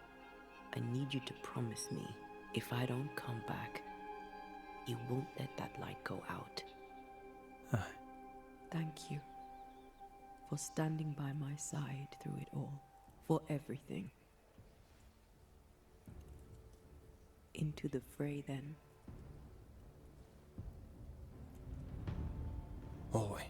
I need you to promise me, if I don't come back, you won't let that light go out. Aye. Thank you for standing by my side through it all, for everything. Into the fray, then. Always.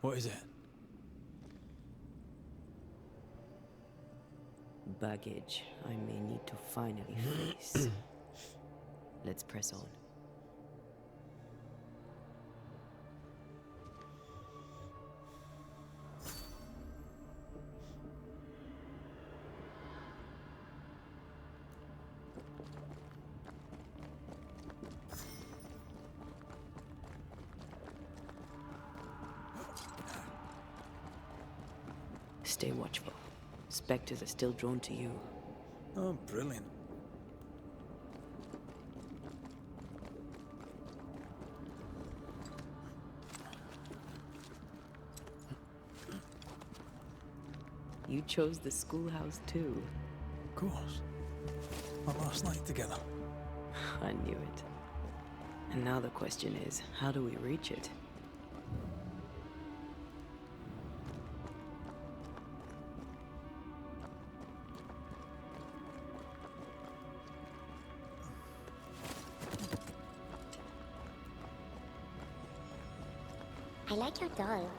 What is it? Baggage I may need to finally face. Let's press on. Stay watchful. Spectres are still drawn to you. Oh, brilliant. You chose the schoolhouse too. Of course. Our last night together. I knew it. And now the question is, how do we reach it? I like your doll.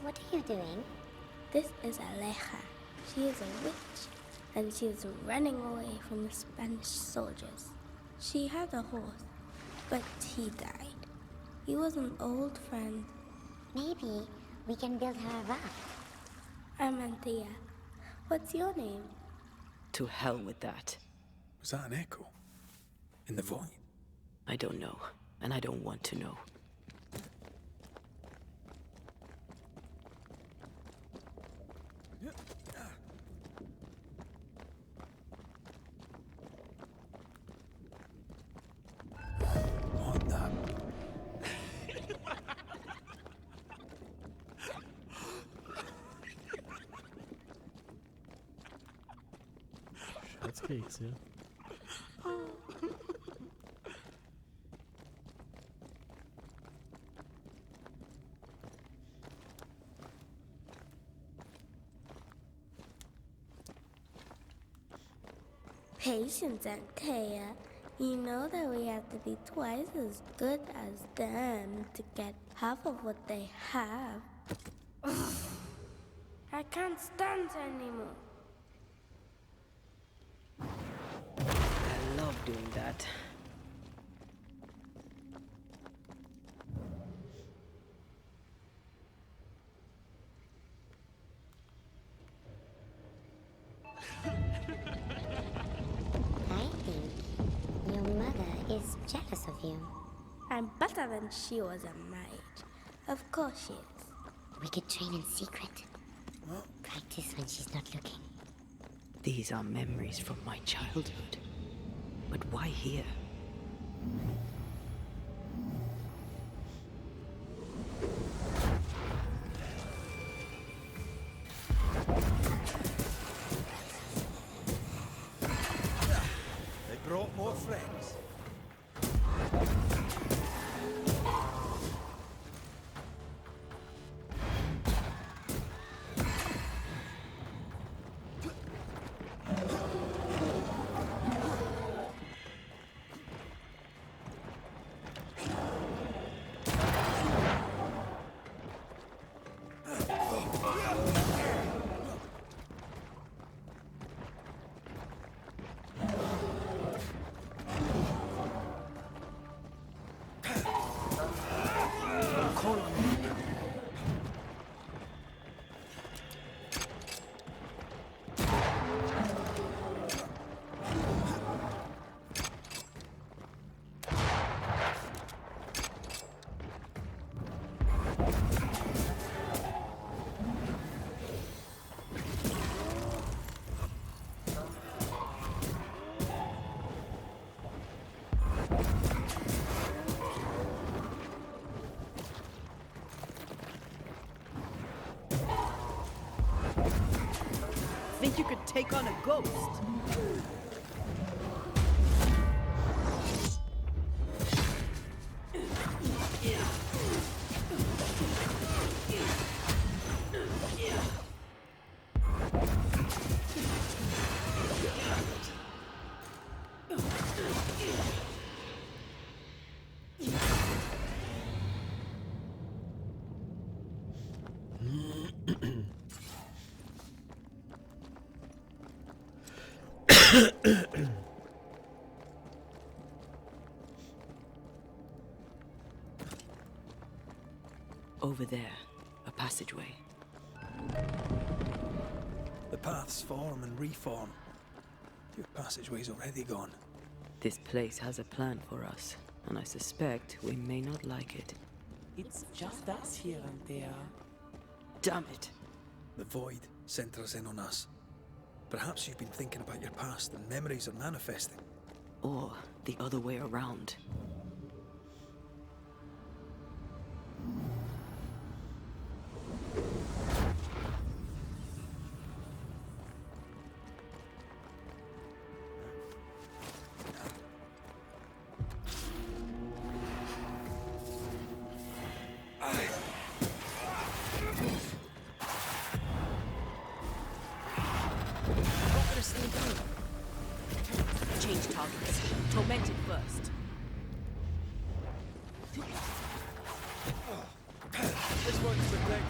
What are you doing? This is Aleja. She is a witch. and she was running away from the Spanish soldiers. She had a horse, but he died. He was an old friend. Maybe we can build her a raft. I'm Antea. What's your name? To hell with that. Was that an echo? In the void? I don't know, and I don't want to know. What the? Scherzkeks, ja. Patience, Antea. You know that we have to be twice as good as them to get half of what they have. I can't stand anymore. I love doing that. I think your mother is jealous of you. I'm better than she was at my age. Of course she is. We could train in secret. Practice when she's not looking. These are memories from my childhood. But why here? They brought more friends. Think you could take on a ghost? Over there, a passageway. The paths form and reform. Your passageway's already gone. This place has a plan for us, and I suspect we may not like it. It's just us here and there. Damn it! The void centers in on us. Perhaps you've been thinking about your past and memories are manifesting. Or the other way around. Change targets. Tormented first. This one's protected.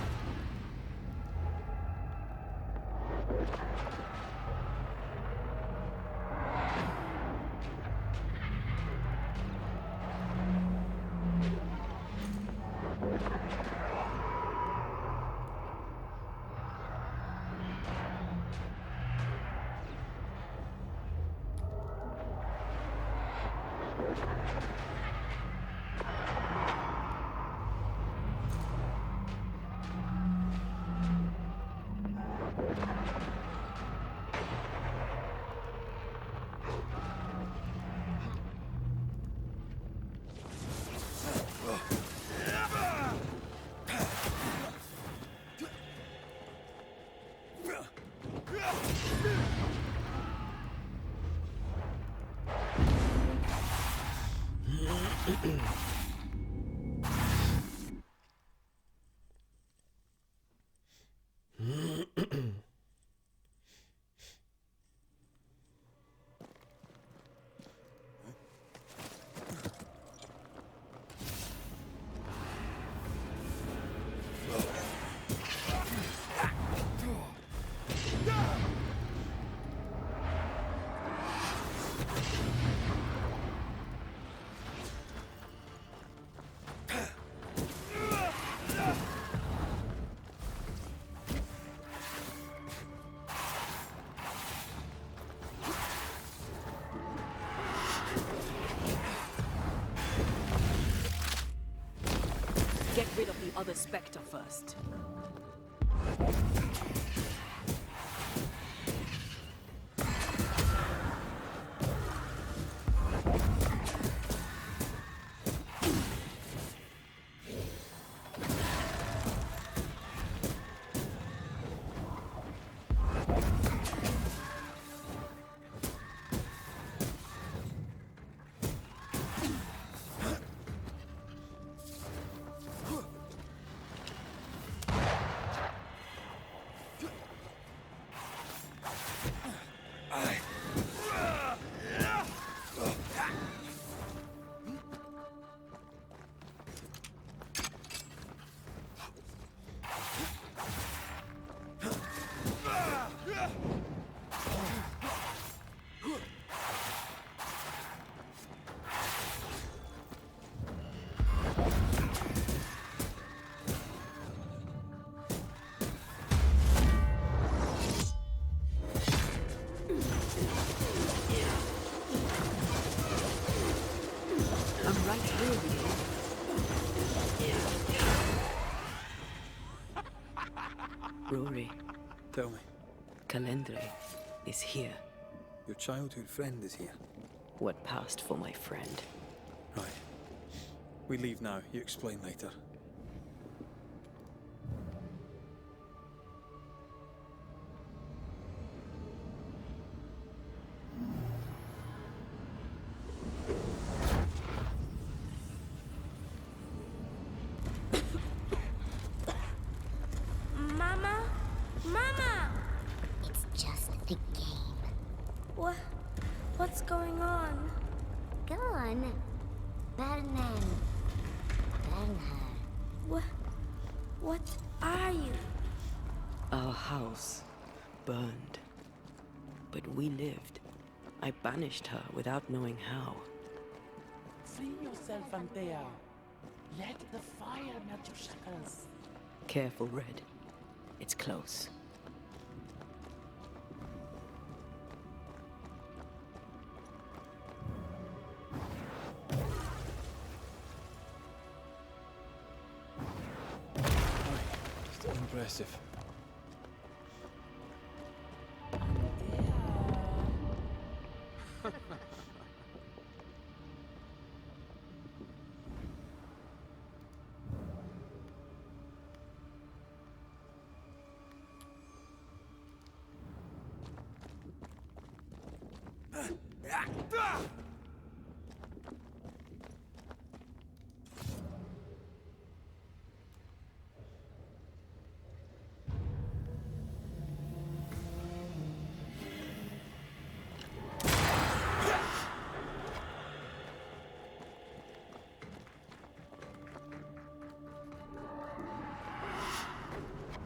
Get rid of the other spectre first. Rory. Tell me. Calendre is here. Your childhood friend is here. What passed for my friend? Right. We leave now. You explain later. Mama? Mama! It's just a game. What's going on? Go on. Burn them. Burn her. What are you? Our house burned. But we lived. I banished her without knowing how. Free yourself, Antea. Let the fire melt your shackles. Careful, Red. It's close. Still impressive.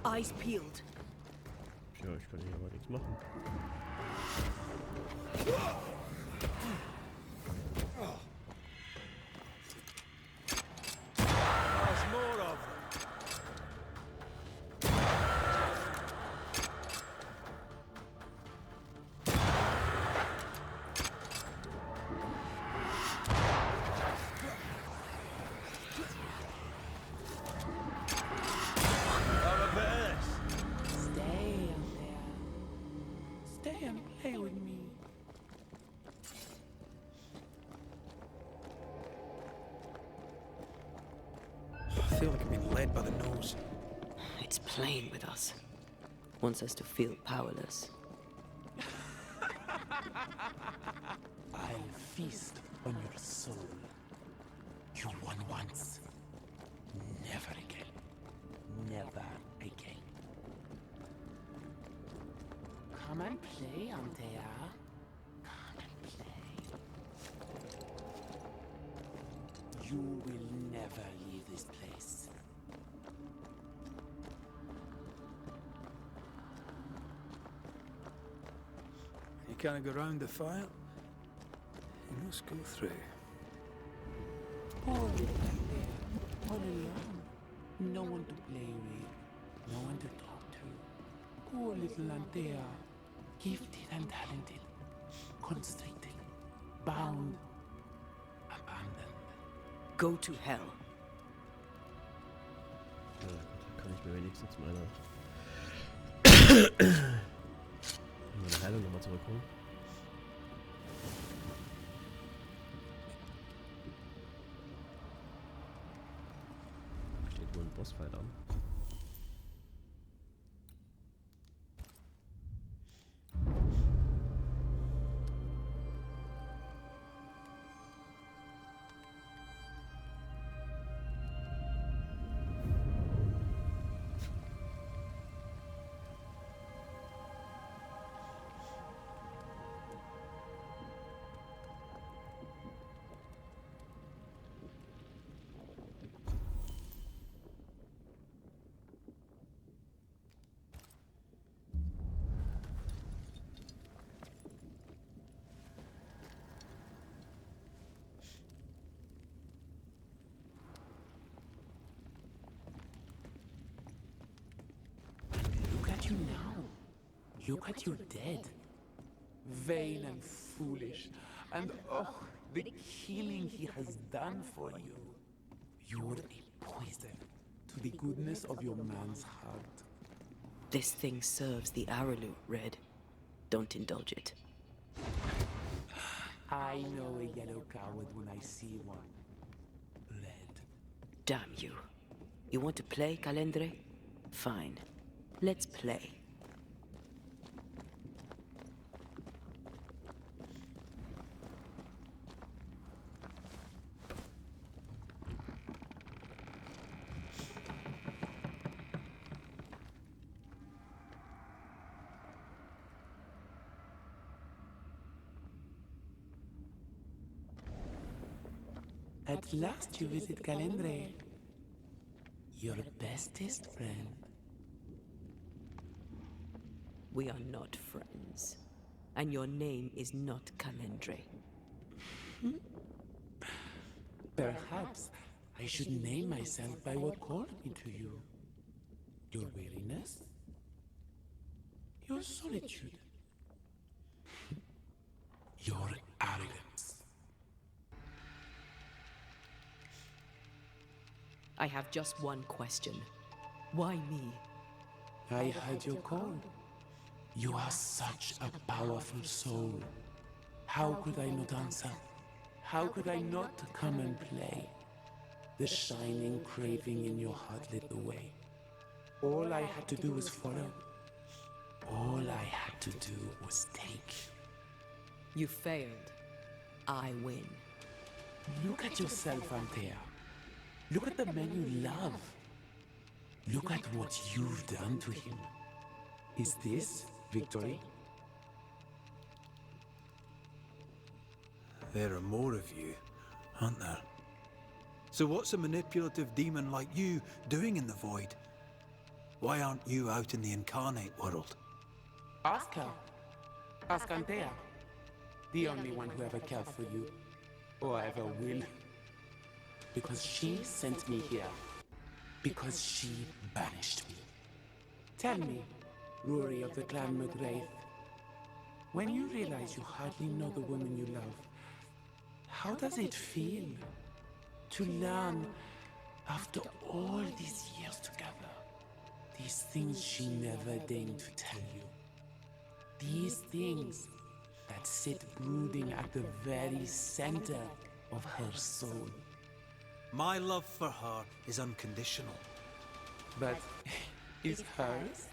Eyes peeled. Ja, ich kann hier aber nichts machen. There's more of them. Stay out there. Stay and play with me. I feel like I'm being led by the nose. It's playing with us. Wants us to feel powerless. I'll feast on your soul. You won once. Never again. Never again. Come and play, Antea. Come and play. You will never leave this place. You can't go round the fire. You must go through. Poor little Antea. All alone. No one to play with. No one to talk to. Poor little Antea. Gifted and talented. Constricted. Bound. Abandoned. Go to hell. Ja, gut, kann ich mir wenigstens meine Heilung nochmal zurückholen. Steht wohl ein Bossfight an. Look at you now. Look at you dead. Vain and foolish. And oh, the killing he has done for you. You're a poison to the goodness of your man's heart. This thing serves the Araloo, Red. Don't indulge it. I know a yellow coward when I see one. Red. Damn you. You want to play, Calendre? Fine. Let's play. At last you visit Calendre. Your bestest friend. We are not friends. And your name is not Calendre. Perhaps I should name myself by what called me to you. Your weariness? Your solitude? Your arrogance? I have just one question. Why me? I heard your call. You are such a powerful soul. How could I not answer? How could I not come and play? The shining craving in your heart lit the way. All I had to do was follow. All I had to do was take. You failed. I win. Look at yourself, Antea. Look at the man you love. Look at what you've done to him. Is this victory? There are more of you, aren't there? So what's a manipulative demon like you doing in the void? Why aren't you out in the incarnate world? Ask her. Ask Antea. The only one who ever cared for you. Or ever will. Because she sent me here. Because she banished me. Tell me, Rory of the clan McGrath, when you realize you hardly know the woman you love, how does it feel to learn, after all these years together, these things she never deigned to tell you? These things that sit brooding at the very center of her soul. My love for her is unconditional. But is hers?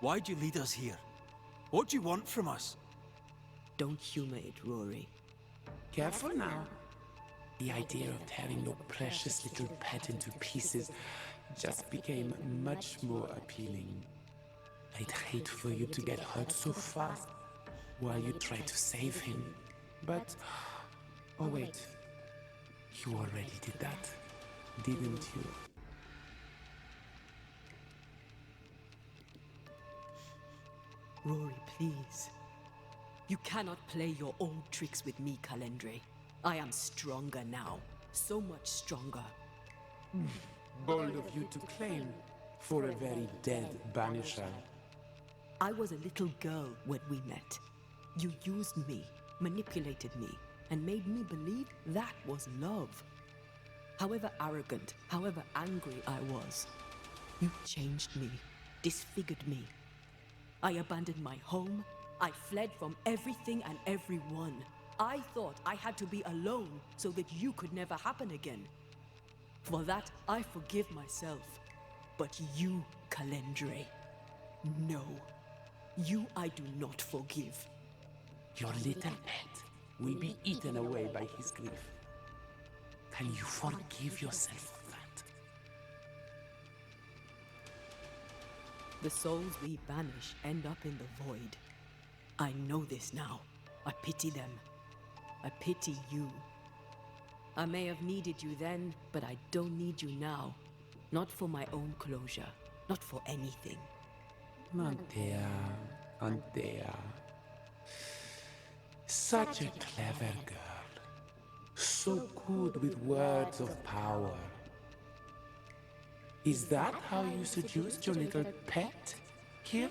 Why'd you lead us here? What do you want from us? Don't humor it, Rory. Careful now. The idea of tearing your precious little pet into pieces just became much more appealing. I'd hate for you to get hurt so fast while you try to save him. But, oh wait, you already did that, didn't you? Rory, please. You cannot play your old tricks with me, Calendre. I am stronger now. So much stronger. Bold of you to claim for a very dead Banisher. I was a little girl when we met. You used me, manipulated me, and made me believe that was love. However arrogant, however angry I was, you changed me, disfigured me. I abandoned my home. I fled from everything and everyone. I thought I had to be alone so that you could never happen again. For that, I forgive myself. But you, Calendre, no. You I do not forgive. Your little pet will be eaten away by his grief. Can you forgive yourself for that? The souls we banish end up in the void. I know this now. I pity them. I pity you. I may have needed you then, but I don't need you now. Not for my own closure. Not for anything. Antea, Antea. Such a clever girl. So good with words of power. Is that how you seduced your little pet, here?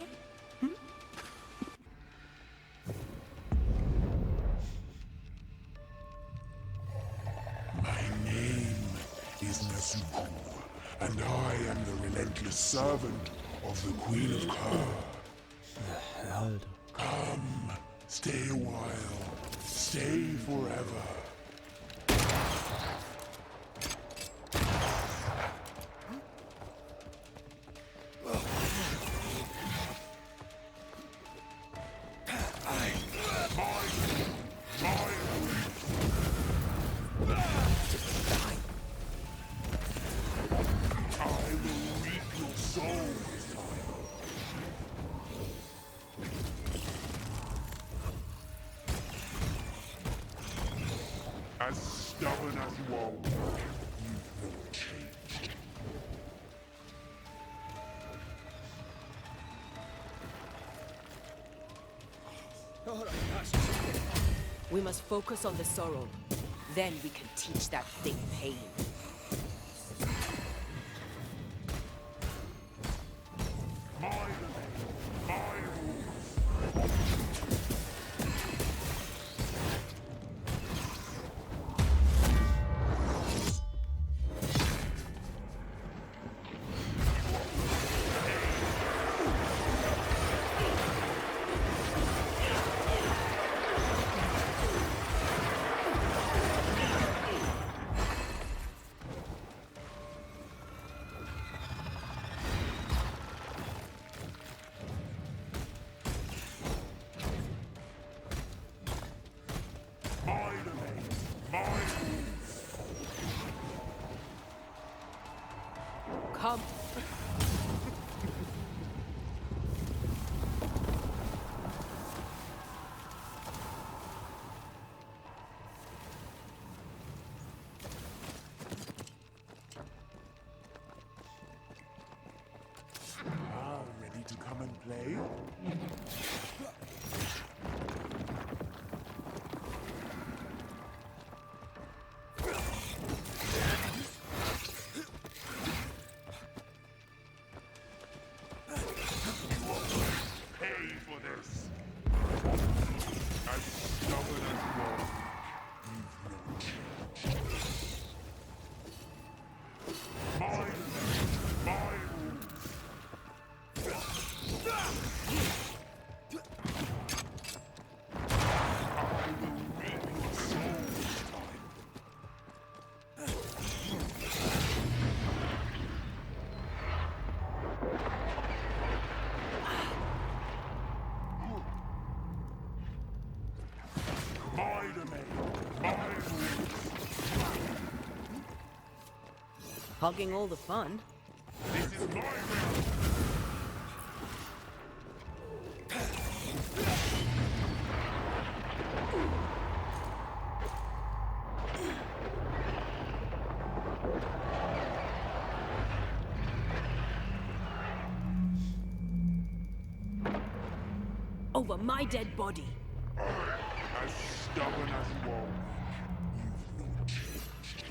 My name is Nasuku, and I am the relentless servant of the Queen of Kher. Come, stay a while, stay forever. As stubborn as you are, you've not changed. We must focus on the sorrow. Then we can teach that thing pain. Come. Ready to come and play? Hogging all the fun. This is my realm. Over my dead body. As stubborn as you are, you've not changed.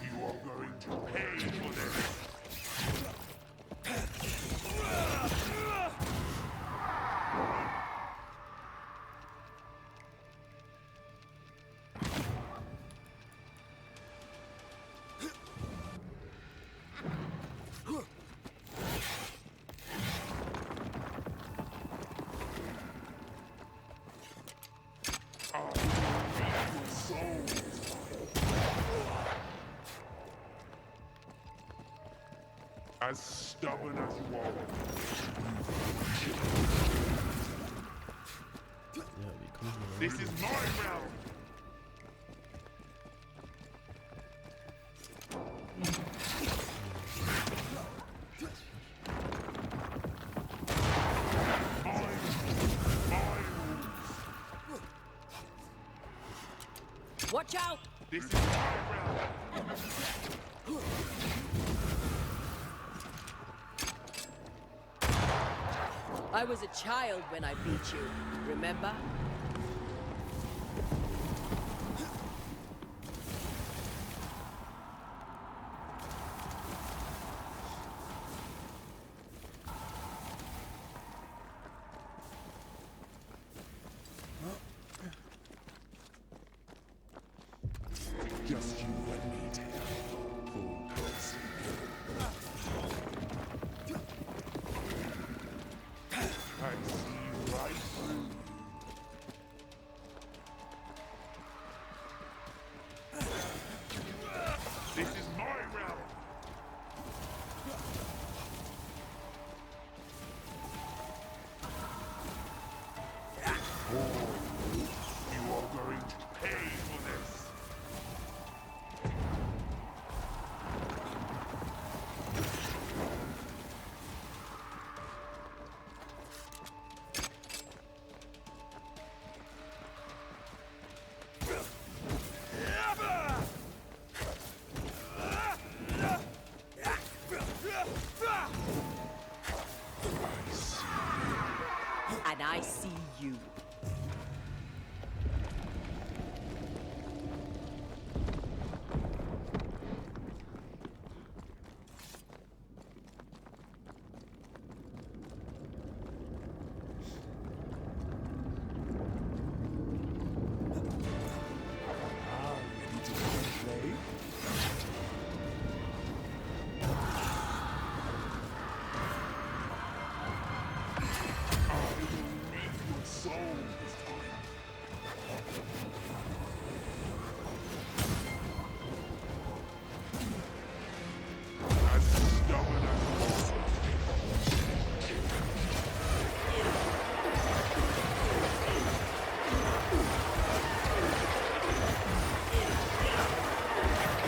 You are going to pay for this. As stubborn as you are. Ja, wie kommen wir This is my realm. Watch out! This is my realm. I was a child when I beat you, remember? Just you and me, Taylor. Full person. I see right through you. This is my realm. Oh, you are going to pay for this. And I see you.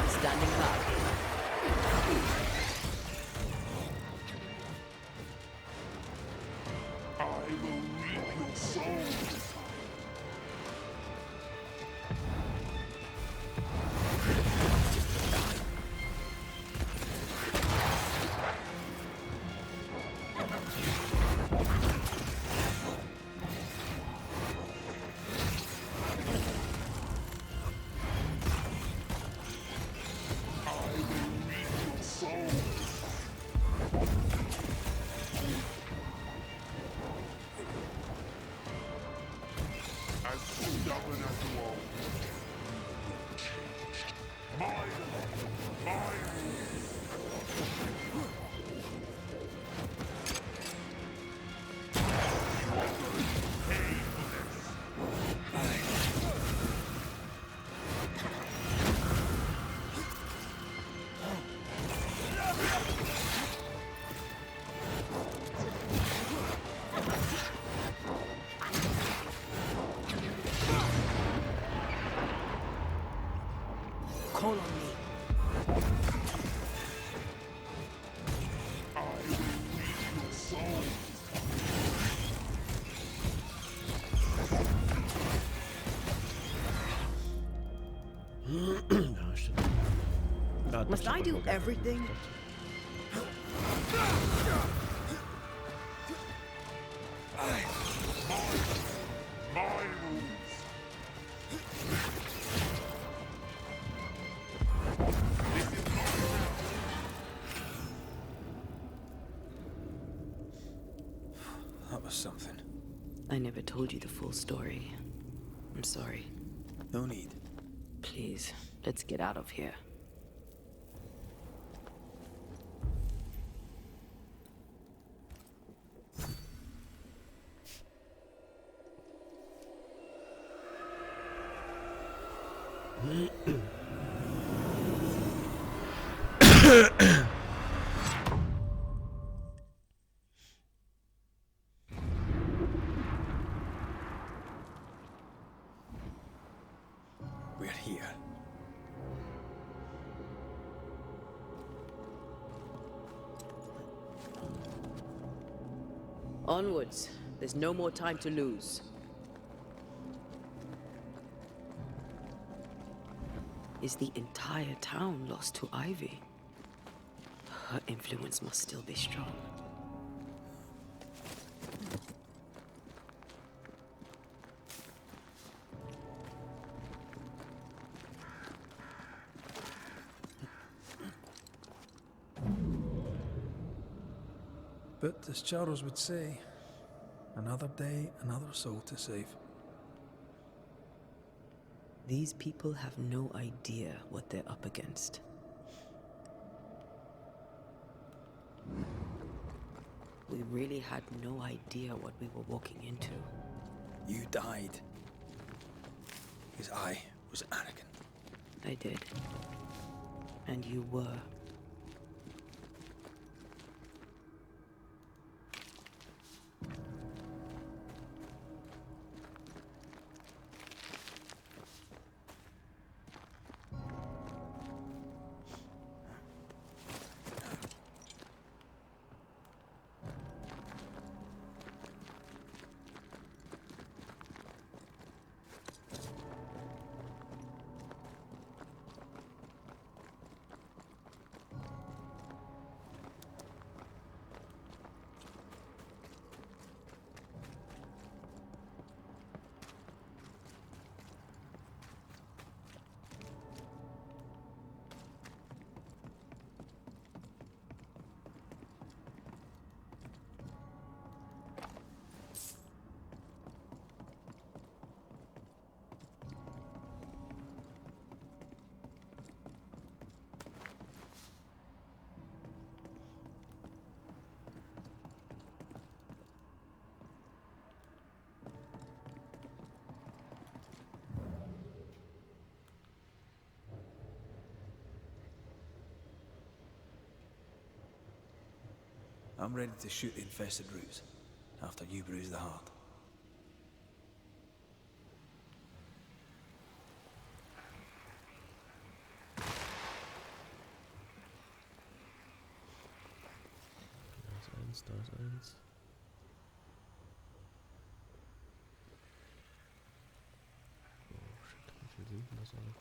Standing back. I will reap your soul. As stubborn as you are. Call on me. Ja, stimmt. Ja, Must I do everything? That was something. I never told you the full story. I'm sorry. No need. Please, let's get out of here. We're here. Onwards. There's no more time to lose. Is the entire town lost to Ivy? Her influence must still be strong. But as Charles would say, another day, another soul to save. These people have no idea what they're up against. We really had no idea what we were walking into. You died. Because I was arrogant. I did. And you were. I'm ready to shoot the infested roots after you bruise the heart. Da ist eins. Oh shit, wie viel sind denn das alle?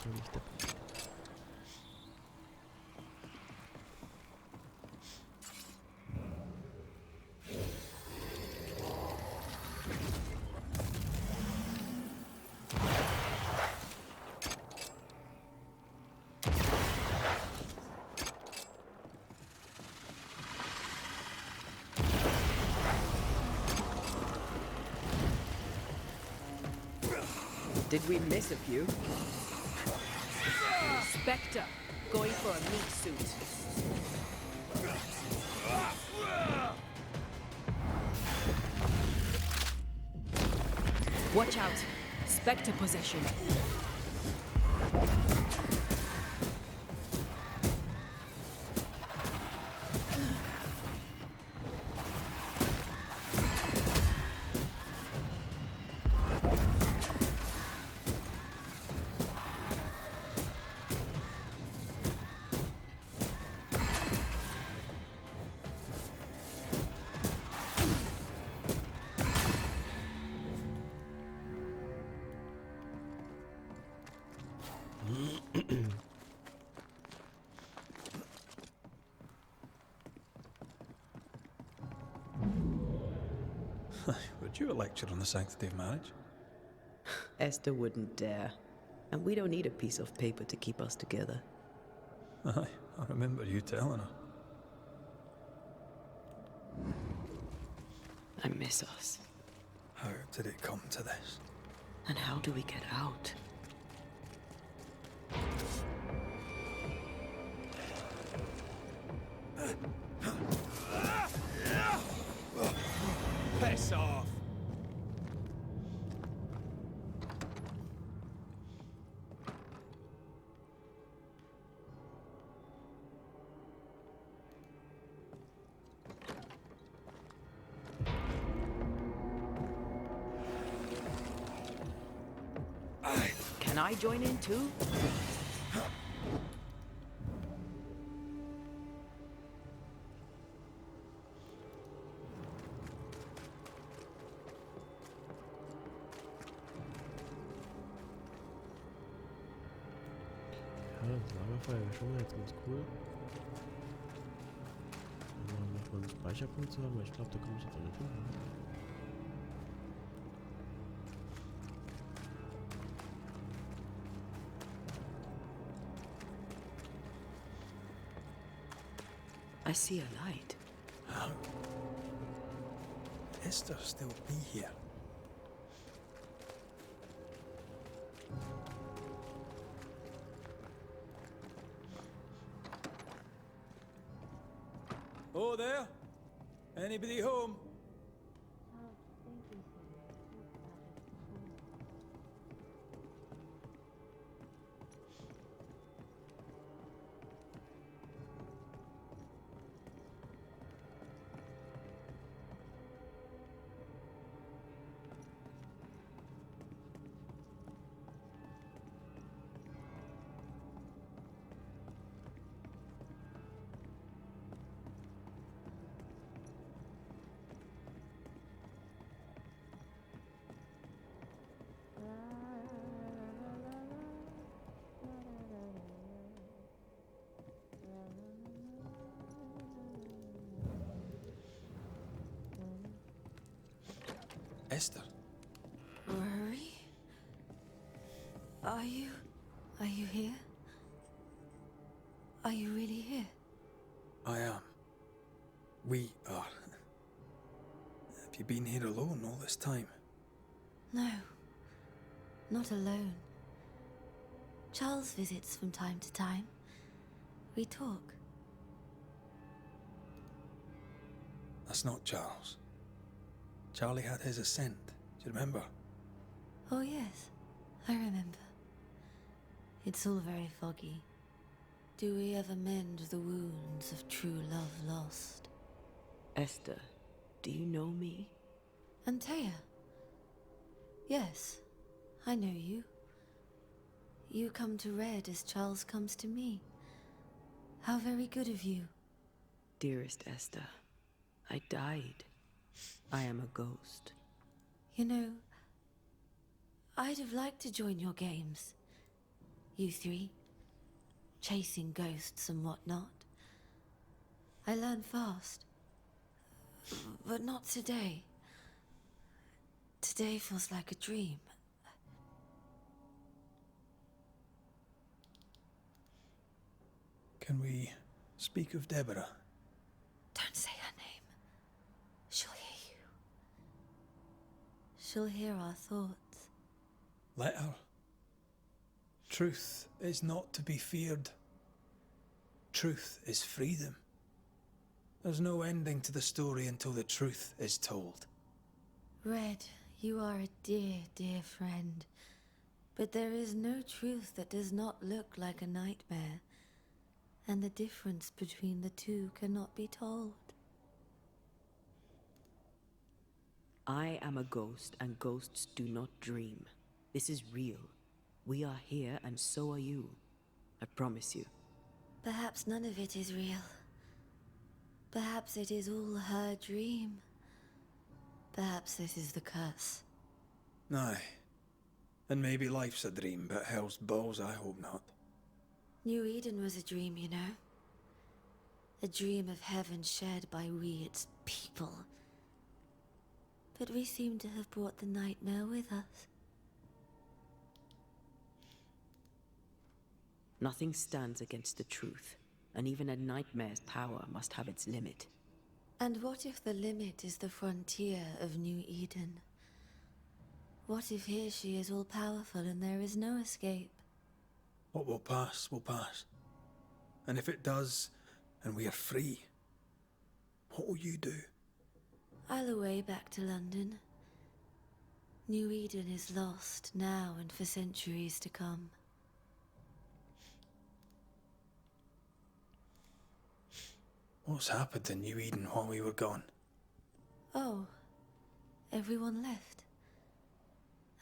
so nicht der Punkt. Did we miss a few? Spectre, going for a meat suit. Watch out! Spectre possession. Would you a lecture on the sanctity of marriage? Esther wouldn't dare. And we don't need a piece of paper to keep us together. Aye, I remember you telling her. I miss us. How did it come to this? And how do we get out? Piss off! Can I join in too? Ja, das Lagerfeuer wäre schon mal jetzt ganz cool. Noch mal einen Speicherpunkt zu haben, aber ich glaube, da komme ich jetzt auch nicht hin. I see a light. How? Esther still be here? Oh, there? Anybody home? Esther? Rory? Are you here? Are you really here? I am. We are. Have you been here alone all this time? No. Not alone. Charles visits from time to time. We talk. That's not Charles. Charlie had his ascent. Do you remember? Oh yes, I remember. It's all very foggy. Do we ever mend the wounds of true love lost? Esther, do you know me? Antea? Yes, I know you. You come to Red as Charles comes to me. How very good of you. Dearest Esther, I died. I am a ghost. You know, I'd have liked to join your games. You three, chasing ghosts and whatnot. I learn fast. But not today. Today feels like a dream. Can we speak of Deborah? Don't say her name. She'll hear you. She'll hear our thoughts. Let her. Truth is not to be feared. Truth is freedom. There's no ending to the story until the truth is told. Red, you are a dear, dear friend. But there is no truth that does not look like a nightmare. And the difference between the two cannot be told. I am a ghost, and ghosts do not dream. This is real. We are here, and so are you. I promise you. Perhaps none of it is real. Perhaps it is all her dream. Perhaps this is the curse. Aye. And maybe life's a dream, but hell's balls, I hope not. New Eden was a dream, you know. A dream of heaven shared by we, its people. But we seem to have brought the nightmare with us. Nothing stands against the truth, and even a nightmare's power must have its limit. And what if the limit is the frontier of New Eden? What if here she is all powerful and there is no escape? What will pass, will pass. And if it does, and we are free, what will you do? I'll away back to London. New Eden is lost now and for centuries to come. What's happened to New Eden while we were gone? Oh, everyone left.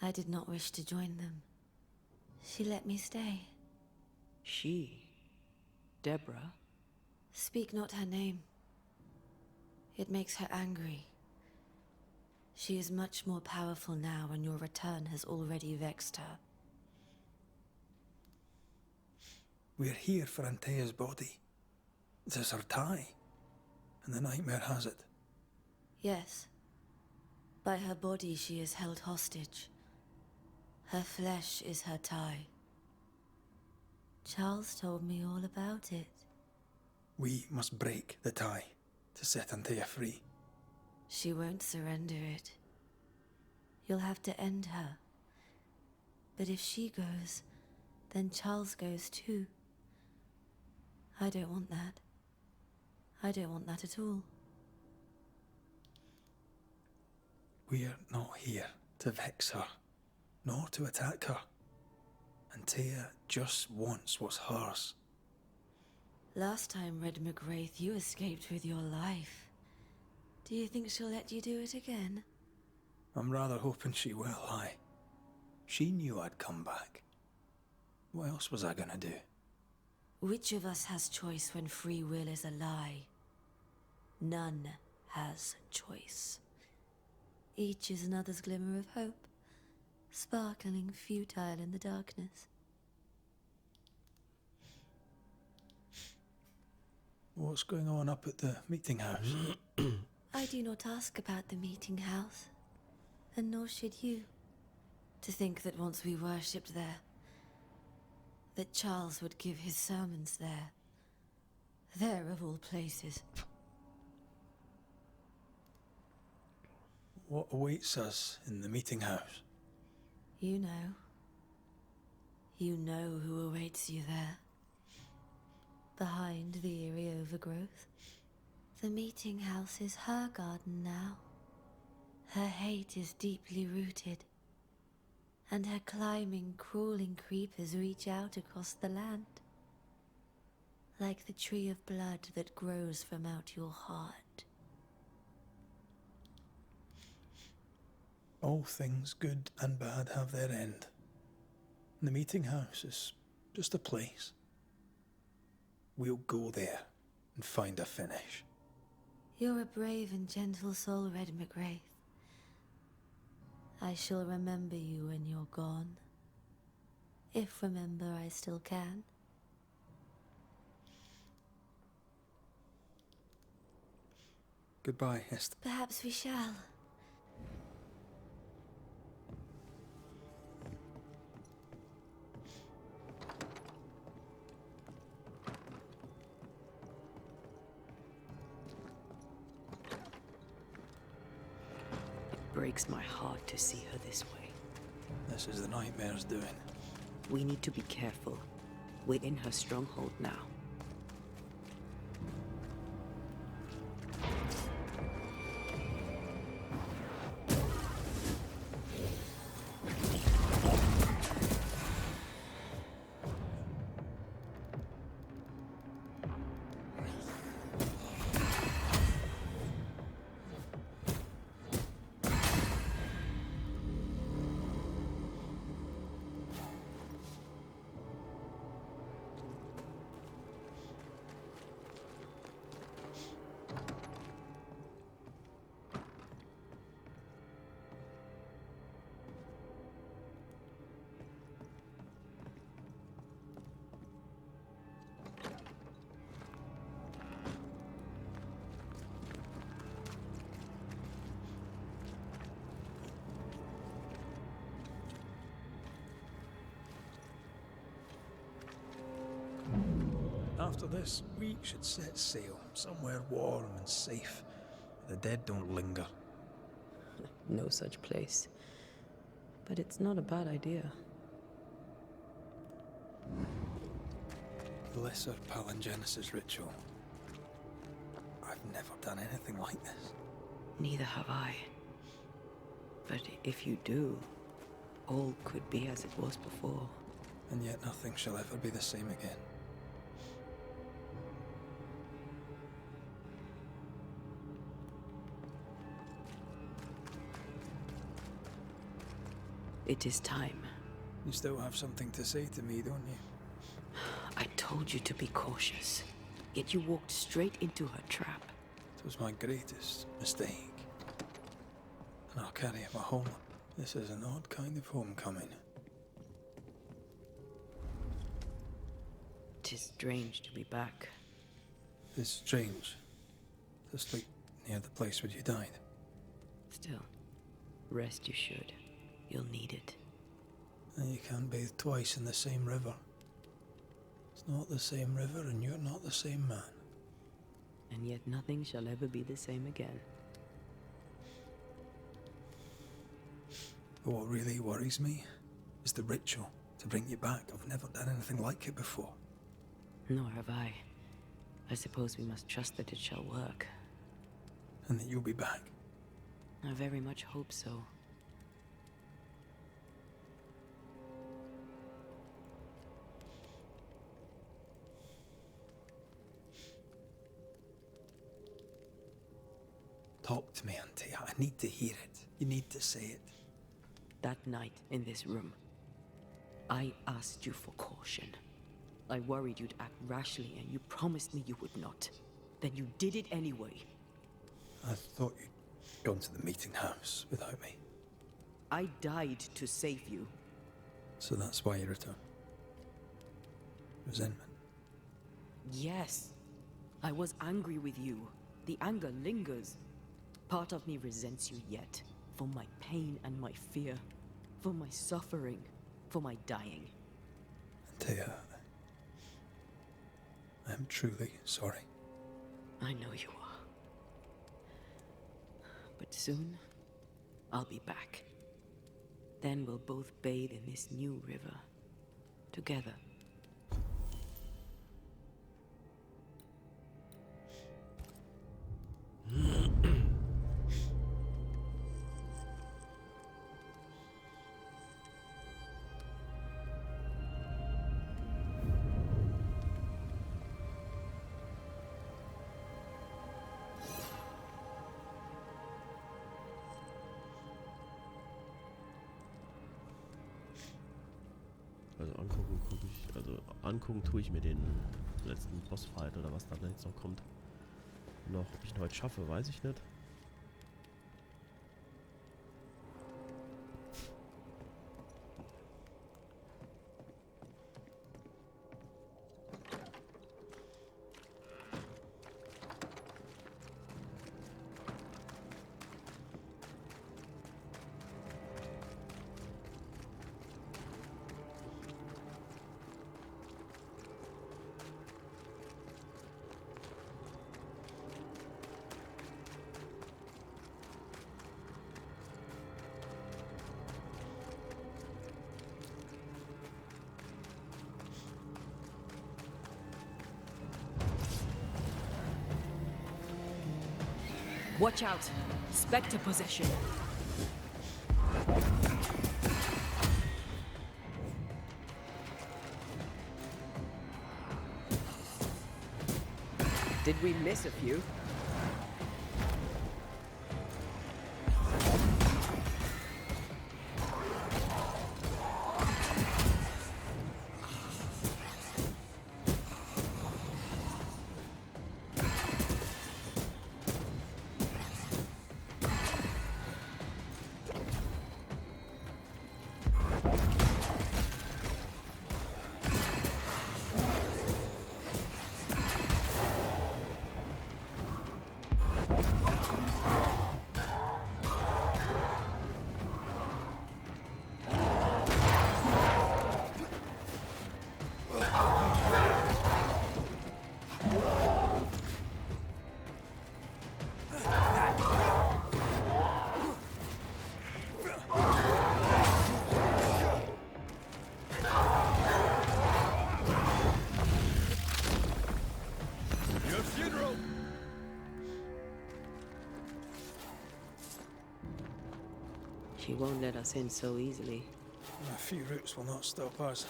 I did not wish to join them. She let me stay. She? Deborah? Speak not her name. It makes her angry. She is much more powerful now, and your return has already vexed her. We're here for Antea's body. It is her tie, and the nightmare has it. Yes. By her body she is held hostage. Her flesh is her tie. Charles told me all about it. We must break the tie to set Antea free. She won't surrender it. You'll have to end her. But if she goes, then Charles goes too. I don't want that. I don't want that at all. We're not here to vex her, nor to attack her. Antea just wants what's hers. Last time, Red McGrath, you escaped with your life. Do you think she'll let you do it again? I'm rather hoping she will, aye. She knew I'd come back. What else was I gonna do? Which of us has choice when free will is a lie? None has choice. Each is another's glimmer of hope, sparkling futile in the darkness. What's going on up at the meeting house? I do not ask about the meeting house, and nor should you. To think that once we worshipped there, that Charles would give his sermons there. There of all places. What awaits us in the meeting house? You know. You know who awaits you there. Behind the eerie overgrowth. The meeting house is her garden now. Her hate is deeply rooted. And her climbing, crawling creepers reach out across the land. Like the tree of blood that grows from out your heart. All things good and bad have their end. The meeting house is just a place. We'll go there and find a finish. You're a brave and gentle soul, Red McGrath. I shall remember you when you're gone. if remember I still can. Goodbye, Hester. Perhaps we shall. It breaks my heart to see her this way. This is the nightmare's doing. We need to be careful. We're in her stronghold now. After this, we should set sail somewhere warm and safe. The dead don't linger. No such place. But it's not a bad idea. The Lesser Palingenesis ritual. I've never done anything like this. Neither have I. But if you do, all could be as it was before. And yet nothing shall ever be the same again. It is time. You still have something to say to me, don't you? I told you to be cautious, yet you walked straight into her trap. It was my greatest mistake. And I'll carry him home. This is an odd kind of homecoming. Tis strange to be back. It's strange to sleep near the place where you died. Still, rest you should. You'll need it. And you can't bathe twice in the same river. It's not the same river and you're not the same man. And yet nothing shall ever be the same again. But what really worries me is the ritual to bring you back. I've never done anything like it before. Nor have I. I suppose we must trust that it shall work. And that you'll be back. I very much hope so. Talk to me, Antea. I need to hear it. You need to say it. That night in this room, I asked you for caution. I worried you'd act rashly, and you promised me you would not. Then you did it anyway. I thought you'd gone to the meeting house without me. I died to save you. So that's why you returned. Resentment. Yes. I was angry with you. The anger lingers. Part of me resents you yet. For my pain and my fear. For my suffering. For my dying. Antea, I am truly sorry. I know you are. But soon, I'll be back. Then we'll both bathe in this new river. Together. Angucken tue ich mir den letzten Bossfight oder was da jetzt noch kommt. Noch, ob ich ihn heute schaffe, weiß ich nicht. Watch out! Spectre possession. Did we miss a few? She won't let us in so easily. A few roots will not stop us.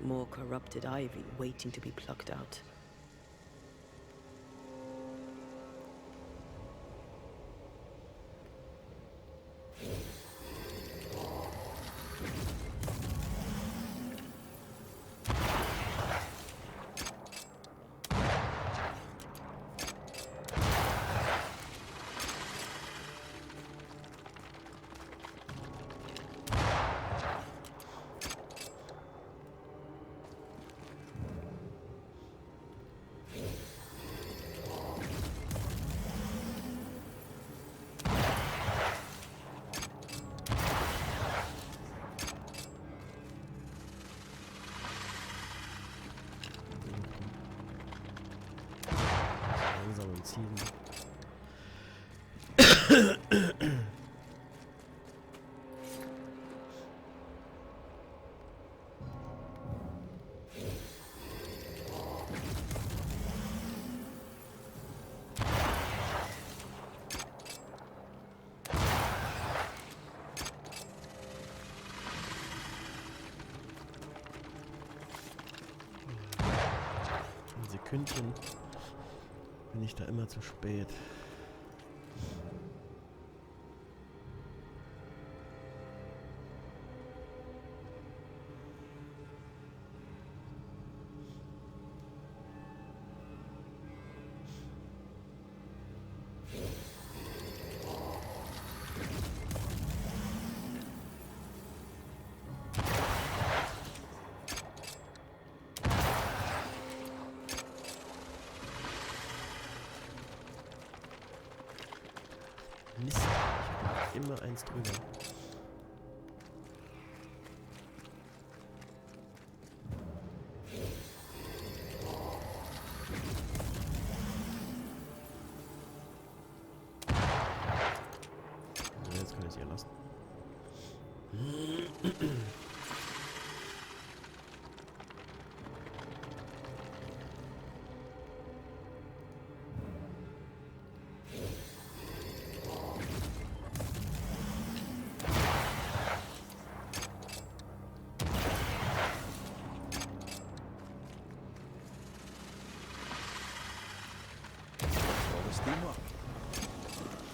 More corrupted ivy waiting to be plucked out. Langsam und ziehen. Ein Sekündchen bin ich da immer zu spät. Mist. Ich hab immer eins drüber. Jetzt kann ich es ihr lassen.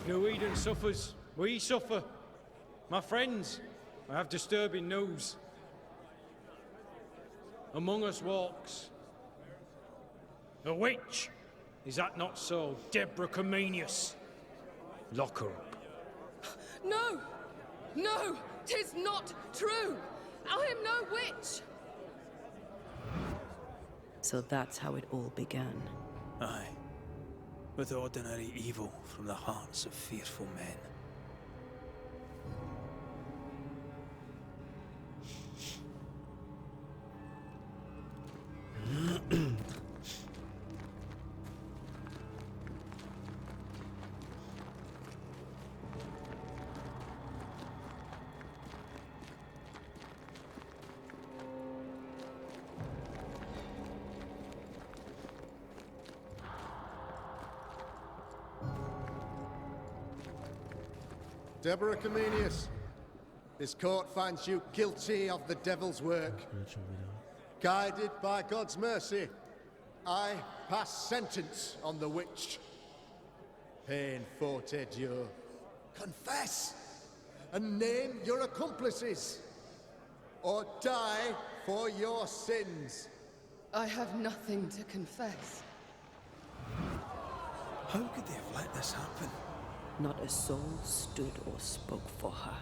No Eden suffers, we suffer. My friends, I have disturbing news. Among us walks a witch. Is that not so, Deborah Comenius? Lock her up. No! No! 'Tis not true! I am no witch! So that's how it all began. Aye. With ordinary evil from the hearts of fearful men. Deborah Comenius, this court finds you guilty of the devil's work. Guided by God's mercy, I pass sentence on the witch. Pain forte Dieu. Confess and name your accomplices, or die for your sins. I have nothing to confess. How could they have let this happen? Not a soul stood or spoke for her.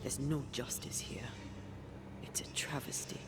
There's no justice here. It's a travesty.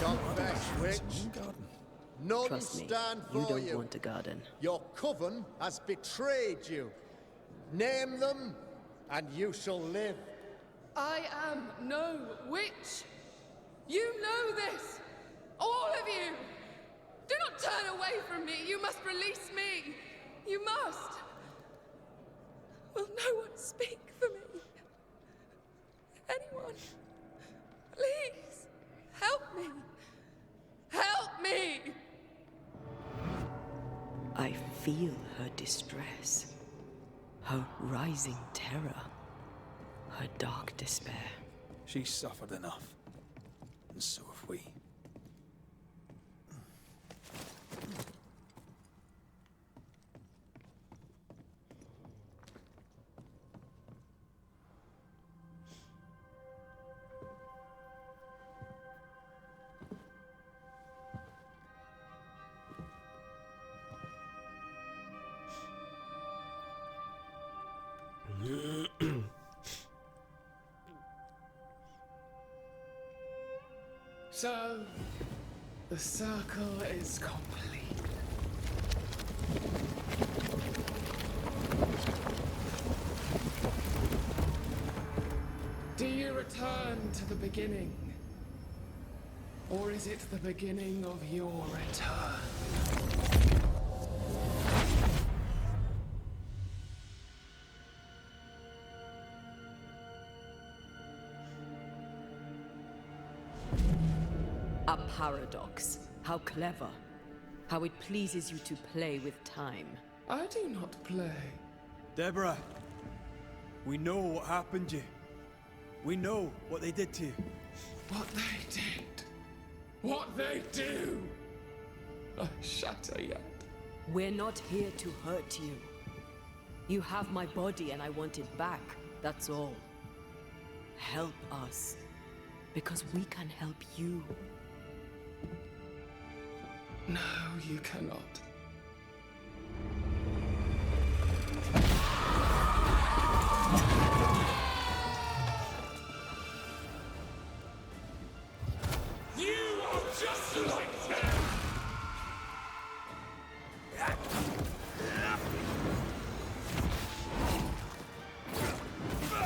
Confess, witch. None Trust me, stand you for don't want a garden. Your coven has betrayed you. Name them, and you shall live. I am no witch. You know this. All of you. Do not turn away from me. You must release me. You must. Will no one speak for me? Anyone? Please, help me. Help me! I feel her distress, her rising terror, her dark despair. She's suffered enough, and so have we. So, the circle is complete. Do you return to the beginning? Or is it the beginning of your return? A paradox. How clever. How it pleases you to play with time. I do not play. Deborah, we know what happened to you. We know what they did to you. What they did. What they do. I shatter yet. We're not here to hurt you. You have my body and I want it back, that's all. Help us, because we can help you. No, you cannot. You are just like them!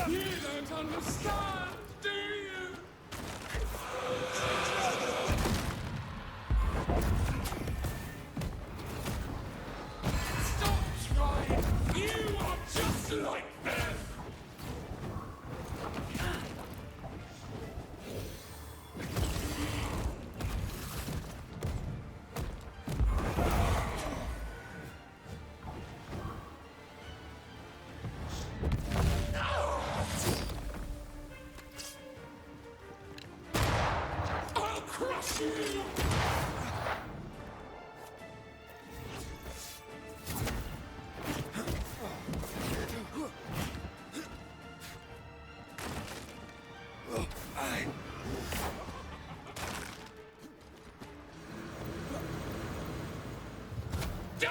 You don't understand, do you? Stop trying! You are just like them! I'll crush you! Die!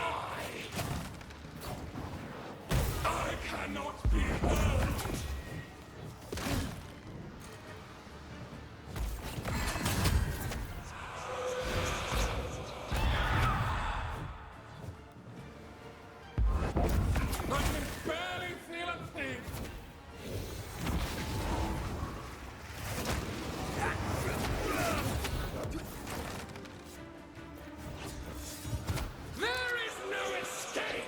I cannot be hurt! I can barely feel a thing! There is no escape!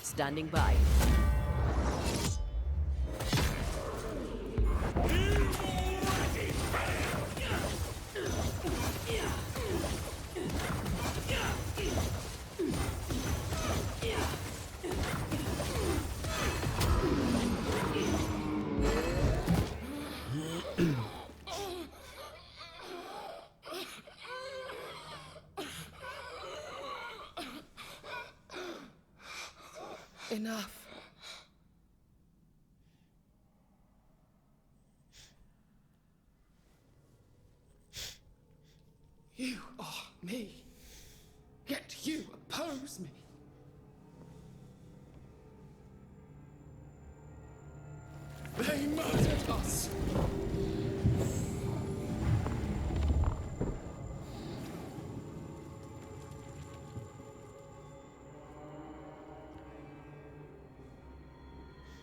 Standing by. Enough. You are me, yet you oppose me. They murdered us.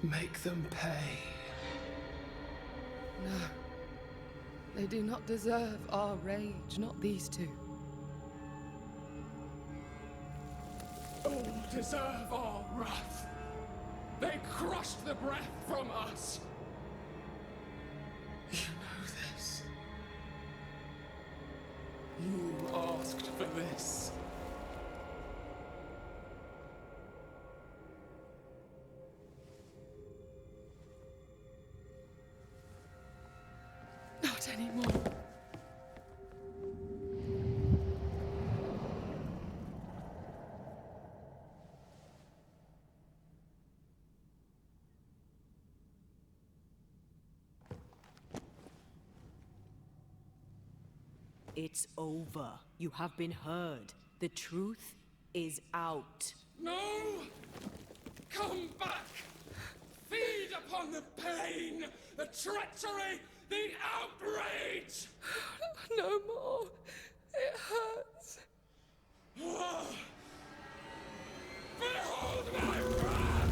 Make them pay. No. They do not deserve our rage, not these two. All deserve our wrath. They crushed the breath from us. You know this. You asked for this. Not anymore. It's over. You have been heard. The truth is out. No! Come back! Feed upon the pain, the treachery, the outrage! No more. It hurts. Behold my wrath!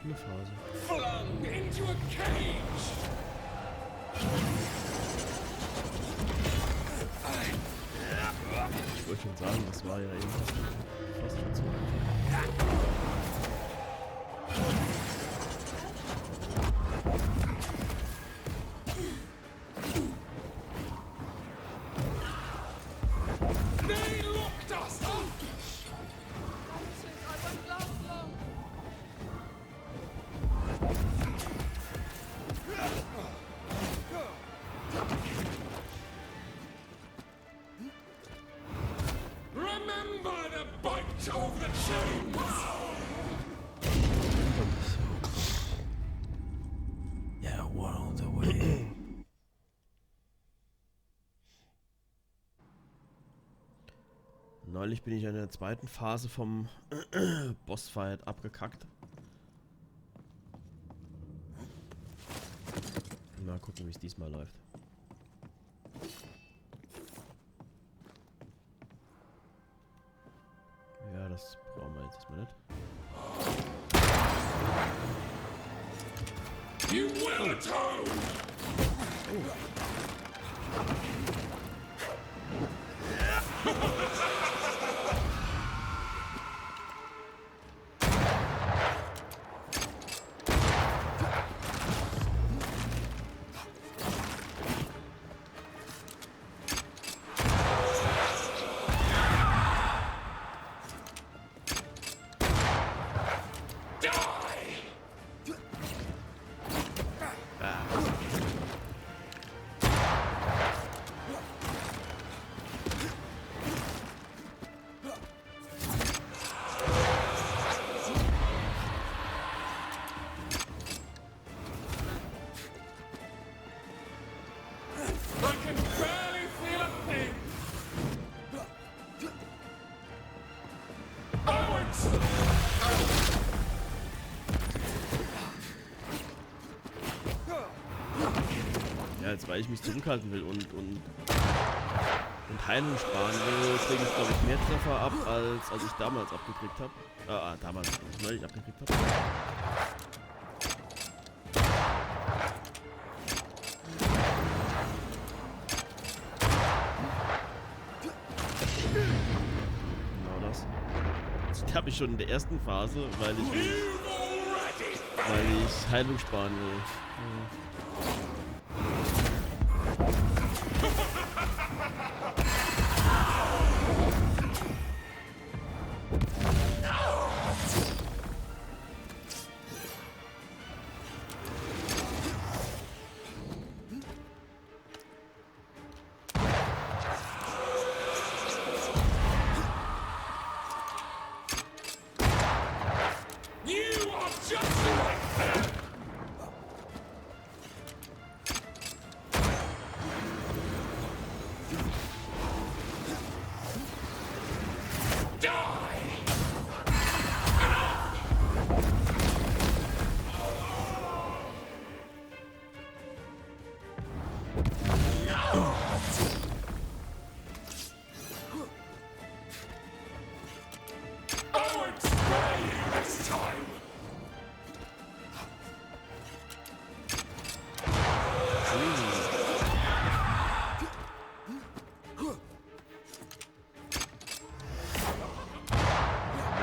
Eine Phase. Flung into a cage. Ich wollte schon sagen, das war ja eben fast schon zu. They locked us up. Remember the bite of the chains. Yeah, world away. Neulich bin ich in der zweiten Phase vom Bossfight abgekackt. Mal gucken, wie es diesmal läuft. Ja, das brauchen wir jetzt erstmal nicht. You will atone. Ja, jetzt weil ich mich zurückhalten will und Heilung sparen will, kriege ich glaube ich mehr Treffer ab, als ich damals abgekriegt habe. Damals, als ich neulich abgekriegt habe. Genau das. Das habe ich schon in der ersten Phase, weil ich Heilung sparen will. Ja.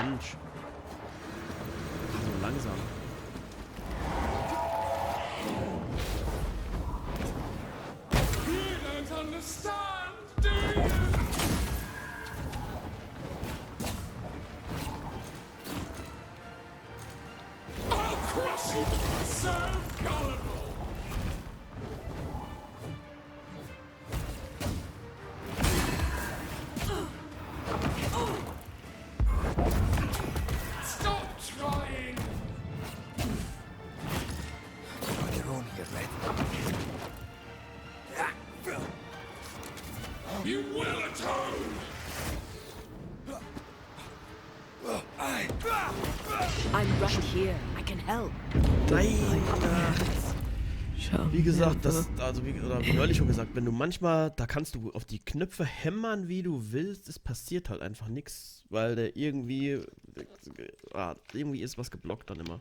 Mensch. So langsam. You don't understand, do you? I'll crush you, so gullible. You will atone! I'm right here. I can help. Nein! Wie gesagt, wie neulich schon gesagt, wenn du manchmal, da kannst du auf die Knöpfe hämmern, wie du willst, es passiert halt einfach nichts, weil der irgendwie ist was geblockt dann immer.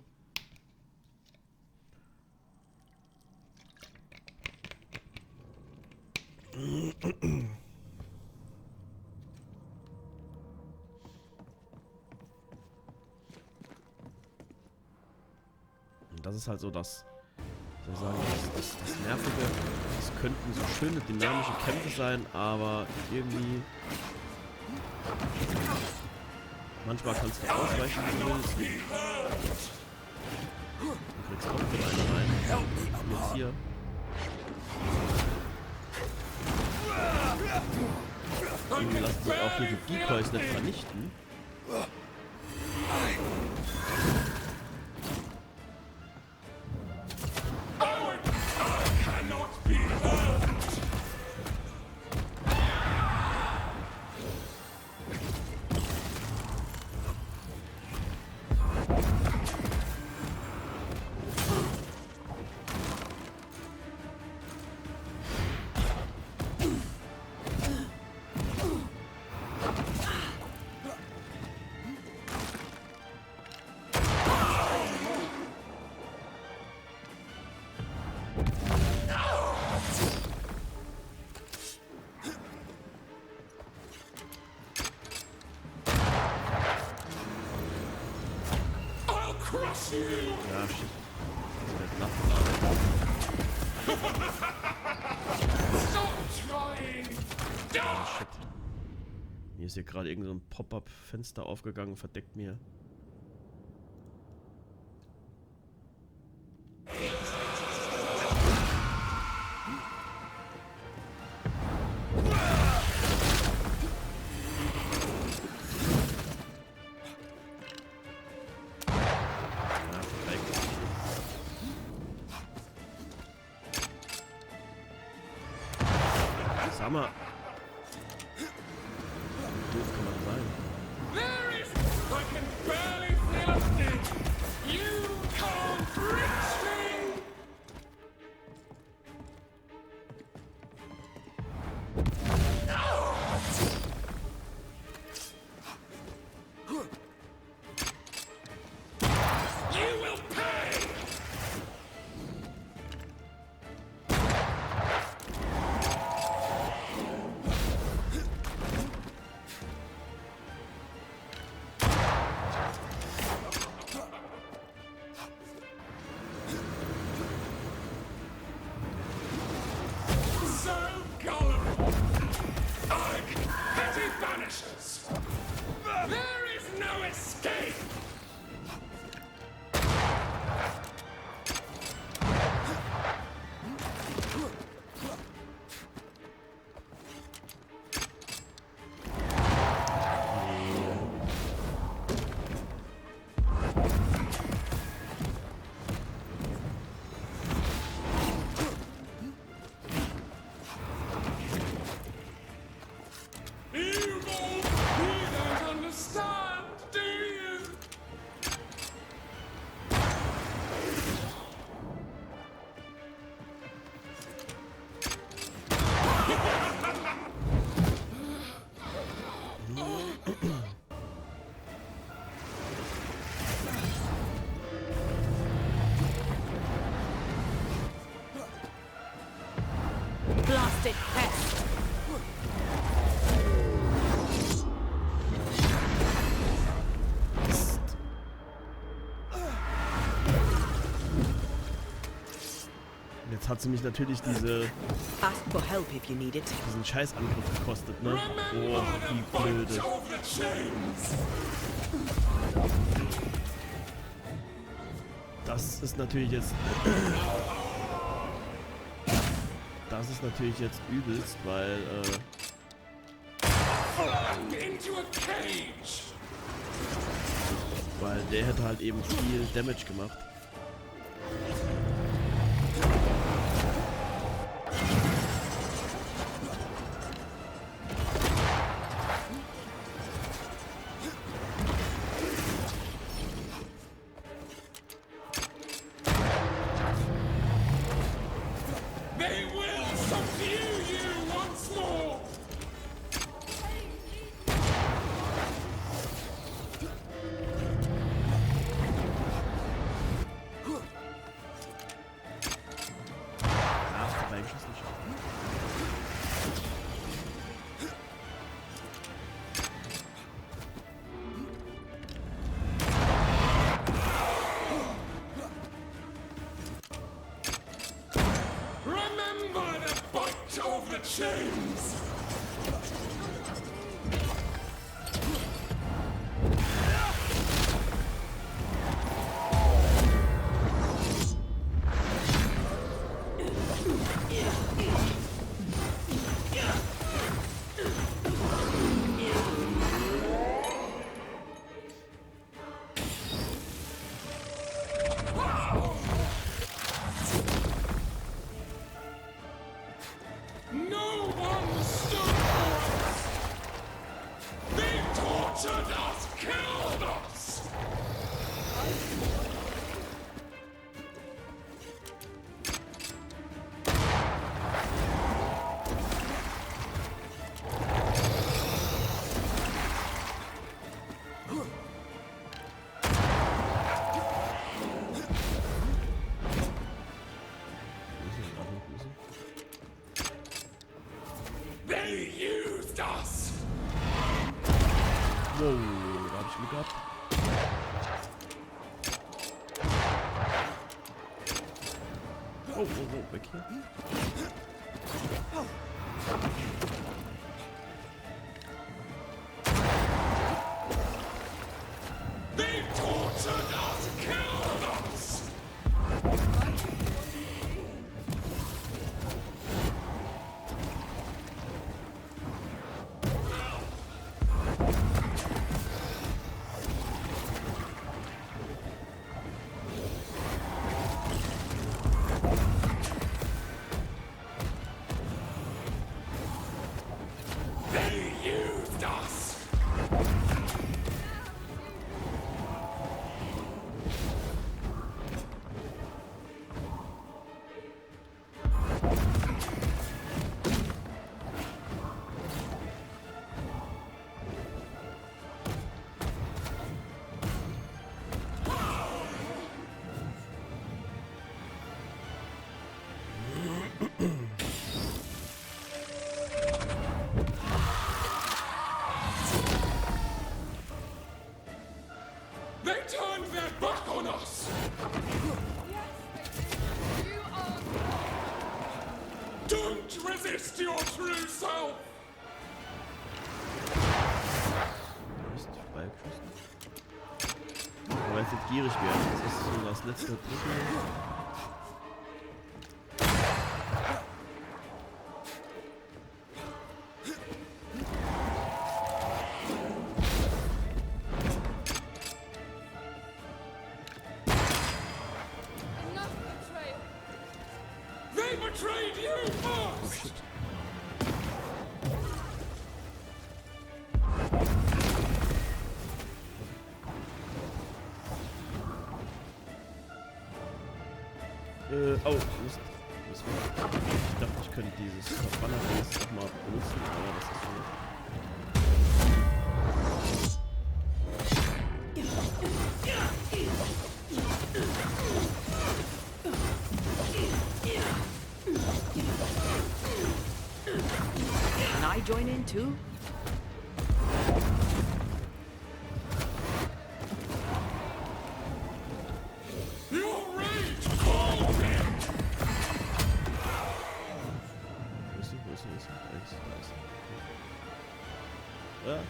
Und das ist halt so das, soll ich sagen, das Nervige. Es könnten so schöne, dynamische Kämpfe sein, aber irgendwie... Manchmal kannst du ausweichen, wenn du willst. Du kriegst auch mit einer rein. Jetzt hier. Irgendwie lassen sich auch hier die Decoys nicht vernichten. Ja, shit. Ah, shit. Mir ist hier gerade irgend so ein Pop-up-Fenster aufgegangen, verdeckt mir. Sag mal. Wie doof kann man sein? There is, I can barely feel a thing. You can't reach me. You will pay. Banishers! There is no escape! Blasted pest! Jetzt hat sie mich natürlich diesen Scheißangriff gekostet, ne? Oh, wie blöde. Das ist natürlich jetzt... Das ist natürlich jetzt übelst, weil, weil der hätte halt eben viel Damage gemacht. chains! No one stood for us! They tortured us, killed us! They used us! Wow, da hab ich Glück gehabt. Oh, weg hier. They tortured us, killed us! They used us! They turned their back on us! Don't resist your true self! Mist, vorbeigeschossen. Aber jetzt wird gierig werden. Das ist so das letzte Drittel. They betrayed you first! Oh, Mist. Ich dachte, ich könnte dieses Verbanner-Dings nochmal benutzen, aber das ist so. Can I join in too? Your rage called me! Wo ist sie? Da ist sie. Ah.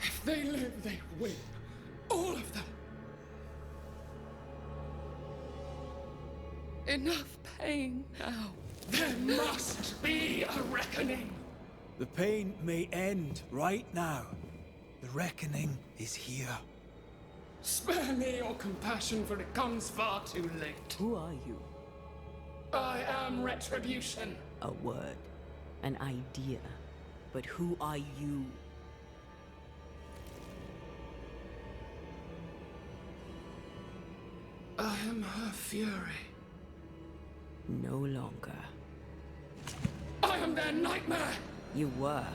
If they live, they win. All of them. Enough pain now. There must be a reckoning. The pain may end right now. The reckoning is here. Spare me your compassion, for it comes far too late. Who are you? I am retribution. A word, an idea. But who are you? I am her fury. No longer. I am their nightmare. You were.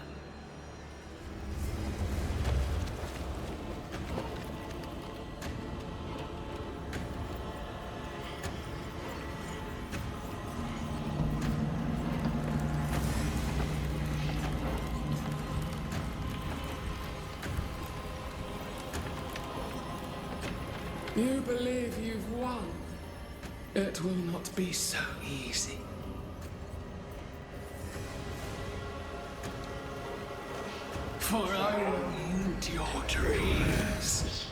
You believe you've won? It will not be so easy. For I will end your dreams.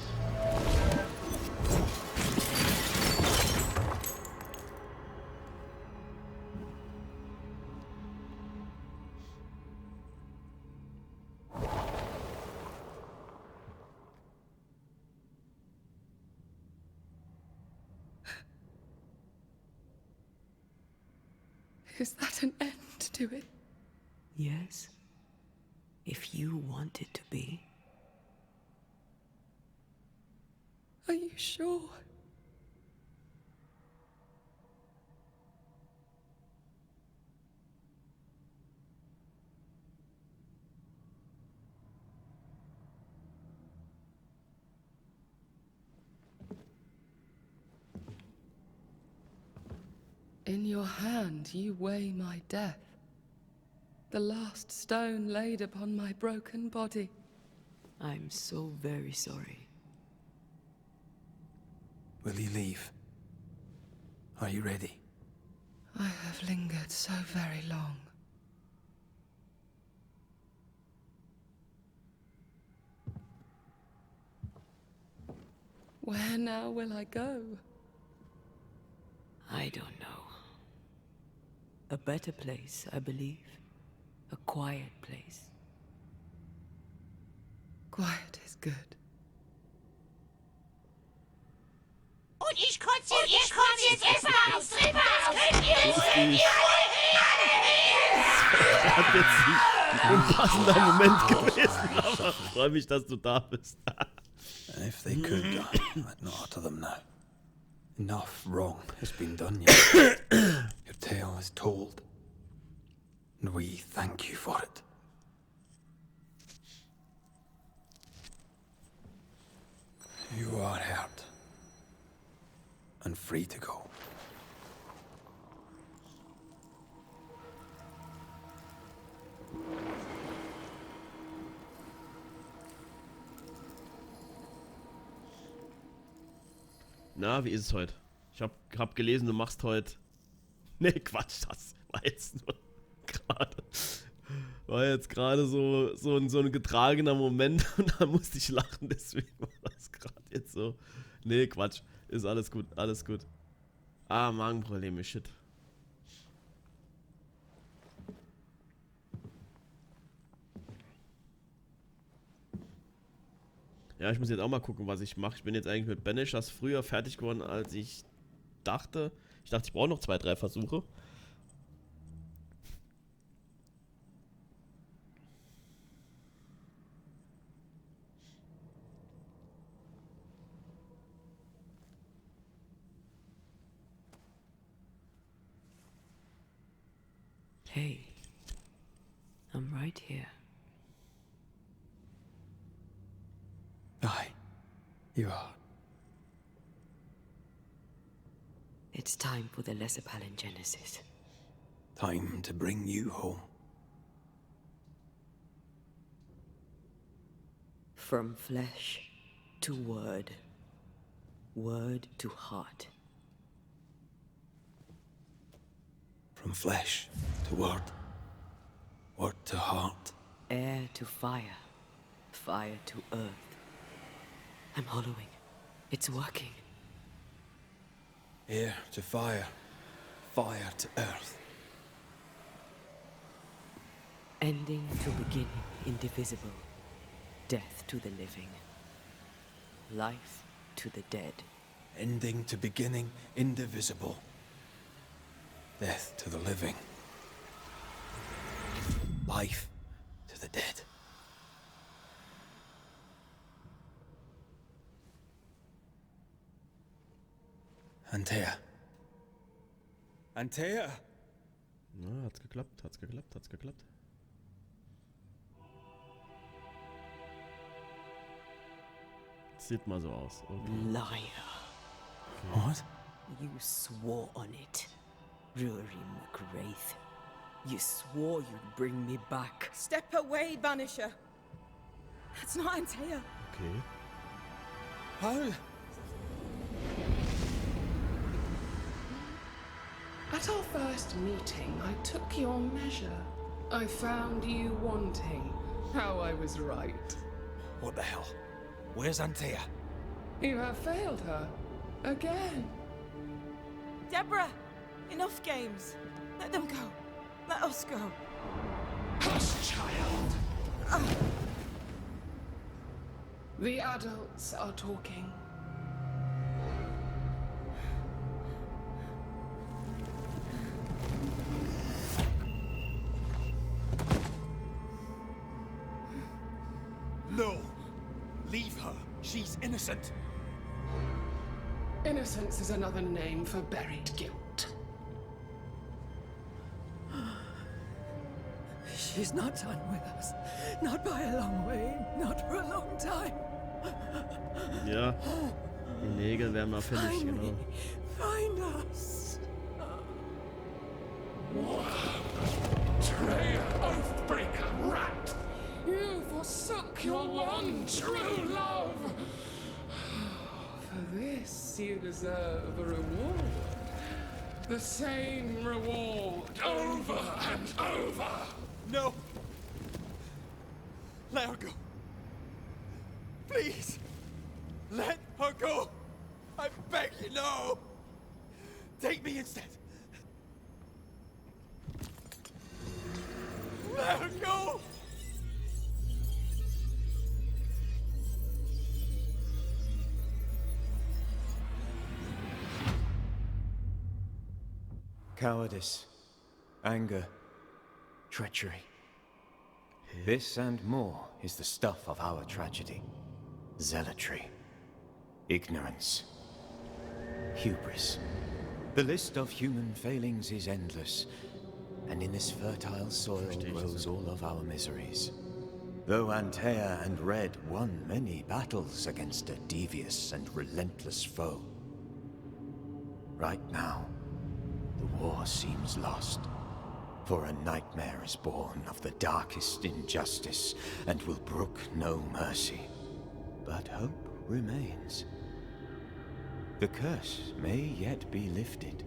Is that an end to it? Yes. If you want it to be. Are you sure? In your hand you weigh my death, the last stone laid upon my broken body. I'm so very sorry. Will you leave? Are you ready? I have lingered so very long. Where now will I go? I don't know. A better place, I believe. A quiet place. Quiet is good. Und ich kotze jetzt etwas. Das könnt ihr nicht Hat jetzt ein unpassender Moment gewesen, aber ich freue mich, dass du da bist. If they could, I'd not utter them now. Enough wrong has been done yet. Your tale is told, and we thank you for it. You are heard, and free to go. Na, wie ist es heute? Ich hab gelesen, du machst heute... Nee, Quatsch, das war jetzt nur gerade... War jetzt gerade so ein getragener Moment und da musste ich lachen, deswegen war das gerade jetzt so... Nee, Quatsch, ist alles gut, alles gut. Ah, Magenprobleme, shit. Ja, ich muss jetzt auch mal gucken, was ich mache. Ich bin jetzt eigentlich mit Banishers früher fertig geworden, als ich dachte. Ich dachte, ich brauche noch 2, 3 Versuche. Hey, I'm right here. Aye, you are. It's time for the lesser palingenesis. Time to bring you home. From flesh to word, word to heart. From flesh to word, word to heart. Air to fire, fire to earth. I'm hollowing. It's working. Air to fire, fire to earth. Ending to beginning, indivisible. Death to the living. Life to the dead. Ending to beginning, indivisible. Death to the living. Life to the dead. Antea. Antea! Na, hat's geklappt, hat's geklappt, hat's geklappt. Sieht mal so aus. Okay. Liar. What? You swore on it. Rory McWraith. You swore you'd bring me back. Step away, Banisher. That's not Antea. Okay. How? At our first meeting, I took your measure. I found you wanting. How I was right. What the hell? Where's Antea? You have failed her. Again. Deborah! Enough games. Let them go. Let us go. Hush, child. The adults are talking. No! Leave her. She's innocent. Innocence is another name for buried guilt. She's not done with us. Not by a long way. Not for a long time. Ja, die Nägel werden mal fällig, genau. Find us. Traitor, oathbreaker, rat! You forsook your one true love. For this, you deserve a reward. The same reward over and over. No! Let her go. Please! Let her go! I beg you, no! Take me instead! Let her go! Cowardice, anger, treachery. This and more is the stuff of our tragedy. Zealotry, ignorance, hubris. The list of human failings is endless, and in this fertile soil grows all of our miseries. Though Antea and Red won many battles against a devious and relentless foe, right now, the war seems lost. For a nightmare is born of the darkest injustice, and will brook no mercy. But hope remains. The curse may yet be lifted.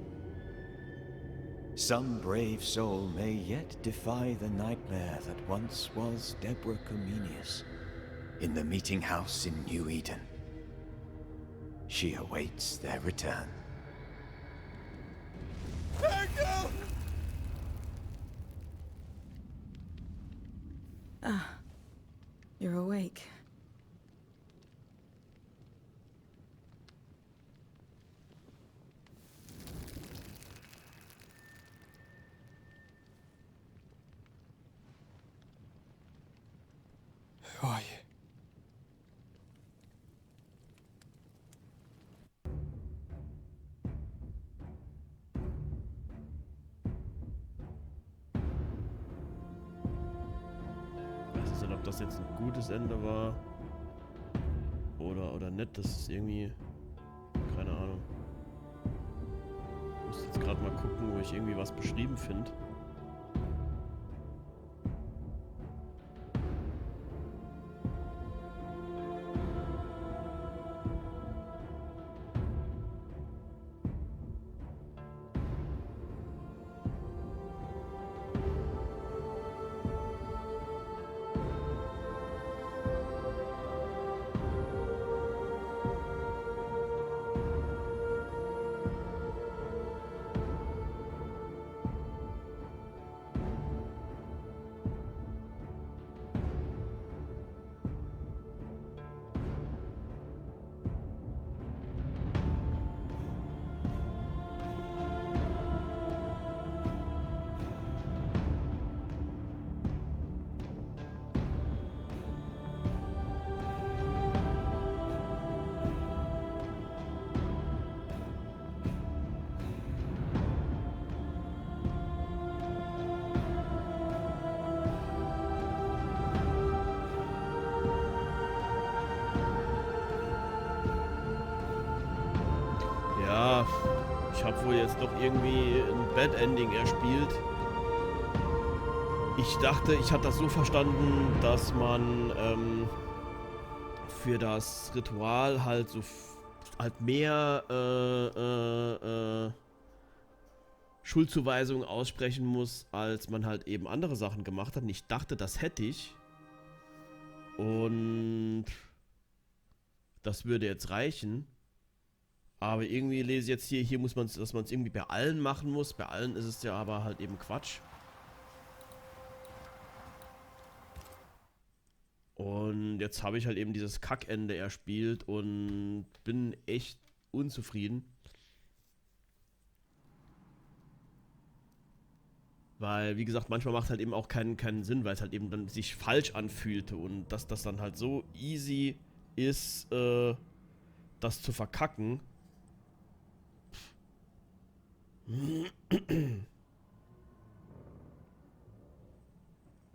Some brave soul may yet defy the nightmare that once was Deborah Comenius in the meeting house in New Eden. She awaits their return. Echo! Ah, you're awake. Who are you? Ich weiß nicht, ob das jetzt ein gutes Ende war oder nicht. Das ist irgendwie, keine Ahnung. Ich muss jetzt gerade mal gucken, wo ich irgendwie was beschrieben finde. Ich habe wohl jetzt doch irgendwie ein Bad Ending erspielt. Ich dachte, ich hatte das so verstanden, dass man für das Ritual halt mehr Schuldzuweisungen aussprechen muss, als man halt eben andere Sachen gemacht hat. Und ich dachte, das hätte ich. Und das würde jetzt reichen. Aber irgendwie lese ich jetzt hier muss man es, dass man es irgendwie bei allen machen muss. Bei allen ist es ja aber halt eben Quatsch. Und jetzt habe ich halt eben dieses Kackende erspielt und bin echt unzufrieden. Weil, wie gesagt, manchmal macht halt eben auch keinen Sinn, weil es halt eben dann sich falsch anfühlte und dass das dann halt so easy ist, das zu verkacken.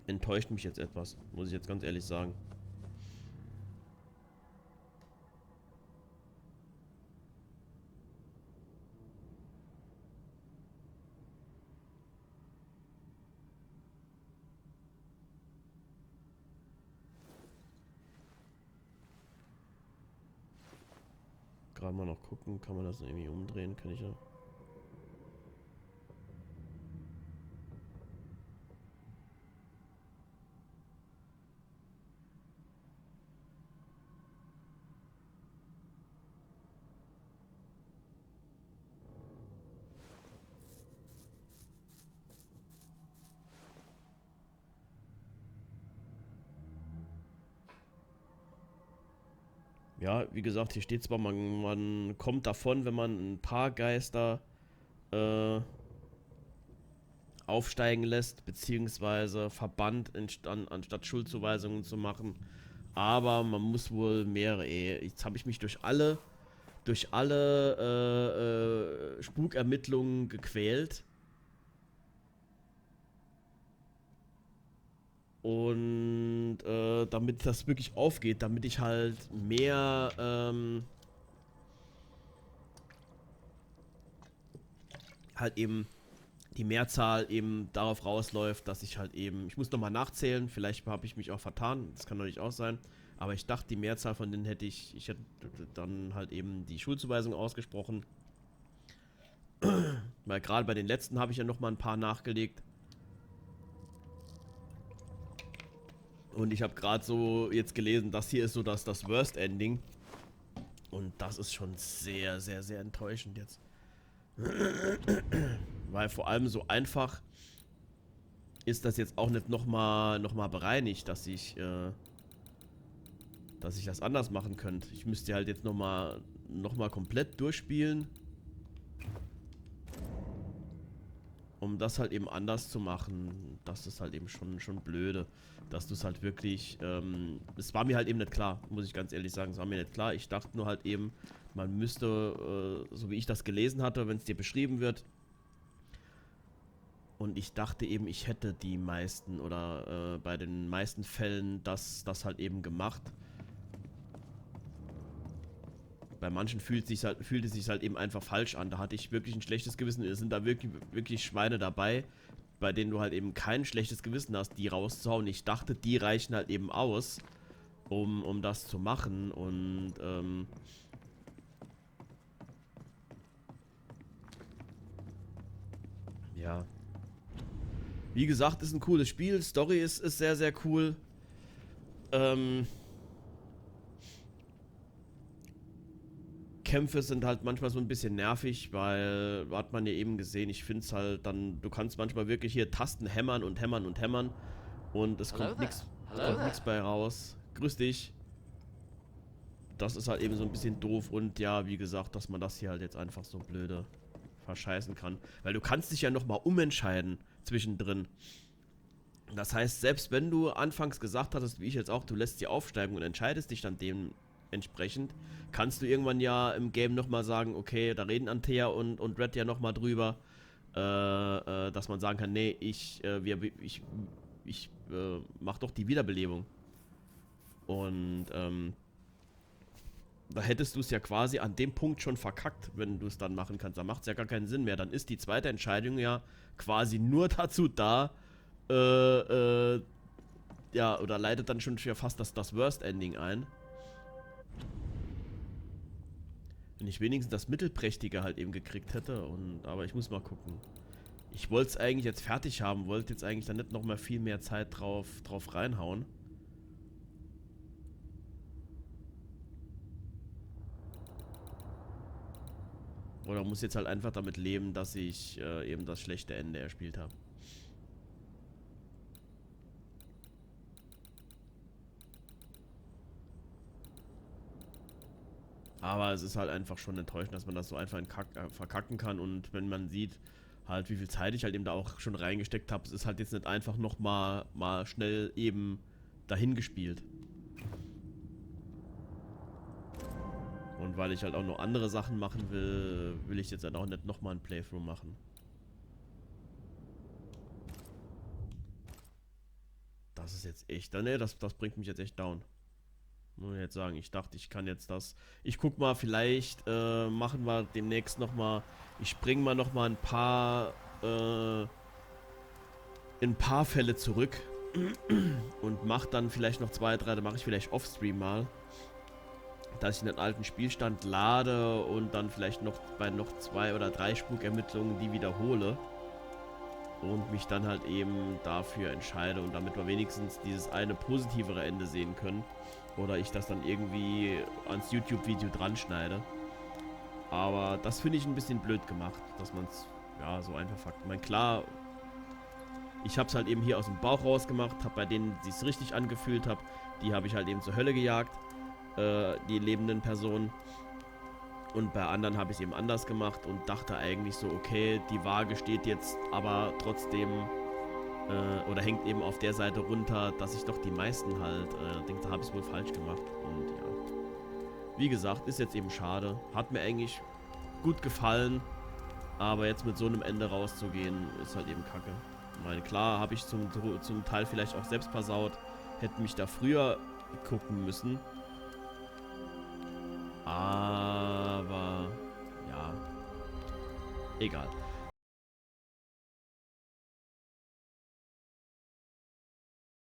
Enttäuscht mich jetzt etwas, muss ich jetzt ganz ehrlich sagen. Gerade mal noch gucken, kann man das irgendwie umdrehen, kann ich ja. Ja, wie gesagt, hier steht zwar, man kommt davon, wenn man ein paar Geister aufsteigen lässt, beziehungsweise verbannt, anstatt Schuldzuweisungen zu machen. Aber man muss wohl mehrere. Jetzt habe ich mich durch alle Spukermittlungen gequält. Und damit das wirklich aufgeht, damit ich halt mehr halt eben die Mehrzahl eben darauf rausläuft, dass ich halt eben, ich muss nochmal nachzählen, vielleicht habe ich mich auch vertan, das kann natürlich auch sein, aber ich dachte, die Mehrzahl von denen hätte ich hätte dann halt eben die Schuldzuweisung ausgesprochen, weil gerade bei den letzten habe ich ja nochmal ein paar nachgelegt. Und ich habe gerade so jetzt gelesen, das hier ist so das Worst Ending. Und das ist schon sehr, sehr, sehr enttäuschend jetzt. Weil vor allem so einfach ist das jetzt auch nicht nochmal bereinigt, dass ich das anders machen könnte. Ich müsste halt jetzt nochmal komplett durchspielen, um das halt eben anders zu machen. Das ist halt eben schon blöde, dass du es halt wirklich, es war mir halt eben nicht klar, muss ich ganz ehrlich sagen, es war mir nicht klar. Ich dachte nur halt eben, man müsste, so wie ich das gelesen hatte, wenn es dir beschrieben wird, und ich dachte eben, ich hätte die meisten oder bei den meisten Fällen das halt eben gemacht. Bei manchen fühlte es sich halt eben einfach falsch an. Da hatte ich wirklich ein schlechtes Gewissen. Es sind da wirklich Schweine dabei, bei denen du halt eben kein schlechtes Gewissen hast, die rauszuhauen. Ich dachte, die reichen halt eben aus, um das zu machen. Und ja. Wie gesagt, ist ein cooles Spiel. Story ist sehr, sehr cool. Kämpfe sind halt manchmal so ein bisschen nervig, weil, hat man ja eben gesehen, ich finde es halt dann, du kannst manchmal wirklich hier Tasten hämmern und hämmern und hämmern und es kommt nichts bei raus. Grüß dich. Das ist halt eben so ein bisschen doof und ja, wie gesagt, dass man das hier halt jetzt einfach so blöde verscheißen kann. Weil du kannst dich ja nochmal umentscheiden zwischendrin. Das heißt, selbst wenn du anfangs gesagt hattest, wie ich jetzt auch, du lässt sie aufsteigen und entscheidest dich dann dementsprechend, kannst du irgendwann ja im Game nochmal sagen, okay, da reden Antea und Red ja nochmal drüber, dass man sagen kann, nee, ich mach doch die Wiederbelebung. Und da hättest du es ja quasi an dem Punkt schon verkackt, wenn du es dann machen kannst. Da macht es ja gar keinen Sinn mehr. Dann ist die zweite Entscheidung ja quasi nur dazu da, ja, oder leitet dann schon fast das Worst Ending ein. Wenn ich wenigstens das Mittelprächtige halt eben gekriegt hätte. Aber ich muss mal gucken. Ich wollte es eigentlich jetzt fertig haben, wollte jetzt eigentlich dann nicht nochmal viel mehr Zeit drauf reinhauen. Oder muss jetzt halt einfach damit leben, dass ich eben das schlechte Ende erspielt habe. Aber es ist halt einfach schon enttäuschend, dass man das so einfach verkacken kann. Und wenn man sieht, halt wie viel Zeit ich halt eben da auch schon reingesteckt habe, es ist halt jetzt nicht einfach nochmal schnell eben dahin gespielt. Und weil ich halt auch noch andere Sachen machen will, will ich jetzt halt auch nicht nochmal ein Playthrough machen. Das ist jetzt echt, ne, das bringt mich jetzt echt down. Muss ich jetzt sagen, ich dachte, ich kann jetzt das. Ich guck mal, vielleicht machen wir demnächst nochmal. Ich springe mal nochmal ein paar Fälle zurück. Und mach dann vielleicht noch 2, 3, da mache ich vielleicht Offstream mal. Dass ich einen alten Spielstand lade und dann vielleicht noch bei noch 2 oder 3 Spukermittlungen die wiederhole. Und mich dann halt eben dafür entscheide. Und damit wir wenigstens dieses eine positivere Ende sehen können. Oder ich das dann irgendwie ans YouTube-Video dran schneide. Aber das finde ich ein bisschen blöd gemacht, dass man es ja so einfach Ich meine, klar, ich habe es halt eben hier aus dem Bauch rausgemacht, habe bei denen, die es richtig angefühlt habe, die habe ich halt eben zur Hölle gejagt, die lebenden Personen. Und bei anderen habe ich es eben anders gemacht und dachte eigentlich so, okay, die Waage steht jetzt aber trotzdem oder hängt eben auf der Seite runter, dass ich doch die meisten halt denke, da habe ich es wohl falsch gemacht. Und ja, wie gesagt, ist jetzt eben schade. Hat mir eigentlich gut gefallen, aber jetzt mit so einem Ende rauszugehen, ist halt eben kacke. Ich meine, klar, habe ich zum Teil vielleicht auch selbst versaut, hätte mich da früher gucken müssen. Aber ja, egal.